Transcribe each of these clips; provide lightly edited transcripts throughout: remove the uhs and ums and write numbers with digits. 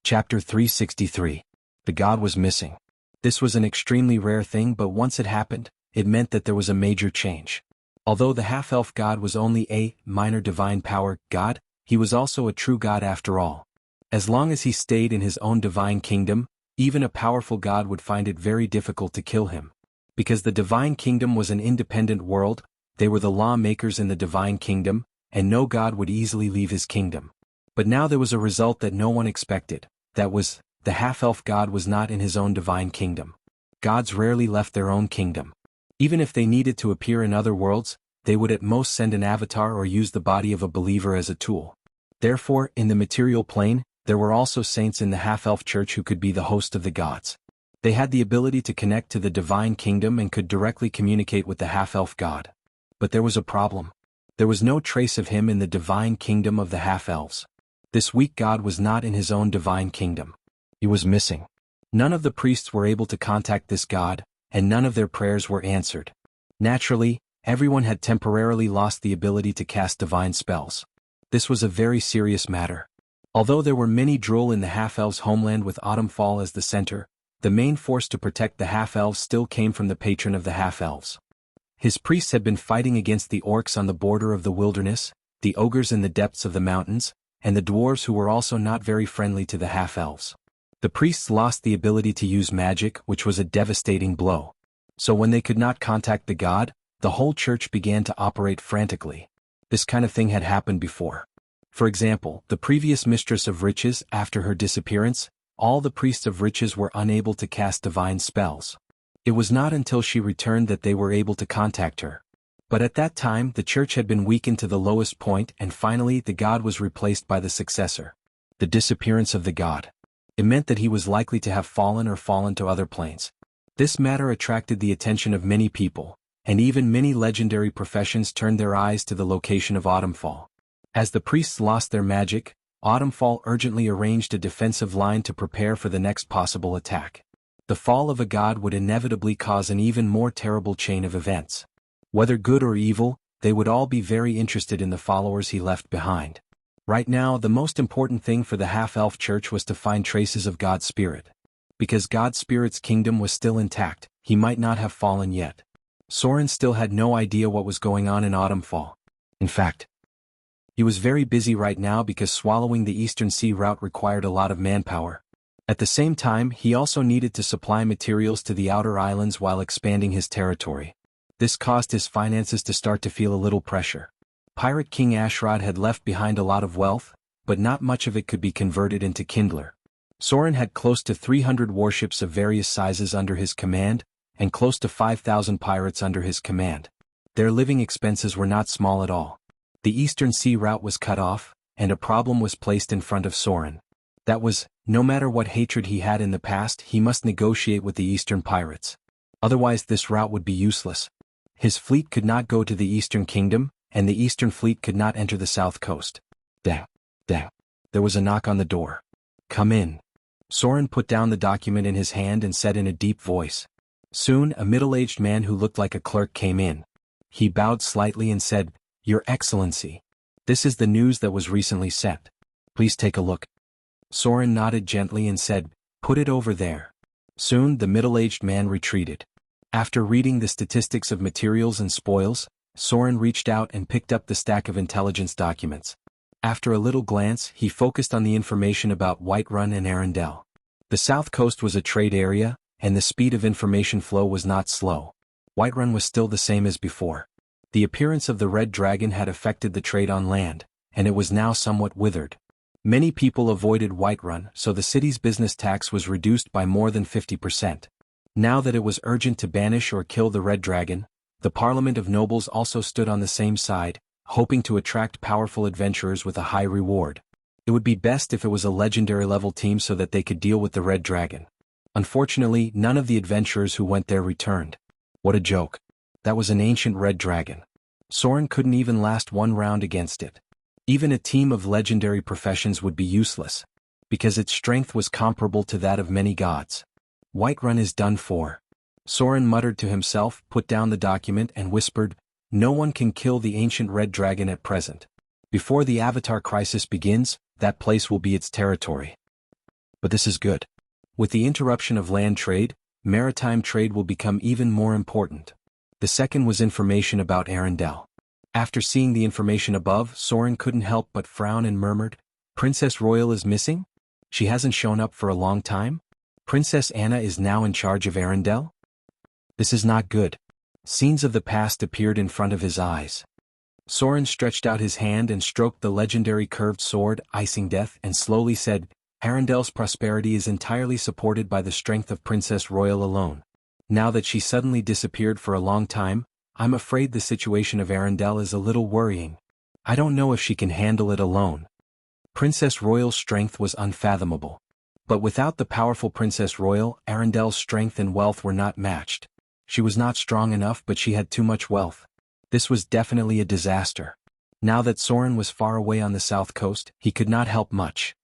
Chapter 363. The god was missing. This was an extremely rare thing, but once it happened, it meant that there was a major change. Although the half-elf god was only a minor divine power god, he was also a true god after all. As long as he stayed in his own divine kingdom, even a powerful god would find it very difficult to kill him. Because the divine kingdom was an independent world, they were the lawmakers in the divine kingdom, and no god would easily leave his kingdom. But now there was a result that no one expected. That was, the half-elf god was not in his own divine kingdom. Gods rarely left their own kingdom. Even if they needed to appear in other worlds, they would at most send an avatar or use the body of a believer as a tool. Therefore, in the material plane, there were also saints in the half-elf church who could be the host of the gods. They had the ability to connect to the divine kingdom and could directly communicate with the half-elf god. But there was a problem. There was no trace of him in the divine kingdom of the half-elves. This weak god was not in his own divine kingdom. He was missing. None of the priests were able to contact this god, and none of their prayers were answered. Naturally, everyone had temporarily lost the ability to cast divine spells. This was a very serious matter. Although there were many Drool in the half-elves' homeland with Autumnfall as the center, the main force to protect the half-elves still came from the patron of the half-elves. His priests had been fighting against the orcs on the border of the wilderness, the ogres in the depths of the mountains, and the dwarves who were also not very friendly to the half-elves. The priests lost the ability to use magic, which was a devastating blow. So when they could not contact the god, the whole church began to operate frantically. This kind of thing had happened before. For example, the previous mistress of riches, after her disappearance, all the priests of riches were unable to cast divine spells. It was not until she returned that they were able to contact her. But at that time the church had been weakened to the lowest point, and finally the god was replaced by the successor. The disappearance of the god. It meant that he was likely to have fallen or fallen to other planes. This matter attracted the attention of many people, and even many legendary professions turned their eyes to the location of Autumnfall. As the priests lost their magic, Autumnfall urgently arranged a defensive line to prepare for the next possible attack. The fall of a god would inevitably cause an even more terrible chain of events. Whether good or evil, they would all be very interested in the followers he left behind. Right now, the most important thing for the half-elf church was to find traces of God's spirit. Because God's spirit's kingdom was still intact, he might not have fallen yet. Soren still had no idea what was going on in Autumnfall. In fact, he was very busy right now because swallowing the Eastern Sea route required a lot of manpower. At the same time, he also needed to supply materials to the outer islands while expanding his territory. This caused his finances to start to feel a little pressure. Pirate King Ashrod had left behind a lot of wealth, but not much of it could be converted into Kindler. Soren had close to 300 warships of various sizes under his command, and close to 5,000 pirates under his command. Their living expenses were not small at all. The Eastern Sea route was cut off, and a problem was placed in front of Soren. That was, no matter what hatred he had in the past, he must negotiate with the Eastern pirates. Otherwise this route would be useless. His fleet could not go to the Eastern Kingdom, and the Eastern Fleet could not enter the South Coast. Dang. There was a knock on the door. Come in. Soren put down the document in his hand and said in a deep voice. Soon a middle-aged man who looked like a clerk came in. He bowed slightly and said, Your Excellency. This is the news that was recently sent. Please take a look. Soren nodded gently and said, Put it over there. Soon the middle-aged man retreated. After reading the statistics of materials and spoils, Soren reached out and picked up the stack of intelligence documents. After a little glance, he focused on the information about Whiterun and Arendelle. The south coast was a trade area, and the speed of information flow was not slow. Whiterun was still the same as before. The appearance of the red dragon had affected the trade on land, and it was now somewhat withered. Many people avoided Whiterun, so the city's business tax was reduced by more than 50%. Now that it was urgent to banish or kill the red dragon, the Parliament of Nobles also stood on the same side, hoping to attract powerful adventurers with a high reward. It would be best if it was a legendary-level team so that they could deal with the red dragon. Unfortunately, none of the adventurers who went there returned. What a joke. That was an ancient red dragon. Soren couldn't even last one round against it. Even a team of legendary professions would be useless, because its strength was comparable to that of many gods. Whiterun is done for. Soren muttered to himself, put down the document and whispered, No one can kill the ancient red dragon at present. Before the Avatar crisis begins, that place will be its territory. But this is good. With the interruption of land trade, maritime trade will become even more important. The second was information about Arendelle. After seeing the information above, Soren couldn't help but frown and murmured, "Princess Royal is missing? She hasn't shown up for a long time? Princess Anna is now in charge of Arendelle? This is not good." Scenes of the past appeared in front of his eyes. Soren stretched out his hand and stroked the legendary curved sword, Icing Death, and slowly said, "Arendelle's prosperity is entirely supported by the strength of Princess Royal alone. Now that she suddenly disappeared for a long time, I'm afraid the situation of Arendelle is a little worrying. I don't know if she can handle it alone." Princess Royal's strength was unfathomable. But without the powerful Princess Royal, Arendelle's strength and wealth were not matched. She was not strong enough, but she had too much wealth. This was definitely a disaster. Now that Soren was far away on the south coast, he could not help much.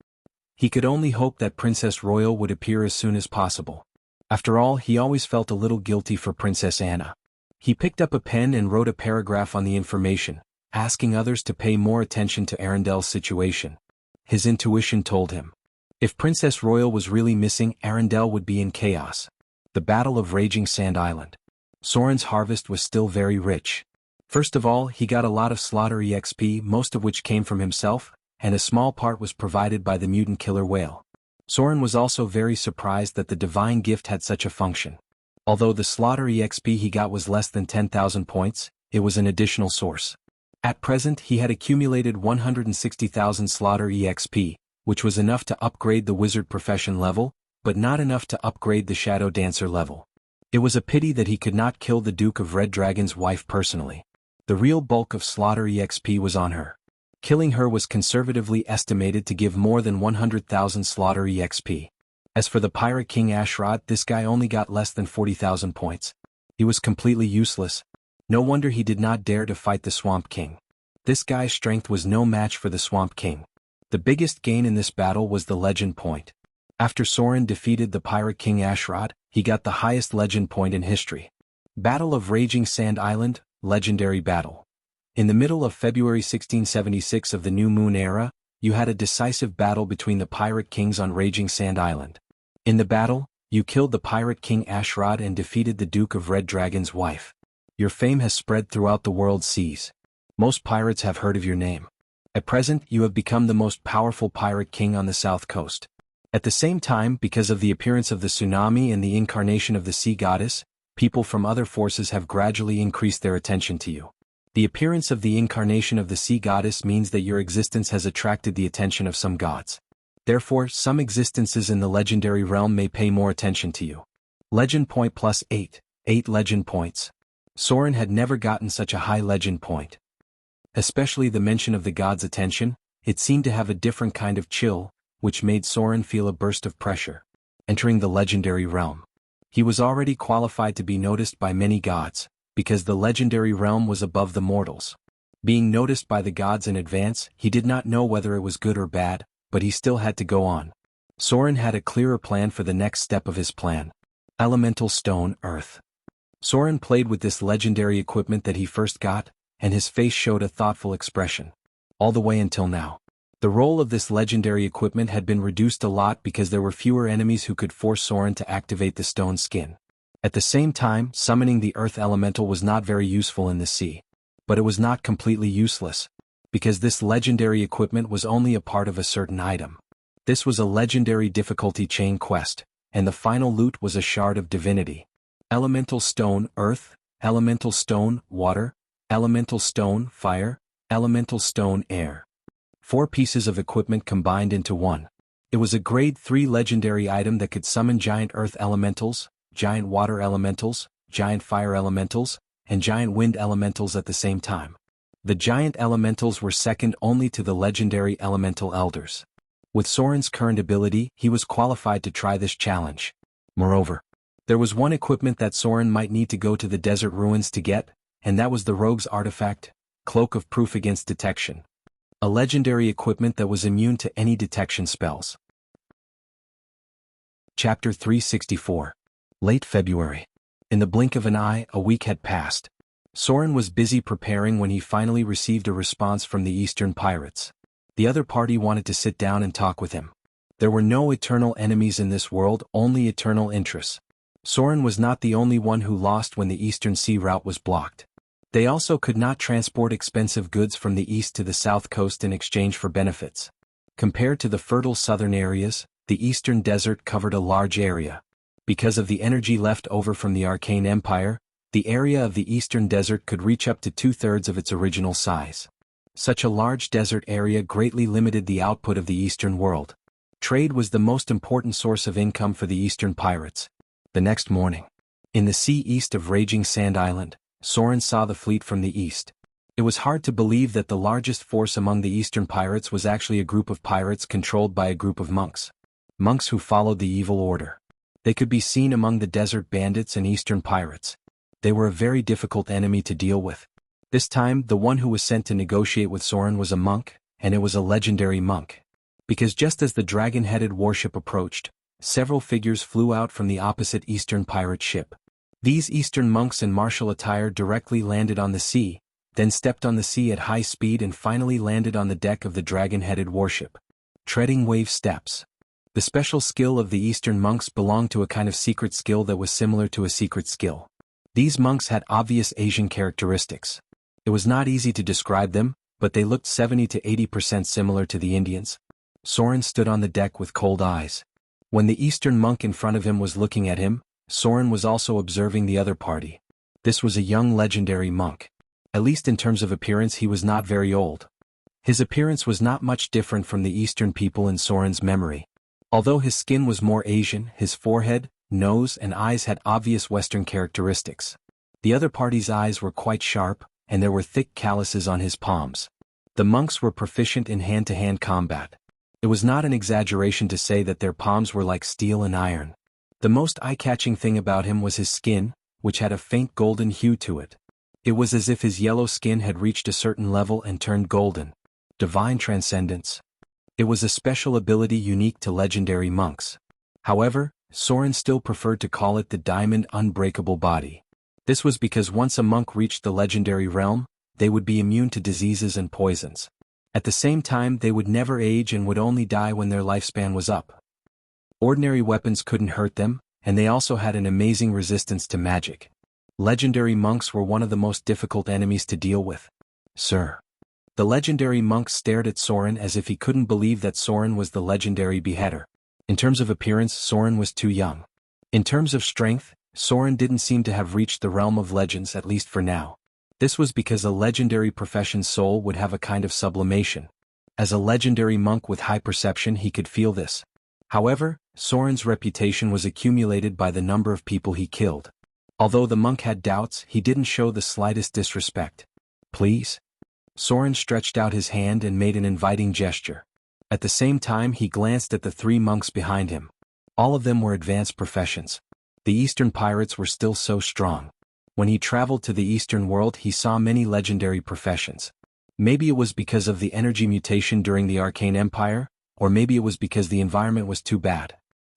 He could only hope that Princess Royal would appear as soon as possible. After all, he always felt a little guilty for Princess Anna. He picked up a pen and wrote a paragraph on the information, asking others to pay more attention to Arendelle's situation. His intuition told him, if Princess Royal was really missing, Arendelle would be in chaos. The Battle of Raging Sand Island. Soren's harvest was still very rich. First of all, he got a lot of slaughter EXP, most of which came from himself, and a small part was provided by the mutant killer whale. Soren was also very surprised that the divine gift had such a function. Although the slaughter EXP he got was less than 10,000 points, it was an additional source. At present he had accumulated 160,000 slaughter EXP, which was enough to upgrade the wizard profession level, but not enough to upgrade the shadow dancer level. It was a pity that he could not kill the Duke of Red Dragon's wife personally. The real bulk of slaughter EXP was on her. Killing her was conservatively estimated to give more than 100,000 slaughter EXP. As for the Pirate King Ashrod, this guy only got less than 40,000 points. He was completely useless. No wonder he did not dare to fight the Swamp King. This guy's strength was no match for the Swamp King. The biggest gain in this battle was the legend point. After Soren defeated the Pirate King Ashrod, he got the highest legend point in history. Battle of Raging Sand Island, Legendary Battle. In the middle of February 1676 of the New Moon era, you had a decisive battle between the Pirate Kings on Raging Sand Island. In the battle, you killed the Pirate King Ashrod and defeated the Duke of Red Dragon's wife. Your fame has spread throughout the world's seas. Most pirates have heard of your name. At present, you have become the most powerful pirate king on the south coast. At the same time, because of the appearance of the tsunami and the incarnation of the sea goddess, people from other forces have gradually increased their attention to you. The appearance of the incarnation of the sea goddess means that your existence has attracted the attention of some gods. Therefore, some existences in the legendary realm may pay more attention to you. Legend point plus 8. 8 legend points. Soren had never gotten such a high legend point. Especially the mention of the god's attention, it seemed to have a different kind of chill, which made Soren feel a burst of pressure. Entering the legendary realm. He was already qualified to be noticed by many gods, because the legendary realm was above the mortals. Being noticed by the gods in advance, he did not know whether it was good or bad, but he still had to go on. Soren had a clearer plan for the next step of his plan. Elemental Stone, Earth. Soren played with this legendary equipment that he first got, and his face showed a thoughtful expression. All the way until now. The role of this legendary equipment had been reduced a lot because there were fewer enemies who could force Soren to activate the stone skin. At the same time, summoning the earth elemental was not very useful in the sea. But it was not completely useless, because this legendary equipment was only a part of a certain item. This was a legendary difficulty chain quest, and the final loot was a shard of divinity. Elemental Stone, Earth, Elemental Stone, Water, Elemental Stone, Fire, Elemental Stone, Air. 4 pieces of equipment combined into one. It was a grade 3 legendary item that could summon giant earth elementals, giant water elementals, giant fire elementals, and giant wind elementals at the same time. The giant elementals were second only to the legendary elemental elders. With Soren's current ability, he was qualified to try this challenge. Moreover, there was one equipment that Soren might need to go to the desert ruins to get, and that was the rogue's artifact, Cloak of Proof Against Detection. A legendary equipment that was immune to any detection spells. Chapter 364. Late February. In the blink of an eye, a week had passed. Soren was busy preparing when he finally received a response from the Eastern Pirates. The other party wanted to sit down and talk with him. There were no eternal enemies in this world, only eternal interests. Soren was not the only one who lost when the Eastern Sea route was blocked. They also could not transport expensive goods from the east to the south coast in exchange for benefits. Compared to the fertile southern areas, the eastern desert covered a large area. Because of the energy left over from the Arcane Empire, the area of the eastern desert could reach up to 2/3 of its original size. Such a large desert area greatly limited the output of the eastern world. Trade was the most important source of income for the eastern pirates. The next morning, in the sea east of Raging Sand Island, Soren saw the fleet from the east. It was hard to believe that the largest force among the eastern pirates was actually a group of pirates controlled by a group of monks. Monks who followed the evil order. They could be seen among the desert bandits and eastern pirates. They were a very difficult enemy to deal with. This time, the one who was sent to negotiate with Soren was a monk, and it was a legendary monk. Because just as the dragon-headed warship approached, several figures flew out from the opposite eastern pirate ship. These eastern monks in martial attire directly landed on the sea, then stepped on the sea at high speed and finally landed on the deck of the dragon-headed warship. Treading wave steps. The special skill of the eastern monks belonged to a kind of secret skill that was similar to a secret skill. These monks had obvious Asian characteristics. It was not easy to describe them, but they looked 70 to 80% similar to the Indians. Soren stood on the deck with cold eyes. When the eastern monk in front of him was looking at him, Soren was also observing the other party. This was a young legendary monk. At least in terms of appearance he was not very old. His appearance was not much different from the eastern people in Soren's memory. Although his skin was more Asian, his forehead, nose and eyes had obvious Western characteristics. The other party's eyes were quite sharp, and there were thick calluses on his palms. The monks were proficient in hand-to-hand combat. It was not an exaggeration to say that their palms were like steel and iron. The most eye-catching thing about him was his skin, which had a faint golden hue to it. It was as if his yellow skin had reached a certain level and turned golden. Divine transcendence. It was a special ability unique to legendary monks. However, Soren still preferred to call it the diamond unbreakable body. This was because once a monk reached the legendary realm, they would be immune to diseases and poisons. At the same time, they would never age and would only die when their lifespan was up. Ordinary weapons couldn't hurt them, and they also had an amazing resistance to magic. Legendary monks were one of the most difficult enemies to deal with. Sir. The legendary monk stared at Soren as if he couldn't believe that Soren was the legendary beheader. In terms of appearance, Soren was too young. In terms of strength, Soren didn't seem to have reached the realm of legends, at least for now. This was because a legendary profession's soul would have a kind of sublimation. As a legendary monk with high perception, he could feel this. However, Soren's reputation was accumulated by the number of people he killed. Although the monk had doubts, he didn't show the slightest disrespect. Please? Soren stretched out his hand and made an inviting gesture. At the same time he glanced at the three monks behind him. All of them were advanced professions. The eastern pirates were still so strong. When he traveled to the eastern world he saw many legendary professions. Maybe it was because of the energy mutation during the Arcane Empire, or maybe it was because the environment was too bad.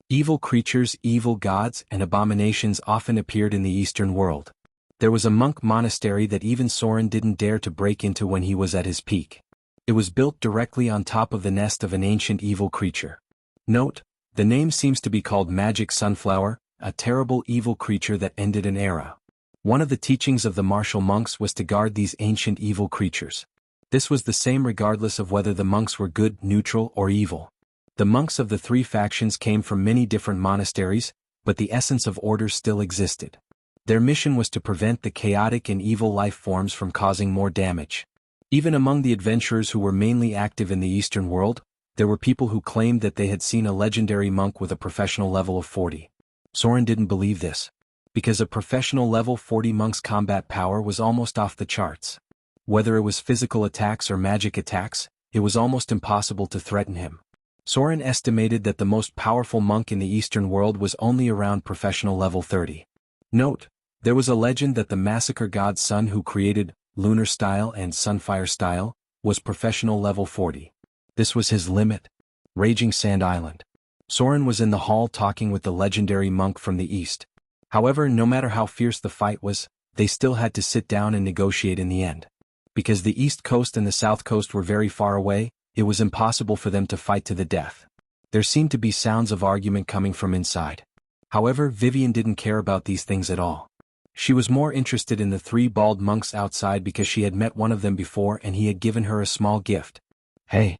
Evil creatures, evil gods, and abominations often appeared in the eastern world. There was a monk monastery that even Soren didn't dare to break into when he was at his peak. It was built directly on top of the nest of an ancient evil creature. Note, the name seems to be called Magic Sunflower, a terrible evil creature that ended an era. One of the teachings of the martial monks was to guard these ancient evil creatures. This was the same regardless of whether the monks were good, neutral, or evil. The monks of the three factions came from many different monasteries, but the essence of order still existed. Their mission was to prevent the chaotic and evil life forms from causing more damage. Even among the adventurers who were mainly active in the Eastern world, there were people who claimed that they had seen a legendary monk with a professional level of 40. Soren didn't believe this. Because a professional level 40 monk's combat power was almost off the charts. Whether it was physical attacks or magic attacks, it was almost impossible to threaten him. Soren estimated that the most powerful monk in the Eastern world was only around professional level 30. Note, there was a legend that the massacre god's son who created Lunar Style and Sunfire Style was professional level 40. This was his limit. Raging Sand Island. Soren was in the hall talking with the legendary monk from the east. However, no matter how fierce the fight was, they still had to sit down and negotiate in the end. Because the east coast and the south coast were very far away, it was impossible for them to fight to the death. There seemed to be sounds of argument coming from inside. However, Vivian didn't care about these things at all. She was more interested in the three bald monks outside because she had met one of them before and he had given her a small gift. Hey!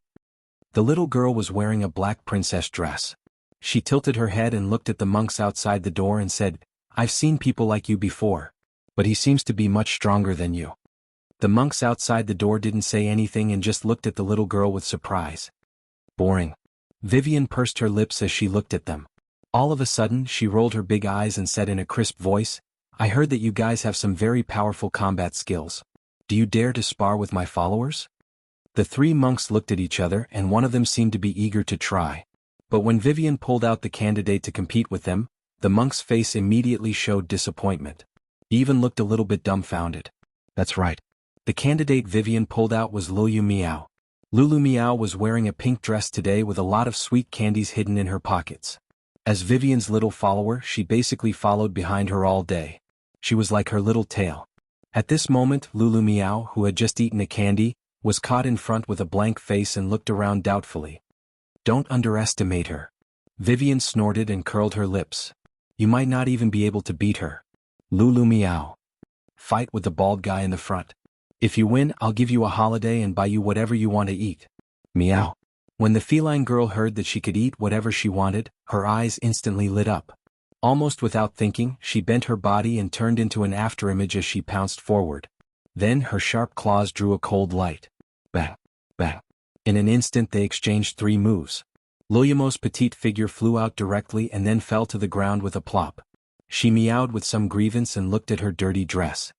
The little girl was wearing a black princess dress. She tilted her head and looked at the monks outside the door and said, "I've seen people like you before. But he seems to be much stronger than you." The monks outside the door didn't say anything and just looked at the little girl with surprise. Boring. Vivian pursed her lips as she looked at them. All of a sudden, she rolled her big eyes and said in a crisp voice, "I heard that you guys have some very powerful combat skills. Do you dare to spar with my followers?" The three monks looked at each other and one of them seemed to be eager to try. But when Vivian pulled out the candidate to compete with them, the monk's face immediately showed disappointment. He even looked a little bit dumbfounded. That's right. The candidate Vivian pulled out was Lulu Miao. Lulu Miao was wearing a pink dress today with a lot of sweet candies hidden in her pockets. As Vivian's little follower, she basically followed behind her all day. She was like her little tail. At this moment, Lulu Miao, who had just eaten a candy, was caught in front with a blank face and looked around doubtfully. Don't underestimate her. Vivian snorted and curled her lips. You might not even be able to beat her. Lulu Miao. Fight with the bald guy in the front. If you win, I'll give you a holiday and buy you whatever you want to eat. Meow. When the feline girl heard that she could eat whatever she wanted, her eyes instantly lit up. Almost without thinking, she bent her body and turned into an afterimage as she pounced forward. Then her sharp claws drew a cold light. Bang, bang. In an instant they exchanged 3 moves. Lulumo's petite figure flew out directly and then fell to the ground with a plop. She meowed with some grievance and looked at her dirty dress.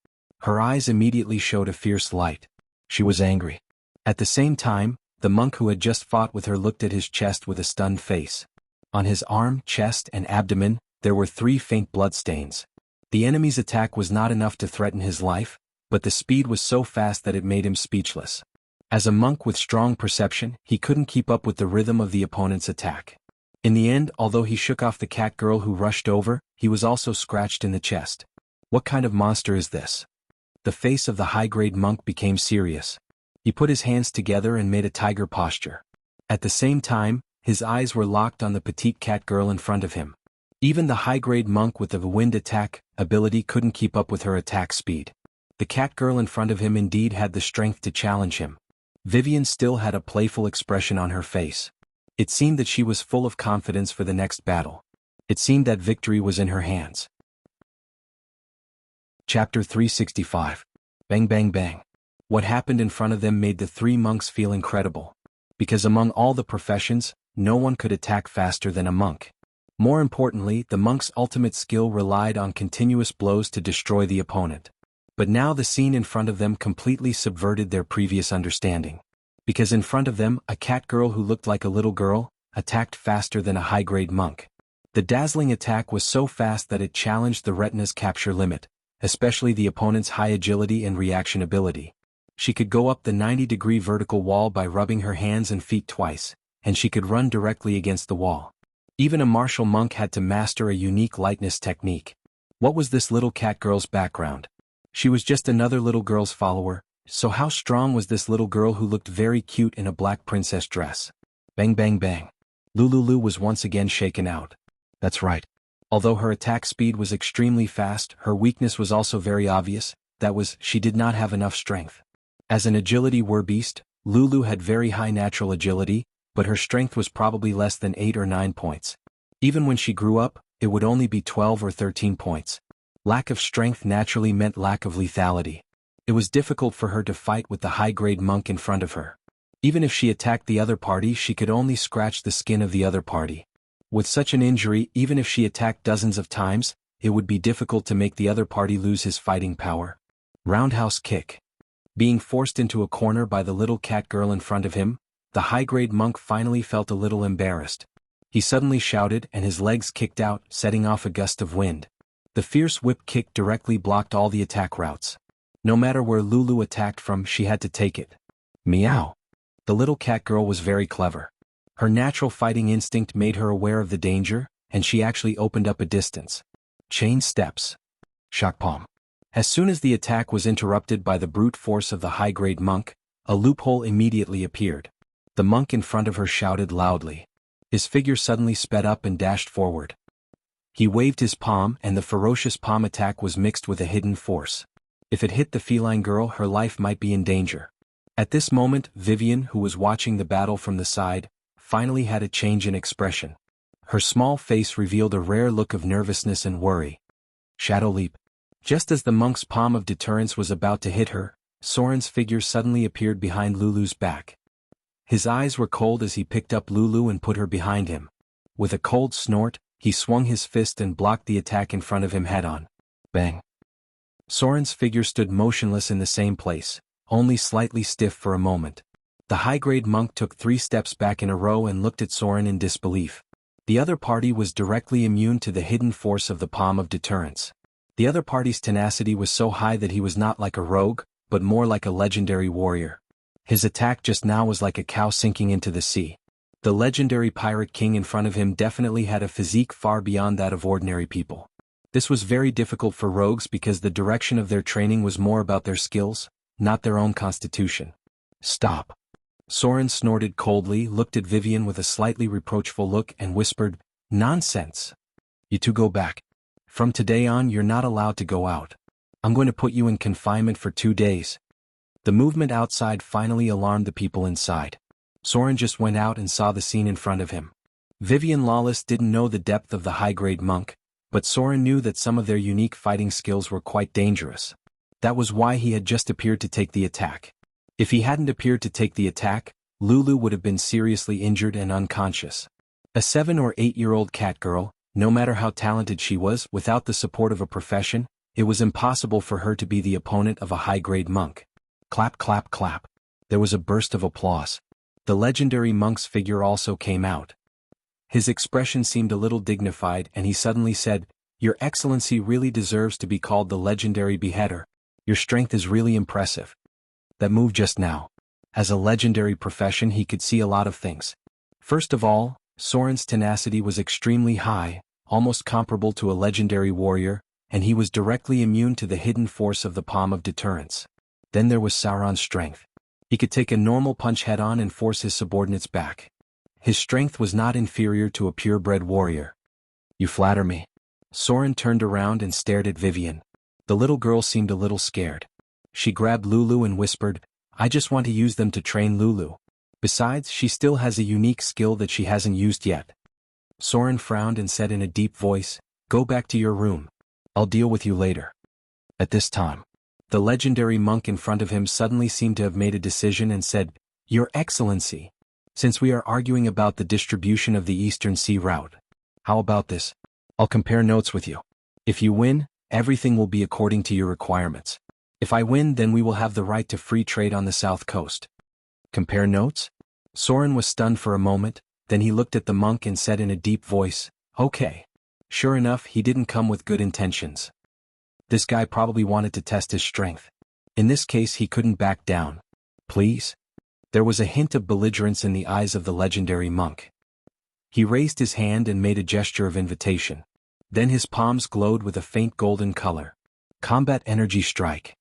Her eyes immediately showed a fierce light. She was angry. At the same time, the monk who had just fought with her looked at his chest with a stunned face. On his arm, chest, and abdomen, there were 3 faint bloodstains. The enemy's attack was not enough to threaten his life, but the speed was so fast that it made him speechless. As a monk with strong perception, he couldn't keep up with the rhythm of the opponent's attack. In the end, although he shook off the cat girl who rushed over, he was also scratched in the chest. What kind of monster is this? The face of the high-grade monk became serious. He put his hands together and made a tiger posture. At the same time, his eyes were locked on the petite cat girl in front of him. Even the high-grade monk with the wind attack ability couldn't keep up with her attack speed. The cat girl in front of him indeed had the strength to challenge him. Vivian still had a playful expression on her face. It seemed that she was full of confidence for the next battle. It seemed that victory was in her hands. Chapter 365. Bang bang bang. What happened in front of them made the 3 monks feel incredible. Because among all the professions, no one could attack faster than a monk. More importantly, the monk's ultimate skill relied on continuous blows to destroy the opponent. But now the scene in front of them completely subverted their previous understanding. Because in front of them, a cat girl who looked like a little girl, attacked faster than a high-grade monk. The dazzling attack was so fast that it challenged the retina's capture limit, especially the opponent's high agility and reaction ability. She could go up the 90-degree vertical wall by rubbing her hands and feet twice, and she could run directly against the wall. Even a martial monk had to master a unique lightness technique. What was this little cat girl's background? She was just another little girl's follower, so how strong was this little girl who looked very cute in a black princess dress? Bang bang bang. Lulu was once again shaken out. That's right. Although her attack speed was extremely fast, her weakness was also very obvious, that was, she did not have enough strength. As an agility beast, Lulu had very high natural agility, but her strength was probably less than 8 or 9 points. Even when she grew up, it would only be 12 or 13 points. Lack of strength naturally meant lack of lethality. It was difficult for her to fight with the high-grade monk in front of her. Even if she attacked the other party, she could only scratch the skin of the other party. With such an injury, even if she attacked dozens of times, it would be difficult to make the other party lose his fighting power. Roundhouse kick. Being forced into a corner by the little cat girl in front of him, the high-grade monk finally felt a little embarrassed. He suddenly shouted and his legs kicked out, setting off a gust of wind. The fierce whip kick directly blocked all the attack routes. No matter where Lulu attacked from, she had to take it. Meow. The little cat girl was very clever. Her natural fighting instinct made her aware of the danger, and she actually opened up a distance. Chain steps. Shock palm. As soon as the attack was interrupted by the brute force of the high-grade monk, a loophole immediately appeared. The monk in front of her shouted loudly. His figure suddenly sped up and dashed forward. He waved his palm, and the ferocious palm attack was mixed with a hidden force. If it hit the feline girl, her life might be in danger. At this moment, Vivian, who was watching the battle from the side, finally had a change in expression. Her small face revealed a rare look of nervousness and worry. Shadow leap. Just as the monk's palm of deterrence was about to hit her, Soren's figure suddenly appeared behind Lulu's back. His eyes were cold as he picked up Lulu and put her behind him. With a cold snort, he swung his fist and blocked the attack in front of him head-on. Bang! Soren's figure stood motionless in the same place, only slightly stiff for a moment. The high-grade monk took 3 steps back in a row and looked at Soren in disbelief. The other party was directly immune to the hidden force of the palm of deterrence. The other party's tenacity was so high that he was not like a rogue, but more like a legendary warrior. His attack just now was like a cow sinking into the sea. The legendary pirate king in front of him definitely had a physique far beyond that of ordinary people. This was very difficult for rogues because the direction of their training was more about their skills, not their own constitution. Stop. Soren snorted coldly, looked at Vivian with a slightly reproachful look and whispered, "Nonsense. You two go back. From today on you're not allowed to go out. I'm going to put you in confinement for 2 days." The movement outside finally alarmed the people inside. Soren just went out and saw the scene in front of him. Vivian Lawless didn't know the depth of the high-grade monk, but Soren knew that some of their unique fighting skills were quite dangerous. That was why he had just appeared to take the attack. If he hadn't appeared to take the attack, Lulu would have been seriously injured and unconscious. A 7 or 8-year-old cat girl, no matter how talented she was, without the support of a profession, it was impossible for her to be the opponent of a high-grade monk. Clap, clap, clap. There was a burst of applause. The legendary monk's figure also came out. His expression seemed a little dignified and he suddenly said, "Your Excellency really deserves to be called the legendary beheader. Your strength is really impressive." That move just now. As a legendary profession he could see a lot of things. First of all, Soren's tenacity was extremely high, almost comparable to a legendary warrior, and he was directly immune to the hidden force of the palm of deterrence. Then there was Sauron's strength. He could take a normal punch head-on and force his subordinates back. His strength was not inferior to a purebred warrior. "You flatter me." Soren turned around and stared at Vivian. The little girl seemed a little scared. She grabbed Lulu and whispered, "I just want to use them to train Lulu. Besides, she still has a unique skill that she hasn't used yet." Soren frowned and said in a deep voice, "Go back to your room. I'll deal with you later." At this time, the legendary monk in front of him suddenly seemed to have made a decision and said, "Your Excellency, since we are arguing about the distribution of the Eastern Sea route, how about this? I'll compare notes with you. If you win, everything will be according to your requirements. If I win, then we will have the right to free trade on the south coast." Compare notes? Soren was stunned for a moment, then he looked at the monk and said in a deep voice, "Okay." Sure enough, he didn't come with good intentions. This guy probably wanted to test his strength. In this case he couldn't back down. "Please?" There was a hint of belligerence in the eyes of the legendary monk. He raised his hand and made a gesture of invitation. Then his palms glowed with a faint golden color. Combat energy strike.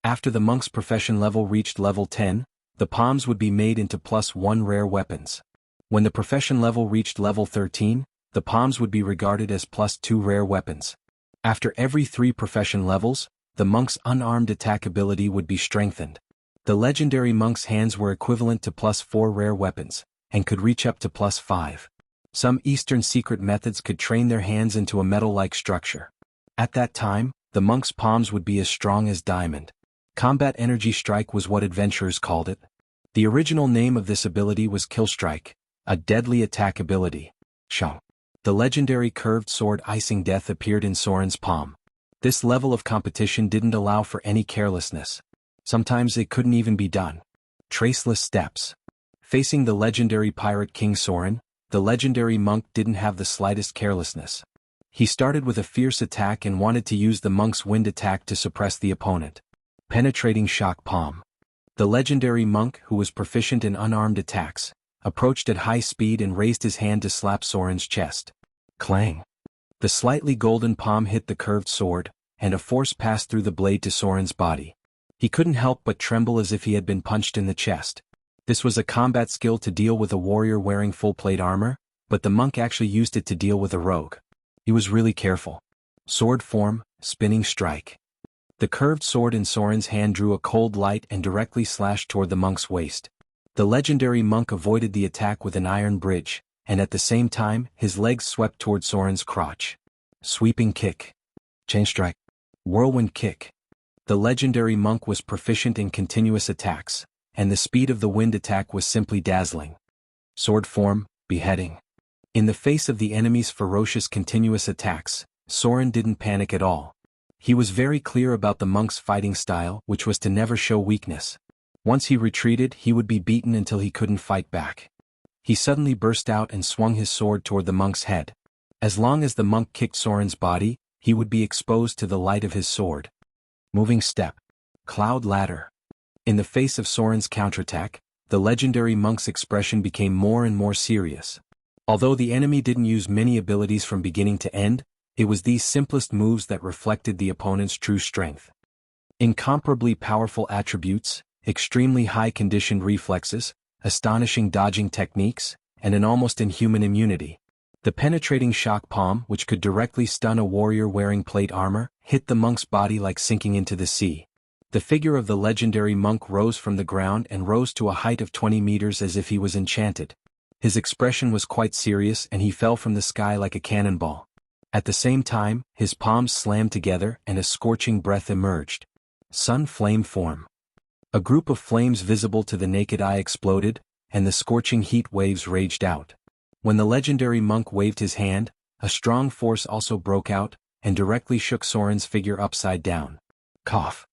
After the monk's profession level reached level 10, the palms would be made into +1 rare weapons. When the profession level reached level 13, the palms would be regarded as +2 rare weapons. After every 3 profession levels, the monk's unarmed attack ability would be strengthened. The legendary monk's hands were equivalent to +4 rare weapons, and could reach up to +5. Some Eastern secret methods could train their hands into a metal-like structure. At that time, the monk's palms would be as strong as diamond. Combat energy strike was what adventurers called it. The original name of this ability was Kill Strike, a deadly attack ability. Shang. The legendary curved sword Icing Death appeared in Soren's palm. This level of competition didn't allow for any carelessness. Sometimes it couldn't even be done. Traceless steps. Facing the legendary pirate King Soren, the legendary monk didn't have the slightest carelessness. He started with a fierce attack and wanted to use the monk's wind attack to suppress the opponent. Penetrating shock palm. The legendary monk, who was proficient in unarmed attacks, approached at high speed and raised his hand to slap Soren's chest. Clang. The slightly golden palm hit the curved sword, and a force passed through the blade to Soren's body. He couldn't help but tremble as if he had been punched in the chest. This was a combat skill to deal with a warrior wearing full plate armor, but the monk actually used it to deal with a rogue. He was really careful. Sword form, spinning strike. The curved sword in Soren's hand drew a cold light and directly slashed toward the monk's waist. The legendary monk avoided the attack with an iron bridge, and at the same time, his legs swept toward Soren's crotch. Sweeping kick. Chain strike. Whirlwind kick. The legendary monk was proficient in continuous attacks, and the speed of the wind attack was simply dazzling. Sword form, beheading. In the face of the enemy's ferocious continuous attacks, Soren didn't panic at all. He was very clear about the monk's fighting style, which was to never show weakness. Once he retreated, he would be beaten until he couldn't fight back. He suddenly burst out and swung his sword toward the monk's head. As long as the monk kicked Soren's body, he would be exposed to the light of his sword. Moving step. Cloud ladder. In the face of Soren's counterattack, the legendary monk's expression became more and more serious. Although the enemy didn't use many abilities from beginning to end, it was these simplest moves that reflected the opponent's true strength. Incomparably powerful attributes, extremely high conditioned reflexes, astonishing dodging techniques, and an almost inhuman immunity. The penetrating shock palm, which could directly stun a warrior wearing plate armor, hit the monk's body like sinking into the sea. The figure of the legendary monk rose from the ground and rose to a height of 20 meters as if he was enchanted. His expression was quite serious and he fell from the sky like a cannonball. At the same time, his palms slammed together and a scorching breath emerged. Sun flame form. A group of flames visible to the naked eye exploded, and the scorching heat waves raged out. When the legendary monk waved his hand, a strong force also broke out, and directly shook Soren's figure upside down. Cough.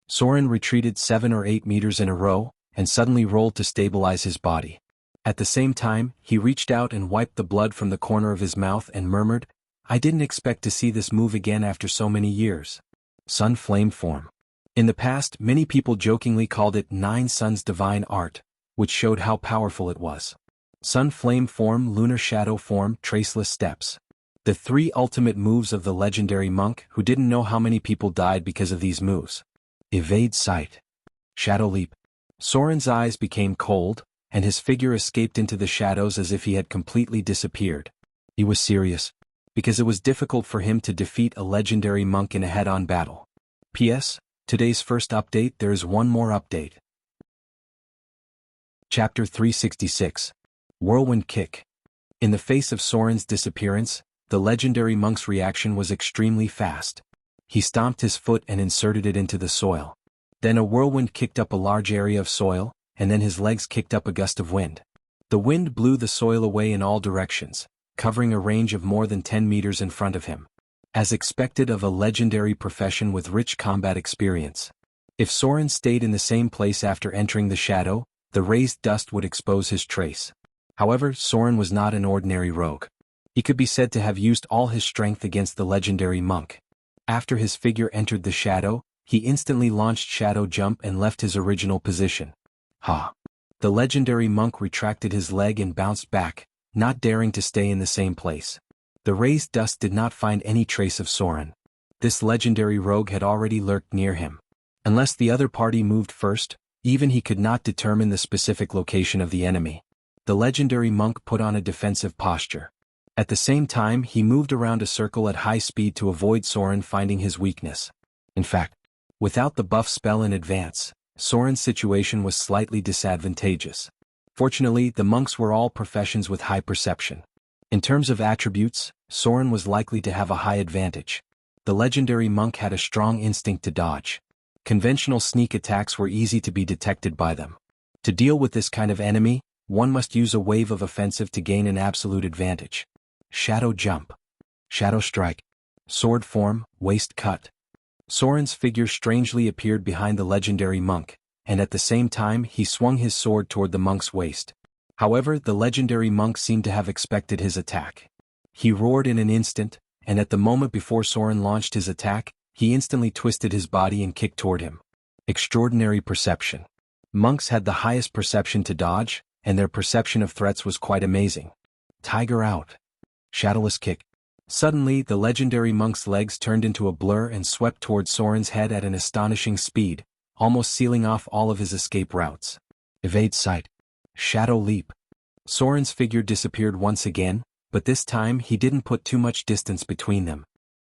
Soren retreated 7 or 8 meters in a row, and suddenly rolled to stabilize his body. At the same time, he reached out and wiped the blood from the corner of his mouth and murmured, "I didn't expect to see this move again after so many years." Sun flame form. In the past, many people jokingly called it Nine Suns divine art, which showed how powerful it was. Sun flame form, lunar shadow form, traceless steps. The 3 ultimate moves of the legendary monk who didn't know how many people died because of these moves. Evade sight. Shadow leap. Soren's eyes became cold, and his figure escaped into the shadows as if he had completely disappeared. He was serious, because it was difficult for him to defeat a legendary monk in a head-on battle. P.S. Today's first update, there is one more update. Chapter 366. Whirlwind kick. In the face of Soren's disappearance, the legendary monk's reaction was extremely fast. He stomped his foot and inserted it into the soil. Then a whirlwind kicked up a large area of soil, and then his legs kicked up a gust of wind. The wind blew the soil away in all directions, covering a range of more than 10 meters in front of him. As expected of a legendary profession with rich combat experience. If Soren stayed in the same place after entering the shadow, the raised dust would expose his trace. However, Soren was not an ordinary rogue. He could be said to have used all his strength against the legendary monk. After his figure entered the shadow, he instantly launched Shadow Jump and left his original position. Ha! The legendary monk retracted his leg and bounced back, not daring to stay in the same place. The raised dust did not find any trace of Soren. This legendary rogue had already lurked near him. Unless the other party moved first, even he could not determine the specific location of the enemy. The legendary monk put on a defensive posture. At the same time, he moved around a circle at high speed to avoid Soren finding his weakness. In fact, without the buff spell in advance, Soren's situation was slightly disadvantageous. Fortunately, the monks were all professions with high perception. In terms of attributes, Soren was likely to have a high advantage. The legendary monk had a strong instinct to dodge. Conventional sneak attacks were easy to be detected by them. To deal with this kind of enemy, one must use a wave of offensive to gain an absolute advantage. Shadow jump. Shadow strike. Sword form, waist cut. Soren's figure strangely appeared behind the legendary monk, and at the same time he swung his sword toward the monk's waist. However, the legendary monk seemed to have expected his attack. He roared in an instant, and at the moment before Soren launched his attack, he instantly twisted his body and kicked toward him. Extraordinary perception. Monks had the highest perception to dodge, and their perception of threats was quite amazing. Tiger out. Shadowless kick. Suddenly, the legendary monk's legs turned into a blur and swept toward Soren's head at an astonishing speed, almost sealing off all of his escape routes. Evade sight. Shadow leap. Soren's figure disappeared once again, but this time he didn't put too much distance between them.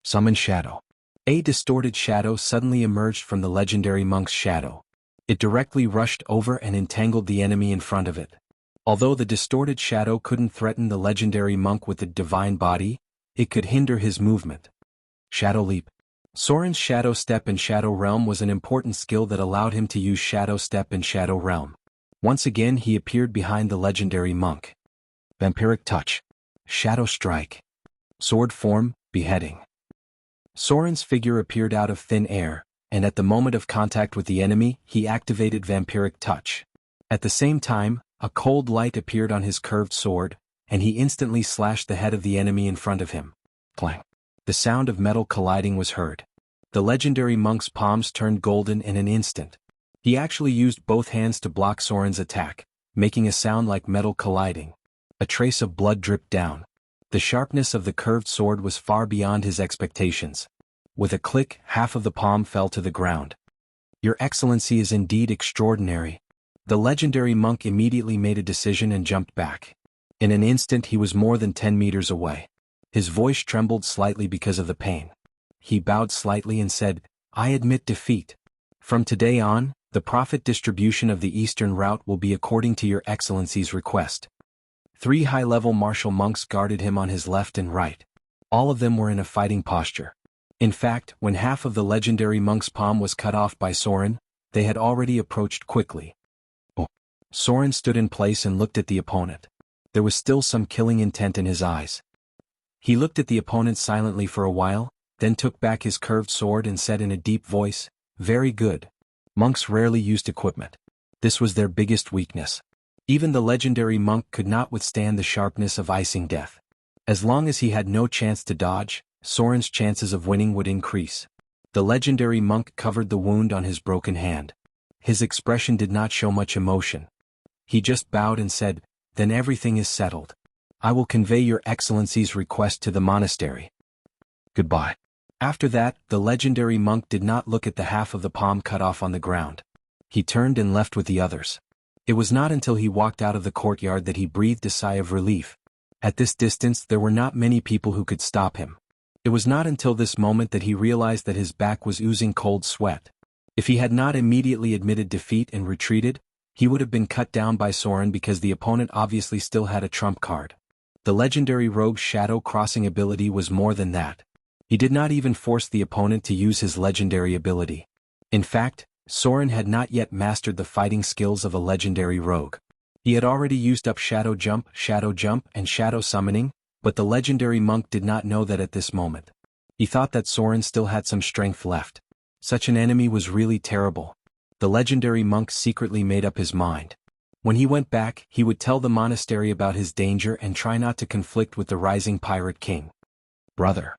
Summon Shadow. A distorted shadow suddenly emerged from the legendary monk's shadow. It directly rushed over and entangled the enemy in front of it. Although the distorted shadow couldn't threaten the legendary monk with the divine body, it could hinder his movement. Shadow Leap. Soren's Shadow Step in Shadow Realm was an important skill that allowed him to use Shadow Step in Shadow Realm. Once again he appeared behind the legendary monk. Vampiric Touch. Shadow Strike. Sword Form, Beheading. Soren's figure appeared out of thin air, and at the moment of contact with the enemy, he activated Vampiric Touch. At the same time, a cold light appeared on his curved sword, and he instantly slashed the head of the enemy in front of him. Clang. The sound of metal colliding was heard. The legendary monk's palms turned golden in an instant. He actually used both hands to block Soren's attack, making a sound like metal colliding. A trace of blood dripped down. The sharpness of the curved sword was far beyond his expectations. With a click, half of the palm fell to the ground. Your Excellency is indeed extraordinary. The legendary monk immediately made a decision and jumped back. In an instant he was more than 10 meters away. His voice trembled slightly because of the pain. He bowed slightly and said, "I admit defeat. From today on, the profit distribution of the eastern route will be according to your Excellency's request." 3 high-level martial monks guarded him on his left and right. All of them were in a fighting posture. In fact, when half of the legendary monk's palm was cut off by Soren, they had already approached quickly. Oh! Soren stood in place and looked at the opponent. There was still some killing intent in his eyes. He looked at the opponent silently for a while, then took back his curved sword and said in a deep voice, "Very good. Monks rarely used equipment. This was their biggest weakness. Even the legendary monk could not withstand the sharpness of icing death. As long as he had no chance to dodge, Soren's chances of winning would increase. The legendary monk covered the wound on his broken hand. His expression did not show much emotion. He just bowed and said, "Then everything is settled. I will convey your Excellency's request to the monastery. Goodbye." After that, the legendary monk did not look at the half of the palm cut off on the ground. He turned and left with the others. It was not until he walked out of the courtyard that he breathed a sigh of relief. At this distance there were not many people who could stop him. It was not until this moment that he realized that his back was oozing cold sweat. If he had not immediately admitted defeat and retreated, he would have been cut down by Soren because the opponent obviously still had a trump card. The legendary rogue's shadow crossing ability was more than that. He did not even force the opponent to use his legendary ability. In fact, Soren had not yet mastered the fighting skills of a legendary rogue. He had already used up Shadow Jump, and Shadow Summoning, but the legendary monk did not know that at this moment. He thought that Soren still had some strength left. Such an enemy was really terrible. The legendary monk secretly made up his mind. When he went back, he would tell the monastery about his danger and try not to conflict with the rising pirate king. Brother.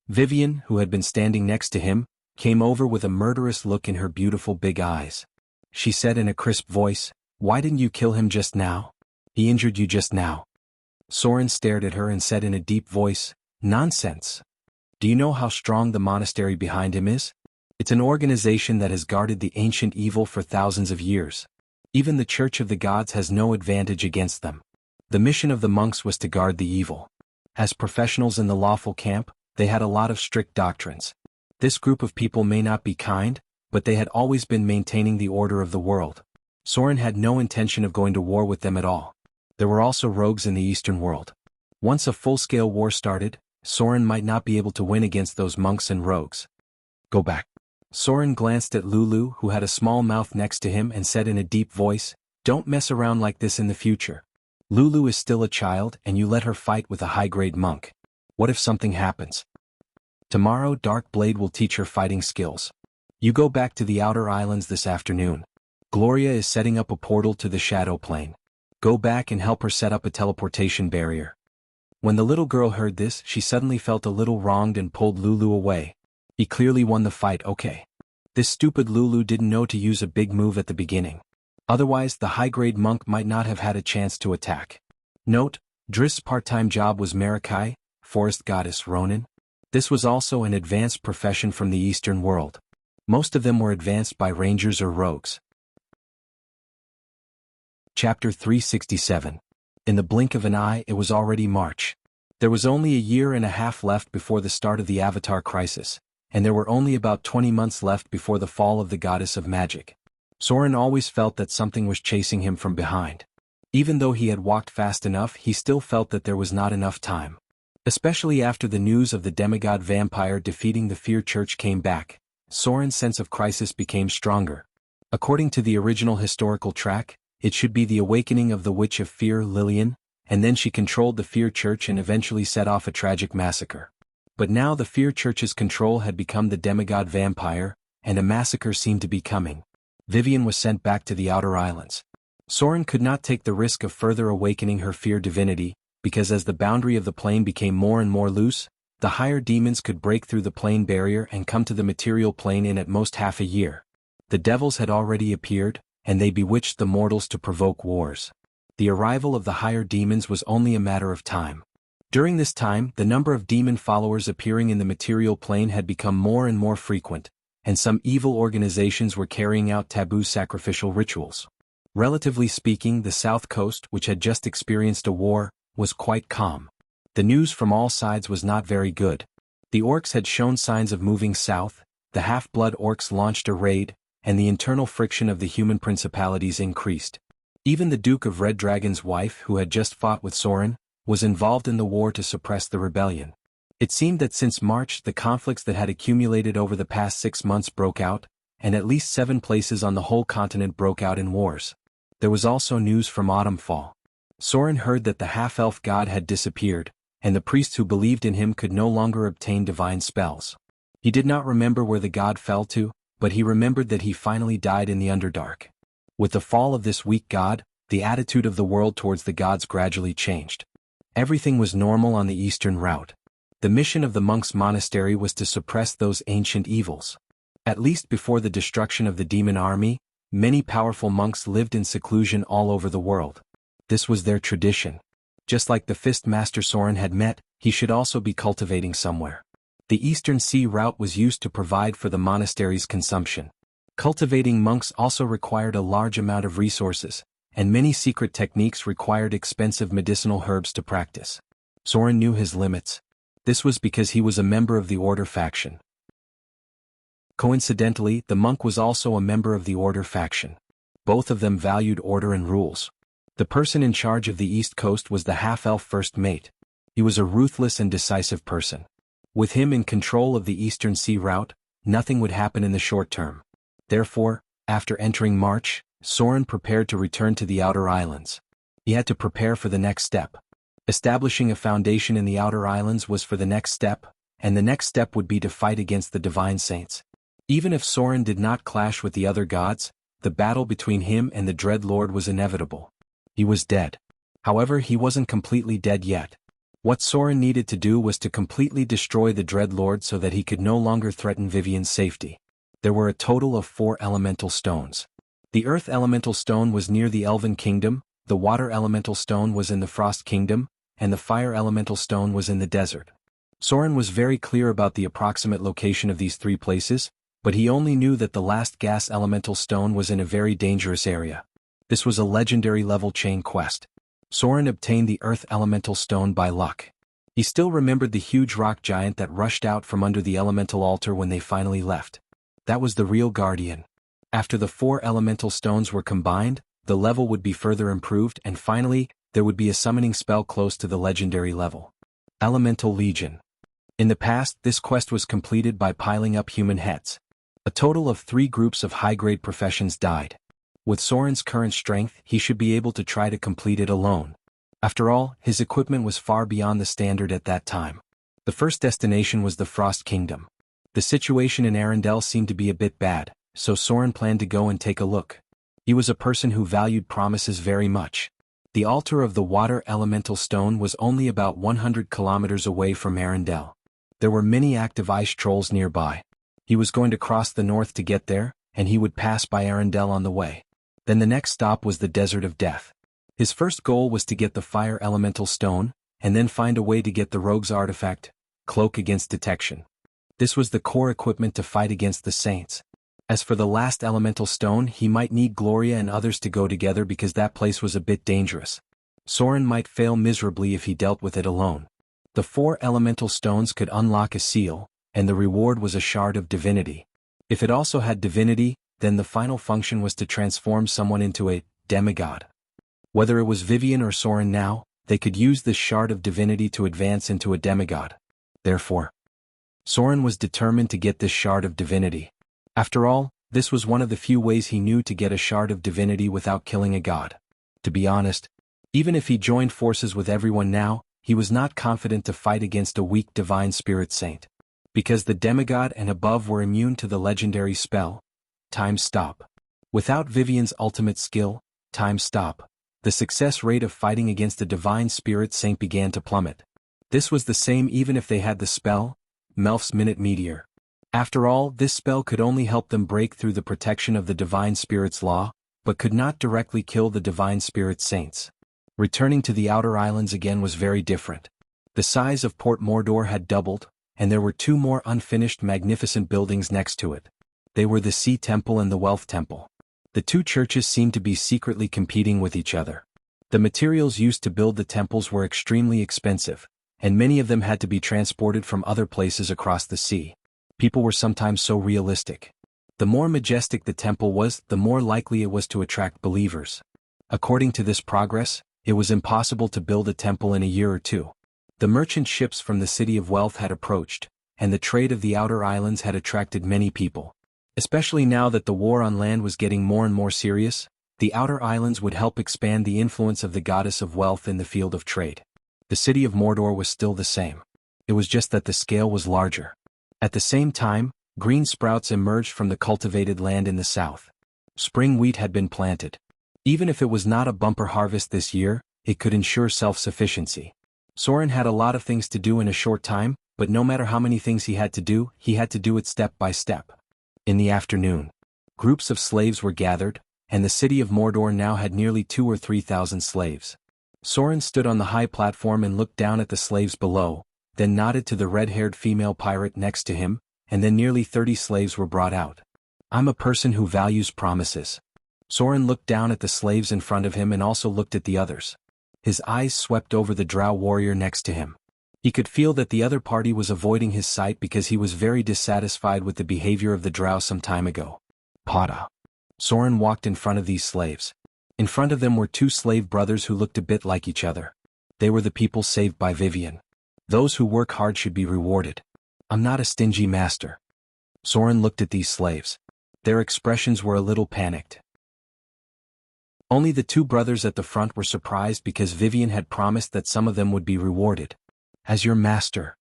Vivian, who had been standing next to him, came over with a murderous look in her beautiful big eyes. She said in a crisp voice, "Why didn't you kill him just now? He injured you just now." Soren stared at her and said in a deep voice, "Nonsense. Do you know how strong the monastery behind him is? It's an organization that has guarded the ancient evil for thousands of years. Even the Church of the Gods has no advantage against them. The mission of the monks was to guard the evil. As professionals in the lawful camp, they had a lot of strict doctrines. This group of people may not be kind, but they had always been maintaining the order of the world. Soren had no intention of going to war with them at all. There were also rogues in the Eastern world. Once a full-scale war started, Soren might not be able to win against those monks and rogues. Go back." Soren glanced at Lulu, who had a small mouth next to him, and said in a deep voice, "Don't mess around like this in the future. Lulu is still a child and you let her fight with a high-grade monk. What if something happens? Tomorrow Dark Blade will teach her fighting skills. You go back to the Outer Islands this afternoon. Gloria is setting up a portal to the Shadow Plane. Go back and help her set up a teleportation barrier." When the little girl heard this, she suddenly felt a little wronged and pulled Lulu away. He clearly won the fight, okay. This stupid Lulu didn't know to use a big move at the beginning. Otherwise, the high-grade monk might not have had a chance to attack. Note, Drist's part-time job was Marikai, forest goddess Ronin. This was also an advanced profession from the Eastern world. Most of them were advanced by rangers or rogues. Chapter 367. In the blink of an eye it was already March. There was only a year and a half left before the start of the Avatar crisis, and there were only about 20 months left before the fall of the goddess of magic. Soren always felt that something was chasing him from behind. Even though he had walked fast enough, he still felt that there was not enough time. Especially after the news of the demigod vampire defeating the Fear Church came back, Soren's sense of crisis became stronger. According to the original historical track, it should be the awakening of the Witch of Fear, Lillian, and then she controlled the Fear Church and eventually set off a tragic massacre. But now the Fear Church's control had become the demigod vampire, and a massacre seemed to be coming. Vivian was sent back to the Outer Islands. Soren could not take the risk of further awakening her fear divinity, because as the boundary of the plane became more and more loose, the higher demons could break through the plane barrier and come to the material plane in at most half a year. The devils had already appeared, and they bewitched the mortals to provoke wars. The arrival of the higher demons was only a matter of time. During this time, the number of demon followers appearing in the material plane had become more and more frequent, and some evil organizations were carrying out taboo sacrificial rituals. Relatively speaking, the South Coast, which had just experienced a war, was quite calm. The news from all sides was not very good. The orcs had shown signs of moving south, the half-blood orcs launched a raid, and the internal friction of the human principalities increased. Even the Duke of Red Dragon's wife, who had just fought with Soren, was involved in the war to suppress the rebellion. It seemed that since March the conflicts that had accumulated over the past 6 months broke out, and at least 7 places on the whole continent broke out in wars. There was also news from Autumnfall. Soren heard that the half-elf god had disappeared, and the priests who believed in him could no longer obtain divine spells. He did not remember where the god fell to, but he remembered that he finally died in the Underdark. With the fall of this weak god, the attitude of the world towards the gods gradually changed. Everything was normal on the eastern route. The mission of the monks' monastery was to suppress those ancient evils. At least before the destruction of the demon army, many powerful monks lived in seclusion all over the world. This was their tradition. Just like the Fist Master Soren had met, he should also be cultivating somewhere. The Eastern Sea route was used to provide for the monastery's consumption. Cultivating monks also required a large amount of resources, and many secret techniques required expensive medicinal herbs to practice. Soren knew his limits. This was because he was a member of the Order faction. Coincidentally, the monk was also a member of the Order faction. Both of them valued order and rules. The person in charge of the East Coast was the half-elf first mate. He was a ruthless and decisive person. With him in control of the Eastern Sea route, nothing would happen in the short term. Therefore, after entering March, Soren prepared to return to the Outer Islands. He had to prepare for the next step. Establishing a foundation in the Outer Islands was for the next step, and the next step would be to fight against the Divine Saints. Even if Soren did not clash with the other gods, the battle between him and the Dread Lord was inevitable. He was dead. However, he wasn't completely dead yet. What Soren needed to do was to completely destroy the Dread Lord so that he could no longer threaten Vivian's safety. There were a total of 4 elemental stones. The Earth Elemental Stone was near the Elven Kingdom, the Water Elemental Stone was in the Frost Kingdom, and the Fire Elemental Stone was in the desert. Soren was very clear about the approximate location of these 3 places, but he only knew that the last Gas Elemental Stone was in a very dangerous area. This was a legendary level chain quest. Soren obtained the Earth Elemental Stone by luck. He still remembered the huge rock giant that rushed out from under the elemental altar when they finally left. That was the real guardian. After the 4 elemental stones were combined, the level would be further improved, and finally, there would be a summoning spell close to the legendary level. Elemental Legion. In the past, this quest was completed by piling up human heads. A total of 3 groups of high-grade professions died. With Soren's current strength, he should be able to try to complete it alone. After all, his equipment was far beyond the standard at that time. The first destination was the Frost Kingdom. The situation in Arendelle seemed to be a bit bad, so Soren planned to go and take a look. He was a person who valued promises very much. The altar of the Water Elemental Stone was only about 100 kilometers away from Arendelle. There were many active ice trolls nearby. He was going to cross the north to get there, and he would pass by Arendelle on the way. Then the next stop was the Desert of Death. His first goal was to get the Fire Elemental Stone, and then find a way to get the Rogue's Artifact, Cloak Against Detection. This was the core equipment to fight against the Saints. As for the last Elemental Stone, he might need Gloria and others to go together because that place was a bit dangerous. Soren might fail miserably if he dealt with it alone. The 4 elemental stones could unlock a seal, and the reward was a shard of divinity. If it also had divinity, then the final function was to transform someone into a demigod. Whether it was Vivian or Soren now, they could use this shard of divinity to advance into a demigod. Therefore, Soren was determined to get this shard of divinity. After all, this was one of the few ways he knew to get a shard of divinity without killing a god. To be honest, even if he joined forces with everyone now, he was not confident to fight against a weak divine spirit saint. Because the demigod and above were immune to the legendary spell, Time Stop. Without Vivian's ultimate skill, Time Stop, the success rate of fighting against a divine spirit saint began to plummet. This was the same even if they had the spell, Melf's Minute Meteor. After all, this spell could only help them break through the protection of the divine spirit's law, but could not directly kill the divine spirit saints. Returning to the outer islands again was very different. The size of Port Mordor had doubled, and there were 2 more unfinished magnificent buildings next to it. They were the Sea Temple and the Wealth Temple. The 2 churches seemed to be secretly competing with each other. The materials used to build the temples were extremely expensive, and many of them had to be transported from other places across the sea. People were sometimes so realistic. The more majestic the temple was, the more likely it was to attract believers. According to this progress, it was impossible to build a temple in a year or 2. The merchant ships from the City of Wealth had approached, and the trade of the outer islands had attracted many people. Especially now that the war on land was getting more and more serious, the outer islands would help expand the influence of the goddess of wealth in the field of trade. The city of Mordor was still the same. It was just that the scale was larger. At the same time, green sprouts emerged from the cultivated land in the south. Spring wheat had been planted. Even if it was not a bumper harvest this year, it could ensure self-sufficiency. Soren had a lot of things to do in a short time, but no matter how many things he had to do it step by step. In the afternoon, groups of slaves were gathered, and the city of Mordor now had nearly 2,000 or 3,000 slaves. Soren stood on the high platform and looked down at the slaves below, then nodded to the red-haired female pirate next to him, and then nearly 30 slaves were brought out. I'm a person who values promises. Soren looked down at the slaves in front of him and also looked at the others. His eyes swept over the drow warrior next to him. He could feel that the other party was avoiding his sight because he was very dissatisfied with the behavior of the drow some time ago. Pada. Soren walked in front of these slaves. In front of them were 2 slave brothers who looked a bit like each other. They were the people saved by Vivian. Those who work hard should be rewarded. I'm not a stingy master. Soren looked at these slaves. Their expressions were a little panicked. Only the 2 brothers at the front were surprised because Vivian had promised that some of them would be rewarded. As your master.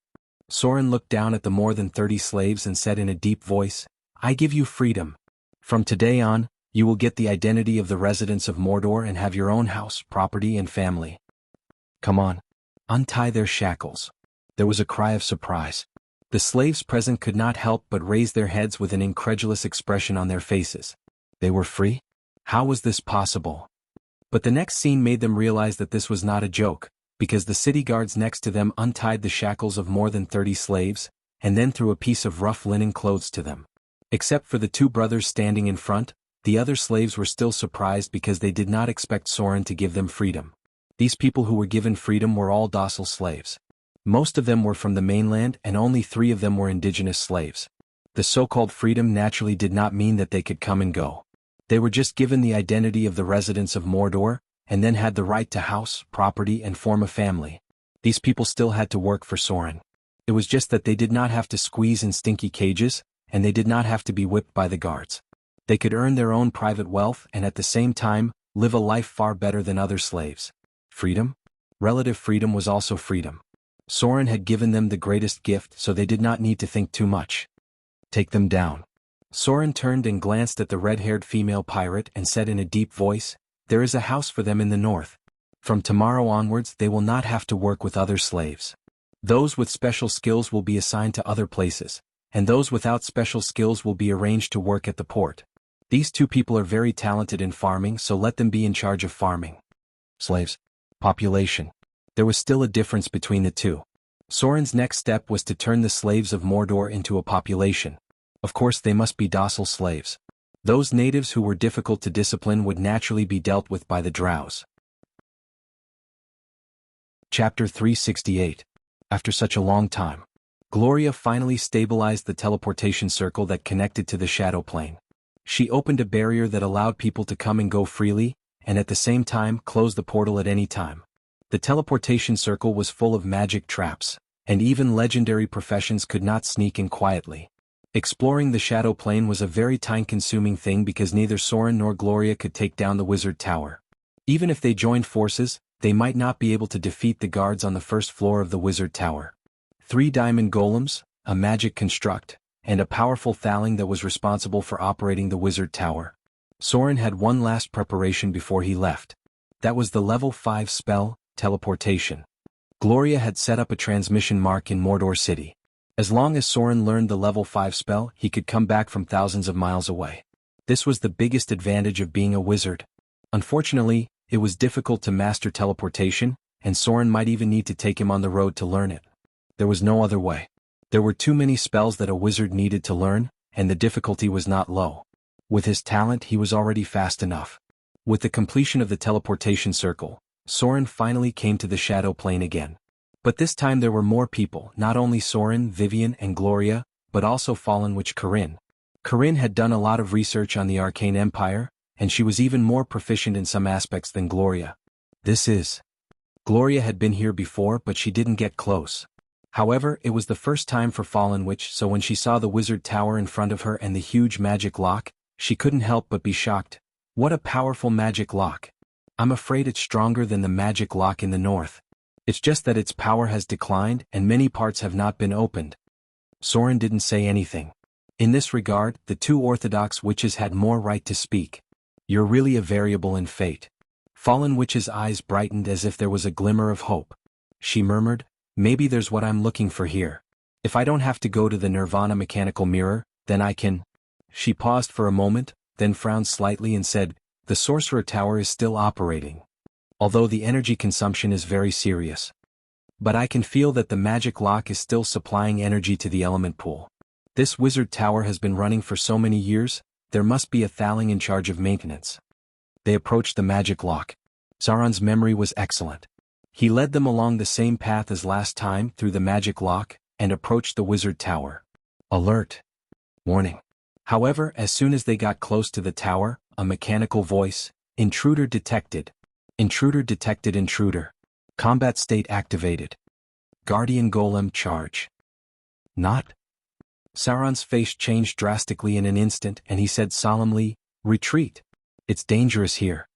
Soren looked down at the more than 30 slaves and said in a deep voice, I give you freedom. From today on, you will get the identity of the residents of Mordor and have your own house, property and family. Come on. Untie their shackles. There was a cry of surprise. The slaves present could not help but raise their heads with an incredulous expression on their faces. They were free? How was this possible? But the next scene made them realize that this was not a joke, because the city guards next to them untied the shackles of more than 30 slaves, and then threw a piece of rough linen clothes to them. Except for the 2 brothers standing in front, the other slaves were still surprised because they did not expect Soren to give them freedom. These people who were given freedom were all docile slaves. Most of them were from the mainland and only 3 of them were indigenous slaves. The so-called freedom naturally did not mean that they could come and go. They were just given the identity of the residents of Mordor, and then had the right to house, property and form a family. These people still had to work for Soren. It was just that they did not have to squeeze in stinky cages, and they did not have to be whipped by the guards. They could earn their own private wealth and at the same time, live a life far better than other slaves. Freedom? Relative freedom was also freedom. Soren had given them the greatest gift, so they did not need to think too much. Take them down. Soren turned and glanced at the red-haired female pirate and said in a deep voice, there is a house for them in the north. From tomorrow onwards they will not have to work with other slaves. Those with special skills will be assigned to other places, and those without special skills will be arranged to work at the port. These 2 people are very talented in farming, so let them be in charge of farming. Slaves. Population. There was still a difference between the 2. Soren's next step was to turn the slaves of Mordor into a population. Of course they must be docile slaves. Those natives who were difficult to discipline would naturally be dealt with by the drows. Chapter 368. After such a long time, Gloria finally stabilized the teleportation circle that connected to the shadow plane. She opened a barrier that allowed people to come and go freely, and at the same time closed the portal at any time. The teleportation circle was full of magic traps, and even legendary professions could not sneak in quietly. Exploring the shadow plane was a very time-consuming thing because neither Soren nor Gloria could take down the wizard tower. Even if they joined forces, they might not be able to defeat the guards on the first floor of the wizard tower. 3 diamond golems, a magic construct, and a powerful thaling that was responsible for operating the wizard tower. Soren had one last preparation before he left. That was the level 5 spell, teleportation. Gloria had set up a transmission mark in Mordor City. As long as Soren learned the level 5 spell, he could come back from thousands of miles away. This was the biggest advantage of being a wizard. Unfortunately, it was difficult to master teleportation, and Soren might even need to take him on the road to learn it. There was no other way. There were too many spells that a wizard needed to learn, and the difficulty was not low. With his talent, he was already fast enough. With the completion of the teleportation circle, Soren finally came to the shadow plane again. But this time there were more people, not only Soren, Vivian, and Gloria, but also Fallen Witch Corinne. Corinne had done a lot of research on the Arcane Empire, and she was even more proficient in some aspects than Gloria. Gloria had been here before, but she didn't get close. However, it was the first time for Fallen Witch, so when she saw the wizard tower in front of her and the huge magic lock, she couldn't help but be shocked. What a powerful magic lock! I'm afraid it's stronger than the magic lock in the north. It's just that its power has declined and many parts have not been opened. Soren didn't say anything. In this regard, the 2 orthodox witches had more right to speak. You're really a variable in fate. Fallen Witch's eyes brightened as if there was a glimmer of hope. She murmured, maybe there's what I'm looking for here. If I don't have to go to the Nirvana mechanical mirror, then I can. She paused for a moment, then frowned slightly and said, the sorcerer tower is still operating. Although the energy consumption is very serious. But I can feel that the magic lock is still supplying energy to the element pool. This wizard tower has been running for so many years, there must be a thaling in charge of maintenance. They approached the magic lock. Sauron's memory was excellent. He led them along the same path as last time through the magic lock, and approached the wizard tower. Alert! Warning! However, as soon as they got close to the tower, a mechanical voice, intruder detected. Intruder detected intruder. Combat state activated. Guardian Golem charge. Not? Sauron's face changed drastically in an instant and he said solemnly, retreat. It's dangerous here.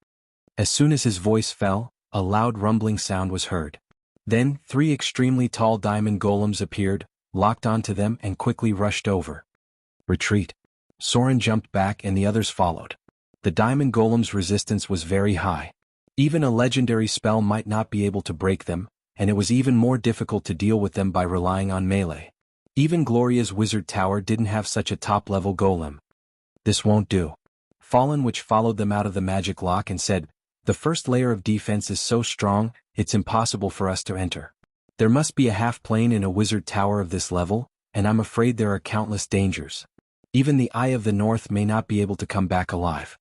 As soon as his voice fell, a loud rumbling sound was heard. Then, 3 extremely tall diamond golems appeared, locked onto them and quickly rushed over. Retreat. Soren jumped back and the others followed. The diamond golem's resistance was very high. Even a legendary spell might not be able to break them, and it was even more difficult to deal with them by relying on melee. Even Gloria's wizard tower didn't have such a top-level golem. This won't do. Fallen Witch followed them out of the magic lock and said, the first layer of defense is so strong, it's impossible for us to enter. There must be a half-plane in a wizard tower of this level, and I'm afraid there are countless dangers. Even the Eye of the North may not be able to come back alive.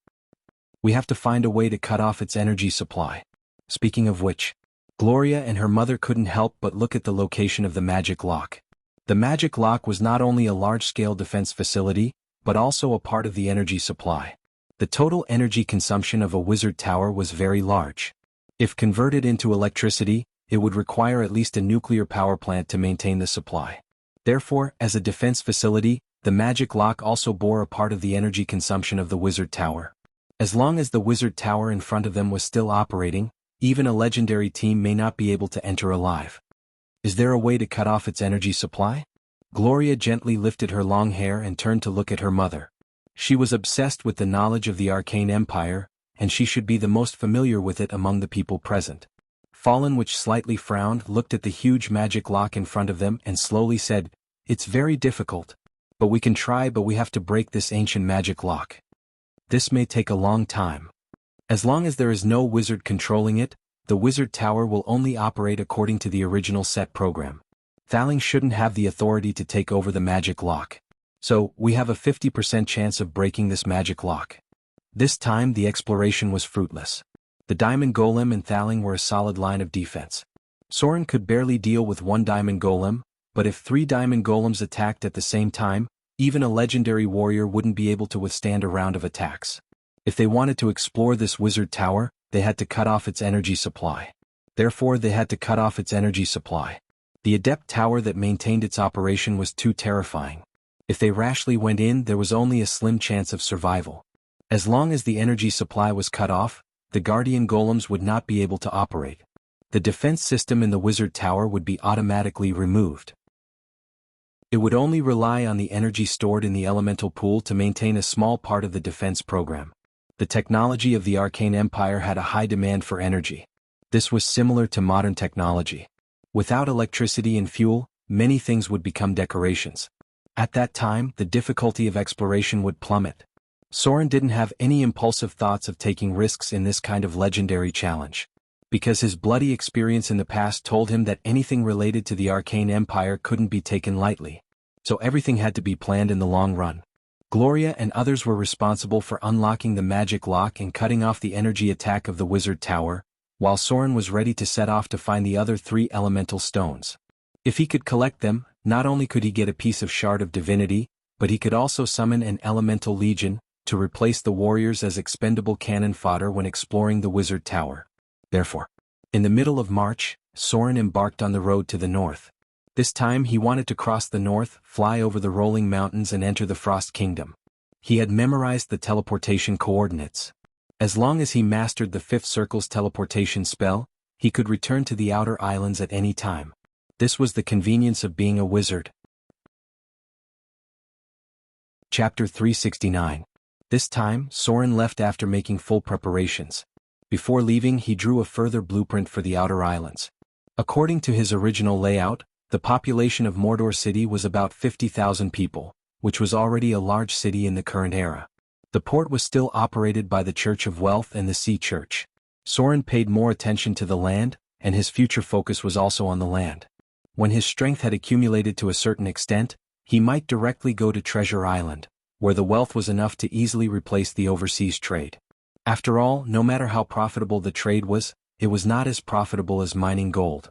We have to find a way to cut off its energy supply. Speaking of which, Gloria and her mother couldn't help but look at the location of the magic lock. The magic lock was not only a large-scale defense facility, but also a part of the energy supply. The total energy consumption of a wizard tower was very large. If converted into electricity, it would require at least a nuclear power plant to maintain the supply. Therefore, as a defense facility, the magic lock also bore a part of the energy consumption of the wizard tower. As long as the wizard tower in front of them was still operating, even a legendary team may not be able to enter alive. Is there a way to cut off its energy supply? Gloria gently lifted her long hair and turned to look at her mother. She was obsessed with the knowledge of the Arcane Empire, and she should be the most familiar with it among the people present. Fallen Witch slightly frowned, looked at the huge magic lock in front of them and slowly said, it's very difficult. But we can try, but we have to break this ancient magic lock. This may take a long time. As long as there is no wizard controlling it, the wizard tower will only operate according to the original set program. Thaling shouldn't have the authority to take over the magic lock. So, we have a 50% chance of breaking this magic lock. This time the exploration was fruitless. The diamond golem and Thaling were a solid line of defense. Soren could barely deal with one diamond golem, but if 3 diamond golems attacked at the same time, even a legendary warrior wouldn't be able to withstand a round of attacks. If they wanted to explore this wizard tower, they had to cut off its energy supply. Therefore, they had to cut off its energy supply. The adept tower that maintained its operation was too terrifying. If they rashly went in, there was only a slim chance of survival. As long as the energy supply was cut off, the guardian golems would not be able to operate. The defense system in the wizard tower would be automatically removed. It would only rely on the energy stored in the elemental pool to maintain a small part of the defense program. The technology of the Arcane Empire had a high demand for energy. This was similar to modern technology. Without electricity and fuel, many things would become decorations. At that time, the difficulty of exploration would plummet. Soren didn't have any impulsive thoughts of taking risks in this kind of legendary challenge. Because his bloody experience in the past told him that anything related to the Arcane Empire couldn't be taken lightly. So everything had to be planned in the long run. Gloria and others were responsible for unlocking the magic lock and cutting off the energy attack of the wizard tower, while Soren was ready to set off to find the other 3 elemental stones. If he could collect them, not only could he get a piece of shard of divinity, but he could also summon an elemental legion to replace the warriors as expendable cannon fodder when exploring the wizard tower. Therefore, in the middle of March, Soren embarked on the road to the north. This time he wanted to cross the north, fly over the rolling mountains and enter the Frost Kingdom. He had memorized the teleportation coordinates. As long as he mastered the 5th circle's teleportation spell, he could return to the outer islands at any time. This was the convenience of being a wizard. Chapter 369. This time, Soren left after making full preparations. Before leaving, he drew a further blueprint for the outer islands. According to his original layout, the population of Mordor City was about 50,000 people, which was already a large city in the current era. The port was still operated by the Church of Wealth and the Sea Church. Soren paid more attention to the land, and his future focus was also on the land. When his strength had accumulated to a certain extent, he might directly go to Treasure Island, where the wealth was enough to easily replace the overseas trade. After all, no matter how profitable the trade was, it was not as profitable as mining gold.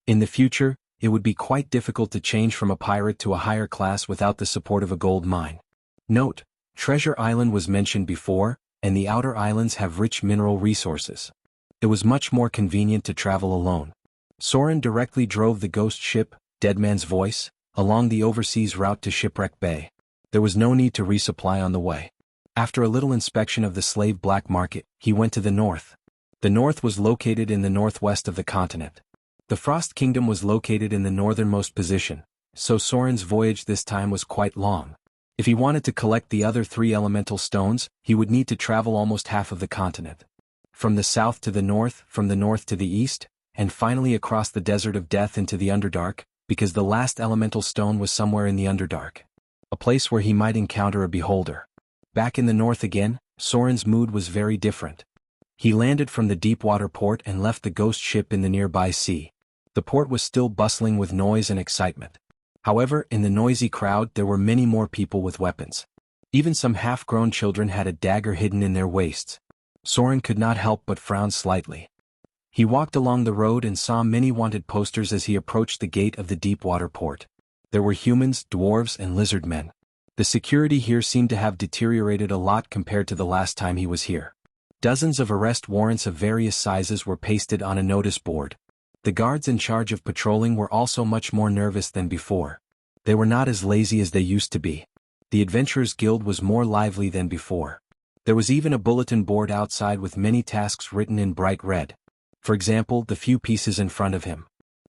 In the future, it would be quite difficult to change from a pirate to a higher class without the support of a gold mine. Note, Treasure Island was mentioned before, and the outer islands have rich mineral resources. It was much more convenient to travel alone. Soren directly drove the ghost ship, Deadman's Voice, along the overseas route to Shipwreck Bay. There was no need to resupply on the way. After a little inspection of the slave black market, he went to the north. The north was located in the northwest of the continent. The Frost Kingdom was located in the northernmost position, so Soren's voyage this time was quite long. If he wanted to collect the other 3 elemental stones, he would need to travel almost half of the continent. From the south to the north, from the north to the east, and finally across the Desert of Death into the Underdark, because the last elemental stone was somewhere in the Underdark. A place where he might encounter a beholder. Back in the north again, Soren's mood was very different. He landed from the deepwater port and left the ghost ship in the nearby sea. The port was still bustling with noise and excitement. However, in the noisy crowd there were many more people with weapons. Even some half-grown children had a dagger hidden in their waists. Soren could not help but frown slightly. He walked along the road and saw many wanted posters as he approached the gate of the deepwater port. There were humans, dwarves, and lizard men. The security here seemed to have deteriorated a lot compared to the last time he was here. Dozens of arrest warrants of various sizes were pasted on a notice board. The guards in charge of patrolling were also much more nervous than before. They were not as lazy as they used to be. The Adventurers Guild was more lively than before. There was even a bulletin board outside with many tasks written in bright red. For example, the few pieces in front of him.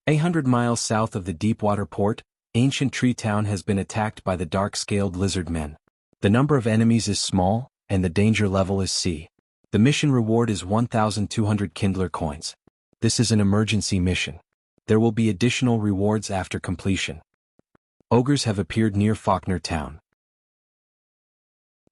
100 miles south of the deepwater port, Ancient Tree Town has been attacked by the dark-scaled lizard men. The number of enemies is small, and the danger level is C. The mission reward is 1,200 Kindler coins. This is an emergency mission. There will be additional rewards after completion. Ogres have appeared near Faulkner Town.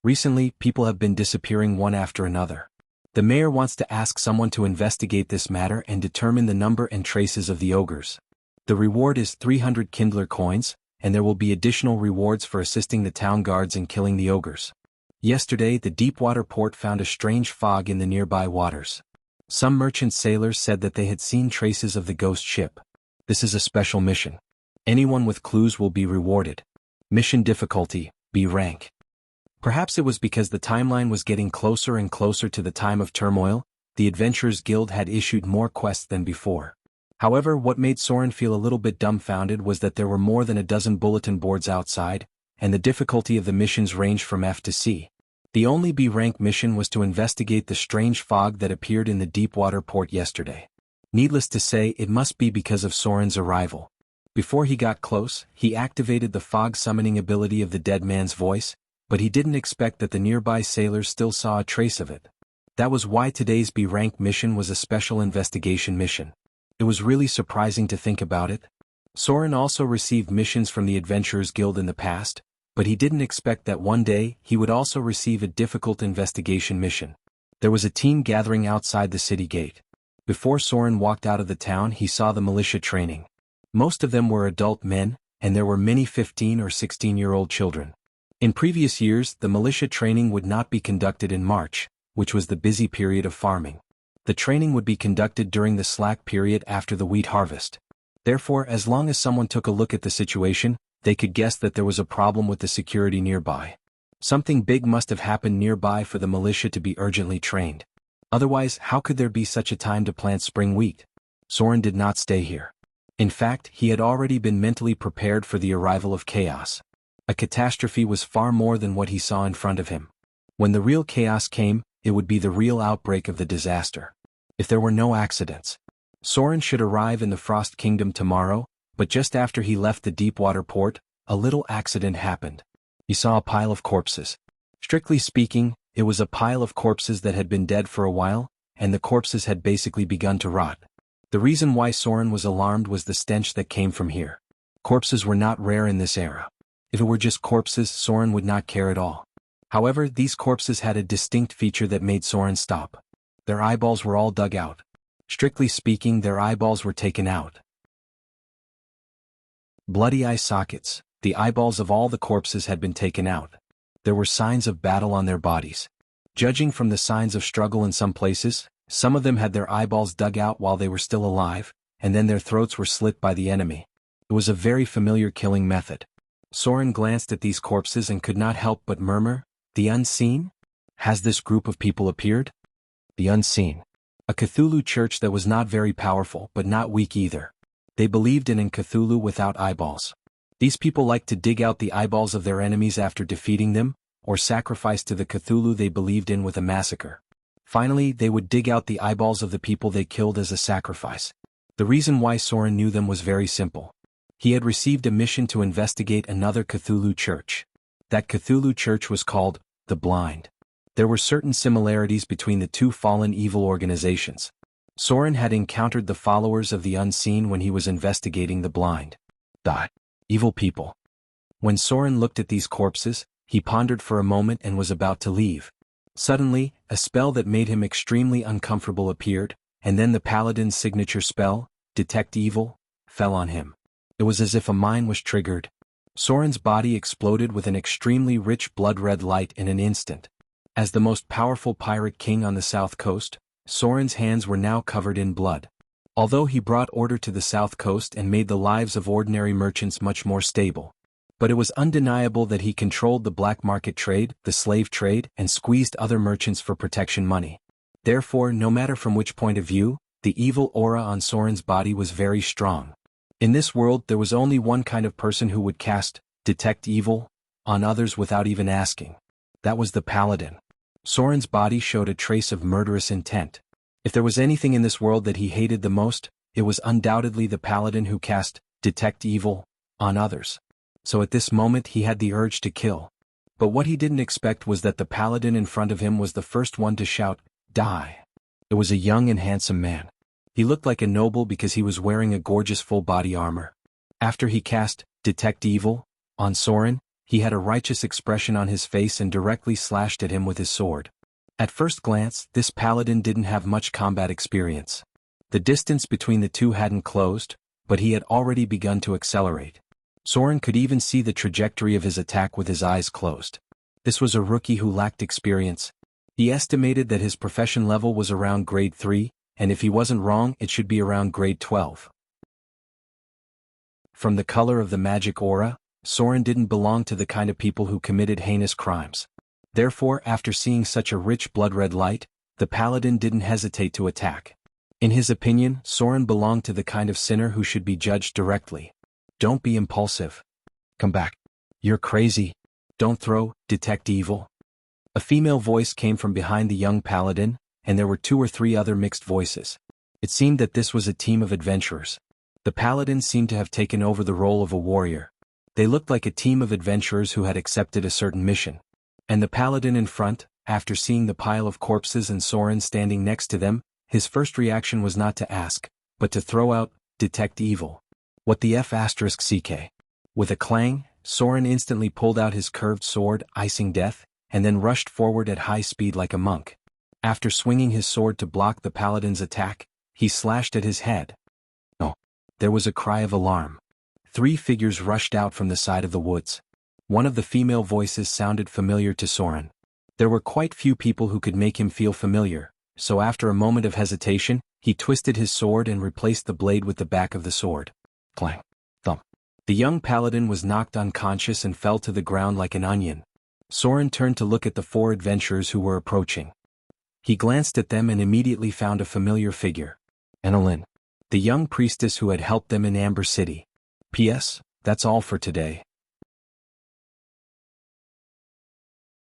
Recently, people have been disappearing one after another. The mayor wants to ask someone to investigate this matter and determine the number and traces of the ogres. The reward is 300 Kindler coins, and there will be additional rewards for assisting the town guards in killing the ogres. Yesterday, the deepwater port found a strange fog in the nearby waters. Some merchant sailors said that they had seen traces of the ghost ship. This is a special mission. Anyone with clues will be rewarded. Mission difficulty, B rank. Perhaps it was because the timeline was getting closer and closer to the time of turmoil, the Adventurers Guild had issued more quests than before. However, what made Soren feel a little bit dumbfounded was that there were more than a dozen bulletin boards outside, and the difficulty of the missions ranged from F to C. The only B rank mission was to investigate the strange fog that appeared in the Deepwater port yesterday. Needless to say, it must be because of Soren's arrival. Before he got close, he activated the fog summoning ability of the dead man's voice, but he didn't expect that the nearby sailors still saw a trace of it. That was why today's B rank mission was a special investigation mission. It was really surprising to think about it. Soren also received missions from the Adventurers Guild in the past, but he didn't expect that one day he would also receive a difficult investigation mission. There was a team gathering outside the city gate. Before Soren walked out of the town, he saw the militia training. Most of them were adult men, and there were many 15 or 16-year-old children. In previous years, the militia training would not be conducted in March, which was the busy period of farming. The training would be conducted during the slack period after the wheat harvest. Therefore, as long as someone took a look at the situation, they could guess that there was a problem with the security nearby. Something big must have happened nearby for the militia to be urgently trained. Otherwise, how could there be such a time to plant spring wheat? Soren did not stay here. In fact, he had already been mentally prepared for the arrival of chaos. A catastrophe was far more than what he saw in front of him. When the real chaos came, it would be the real outbreak of the disaster. If there were no accidents, Soren should arrive in the Frost Kingdom tomorrow, but just after he left the Deepwater port, a little accident happened. He saw a pile of corpses. Strictly speaking, it was a pile of corpses that had been dead for a while, and the corpses had basically begun to rot. The reason why Soren was alarmed was the stench that came from here. Corpses were not rare in this era. If it were just corpses, Soren would not care at all. However, these corpses had a distinct feature that made Soren stop. Their eyeballs were all dug out. Strictly speaking, their eyeballs were taken out. Bloody eye sockets, the eyeballs of all the corpses had been taken out. There were signs of battle on their bodies. Judging from the signs of struggle in some places, some of them had their eyeballs dug out while they were still alive, and then their throats were slit by the enemy. It was a very familiar killing method. Soren glanced at these corpses and could not help but murmur, "The Unseen? Has this group of people appeared?" The Unseen. A Cthulhu church that was not very powerful but not weak either. They believed in Cthulhu without eyeballs. These people liked to dig out the eyeballs of their enemies after defeating them, or sacrifice to the Cthulhu they believed in with a massacre. Finally, they would dig out the eyeballs of the people they killed as a sacrifice. The reason why Soren knew them was very simple. He had received a mission to investigate another Cthulhu church. That Cthulhu church was called the Blind. There were certain similarities between the two fallen evil organizations. Soren had encountered the followers of the Unseen when he was investigating the Blind. The evil people. When Soren looked at these corpses, he pondered for a moment and was about to leave. Suddenly, a spell that made him extremely uncomfortable appeared, and then the Paladin's signature spell, Detect Evil, fell on him. It was as if a mine was triggered. Soren's body exploded with an extremely rich blood-red light in an instant. As the most powerful pirate king on the south coast, Soren's hands were now covered in blood. Although he brought order to the south coast and made the lives of ordinary merchants much more stable. But it was undeniable that he controlled the black market trade, the slave trade, and squeezed other merchants for protection money. Therefore, no matter from which point of view, the evil aura on Soren's body was very strong. In this world, there was only one kind of person who would cast Detect Evil on others without even asking. That was the Paladin. Soren's body showed a trace of murderous intent. If there was anything in this world that he hated the most, it was undoubtedly the Paladin who cast Detect Evil on others. So at this moment he had the urge to kill. But what he didn't expect was that the Paladin in front of him was the first one to shout, "Die!" It was a young and handsome man. He looked like a noble because he was wearing a gorgeous full body armor. After he cast Detect Evil on Soren, he had a righteous expression on his face and directly slashed at him with his sword. At first glance, this Paladin didn't have much combat experience. The distance between the two hadn't closed, but he had already begun to accelerate. Soren could even see the trajectory of his attack with his eyes closed. This was a rookie who lacked experience. He estimated that his profession level was around grade 3, and if he wasn't wrong, it should be around grade 12. From the color of the magic aura, Soren didn't belong to the kind of people who committed heinous crimes. Therefore, after seeing such a rich blood-red light, the paladin didn't hesitate to attack. In his opinion, Soren belonged to the kind of sinner who should be judged directly. Don't be impulsive. Come back. You're crazy. Don't throw, detect evil. A female voice came from behind the young paladin, and there were 2 or 3 other mixed voices. It seemed that this was a team of adventurers. The paladin seemed to have taken over the role of a warrior. They looked like a team of adventurers who had accepted a certain mission. And the paladin in front, after seeing the pile of corpses and Soren standing next to them, his first reaction was not to ask, but to throw out, detect evil. What the F***ck? With a clang, Soren instantly pulled out his curved sword, icing death, and then rushed forward at high speed like a monk. After swinging his sword to block the paladin's attack, he slashed at his head. Oh! There was a cry of alarm. 3 figures rushed out from the side of the woods. One of the female voices sounded familiar to Soren. There were quite few people who could make him feel familiar, so after a moment of hesitation, he twisted his sword and replaced the blade with the back of the sword. Clang! Thump! The young paladin was knocked unconscious and fell to the ground like an onion. Soren turned to look at the 4 adventurers who were approaching. He glanced at them and immediately found a familiar figure. Annalyn, the young priestess who had helped them in Amber City. P.S. That's all for today.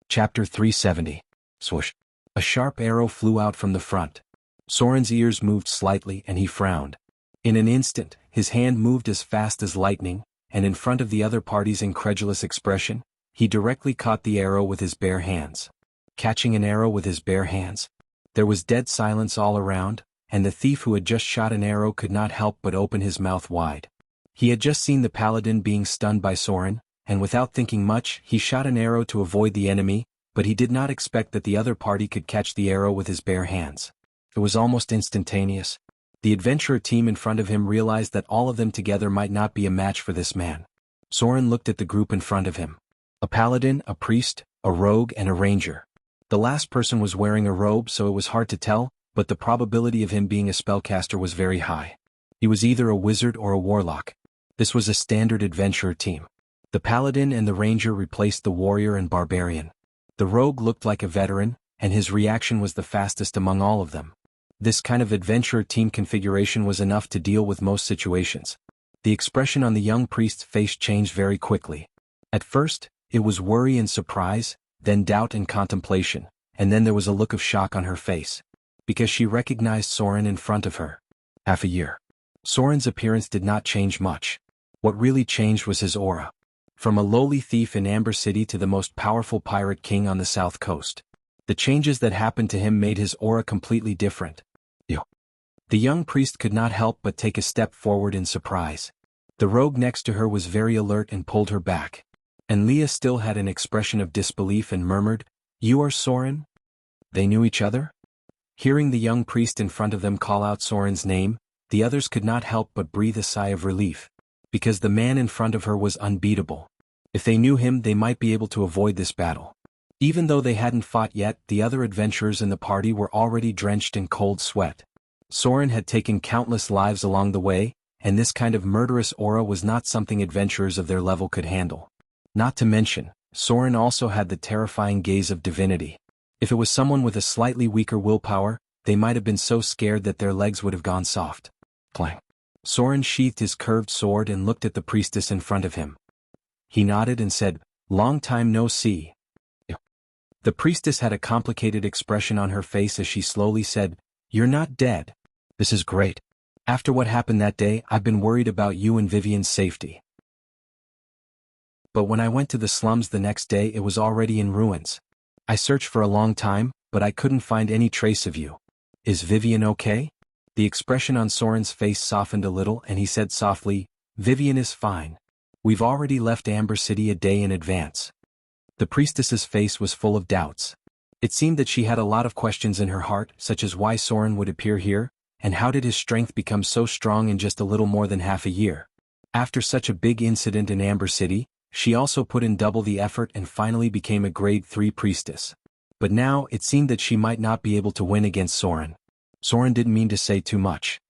Chapter 370. Swoosh. A sharp arrow flew out from the front. Soren's ears moved slightly and he frowned. In an instant, his hand moved as fast as lightning, and in front of the other party's incredulous expression, he directly caught the arrow with his bare hands. Catching an arrow with his bare hands? There was dead silence all around, and the thief who had just shot an arrow could not help but open his mouth wide. He had just seen the paladin being stunned by Soren, and without thinking much, he shot an arrow to avoid the enemy, but he did not expect that the other party could catch the arrow with his bare hands. It was almost instantaneous. The adventurer team in front of him realized that all of them together might not be a match for this man. Soren looked at the group in front of him. A paladin, a priest, a rogue, and a ranger. The last person was wearing a robe, so it was hard to tell, but the probability of him being a spellcaster was very high. He was either a wizard or a warlock. This was a standard adventurer team. The paladin and the ranger replaced the warrior and barbarian. The rogue looked like a veteran, and his reaction was the fastest among all of them. This kind of adventurer team configuration was enough to deal with most situations. The expression on the young priest's face changed very quickly. At first, it was worry and surprise, then doubt and contemplation, and then there was a look of shock on her face. Because she recognized Soren in front of her. Half a year. Soren's appearance did not change much. What really changed was his aura. From a lowly thief in Amber City to the most powerful pirate king on the south coast. The changes that happened to him made his aura completely different. Ew. The young priest could not help but take a step forward in surprise. The rogue next to her was very alert and pulled her back. And Leah still had an expression of disbelief and murmured, "You are Soren?" They knew each other? Hearing the young priest in front of them call out Soren's name, the others could not help but breathe a sigh of relief. Because the man in front of her was unbeatable. If they knew him, they might be able to avoid this battle. Even though they hadn't fought yet, the other adventurers in the party were already drenched in cold sweat. Soren had taken countless lives along the way, and this kind of murderous aura was not something adventurers of their level could handle. Not to mention, Soren also had the terrifying gaze of divinity. If it was someone with a slightly weaker willpower, they might have been so scared that their legs would have gone soft. Clang. Soren sheathed his curved sword and looked at the priestess in front of him. He nodded and said, "Long time no see." The priestess had a complicated expression on her face as she slowly said, "You're not dead. This is great. After what happened that day, I've been worried about you and Vivian's safety. But when I went to the slums the next day, it was already in ruins. I searched for a long time, but I couldn't find any trace of you. Is Vivian okay?" The expression on Soren's face softened a little and he said softly, "Vivian is fine. We've already left Amber City a day in advance." The priestess's face was full of doubts. It seemed that she had a lot of questions in her heart, such as why Soren would appear here, and how did his strength become so strong in just a little more than half a year. After such a big incident in Amber City, she also put in double the effort and finally became a grade 3 priestess. But now, it seemed that she might not be able to win against Soren. Soren didn't mean to say too much.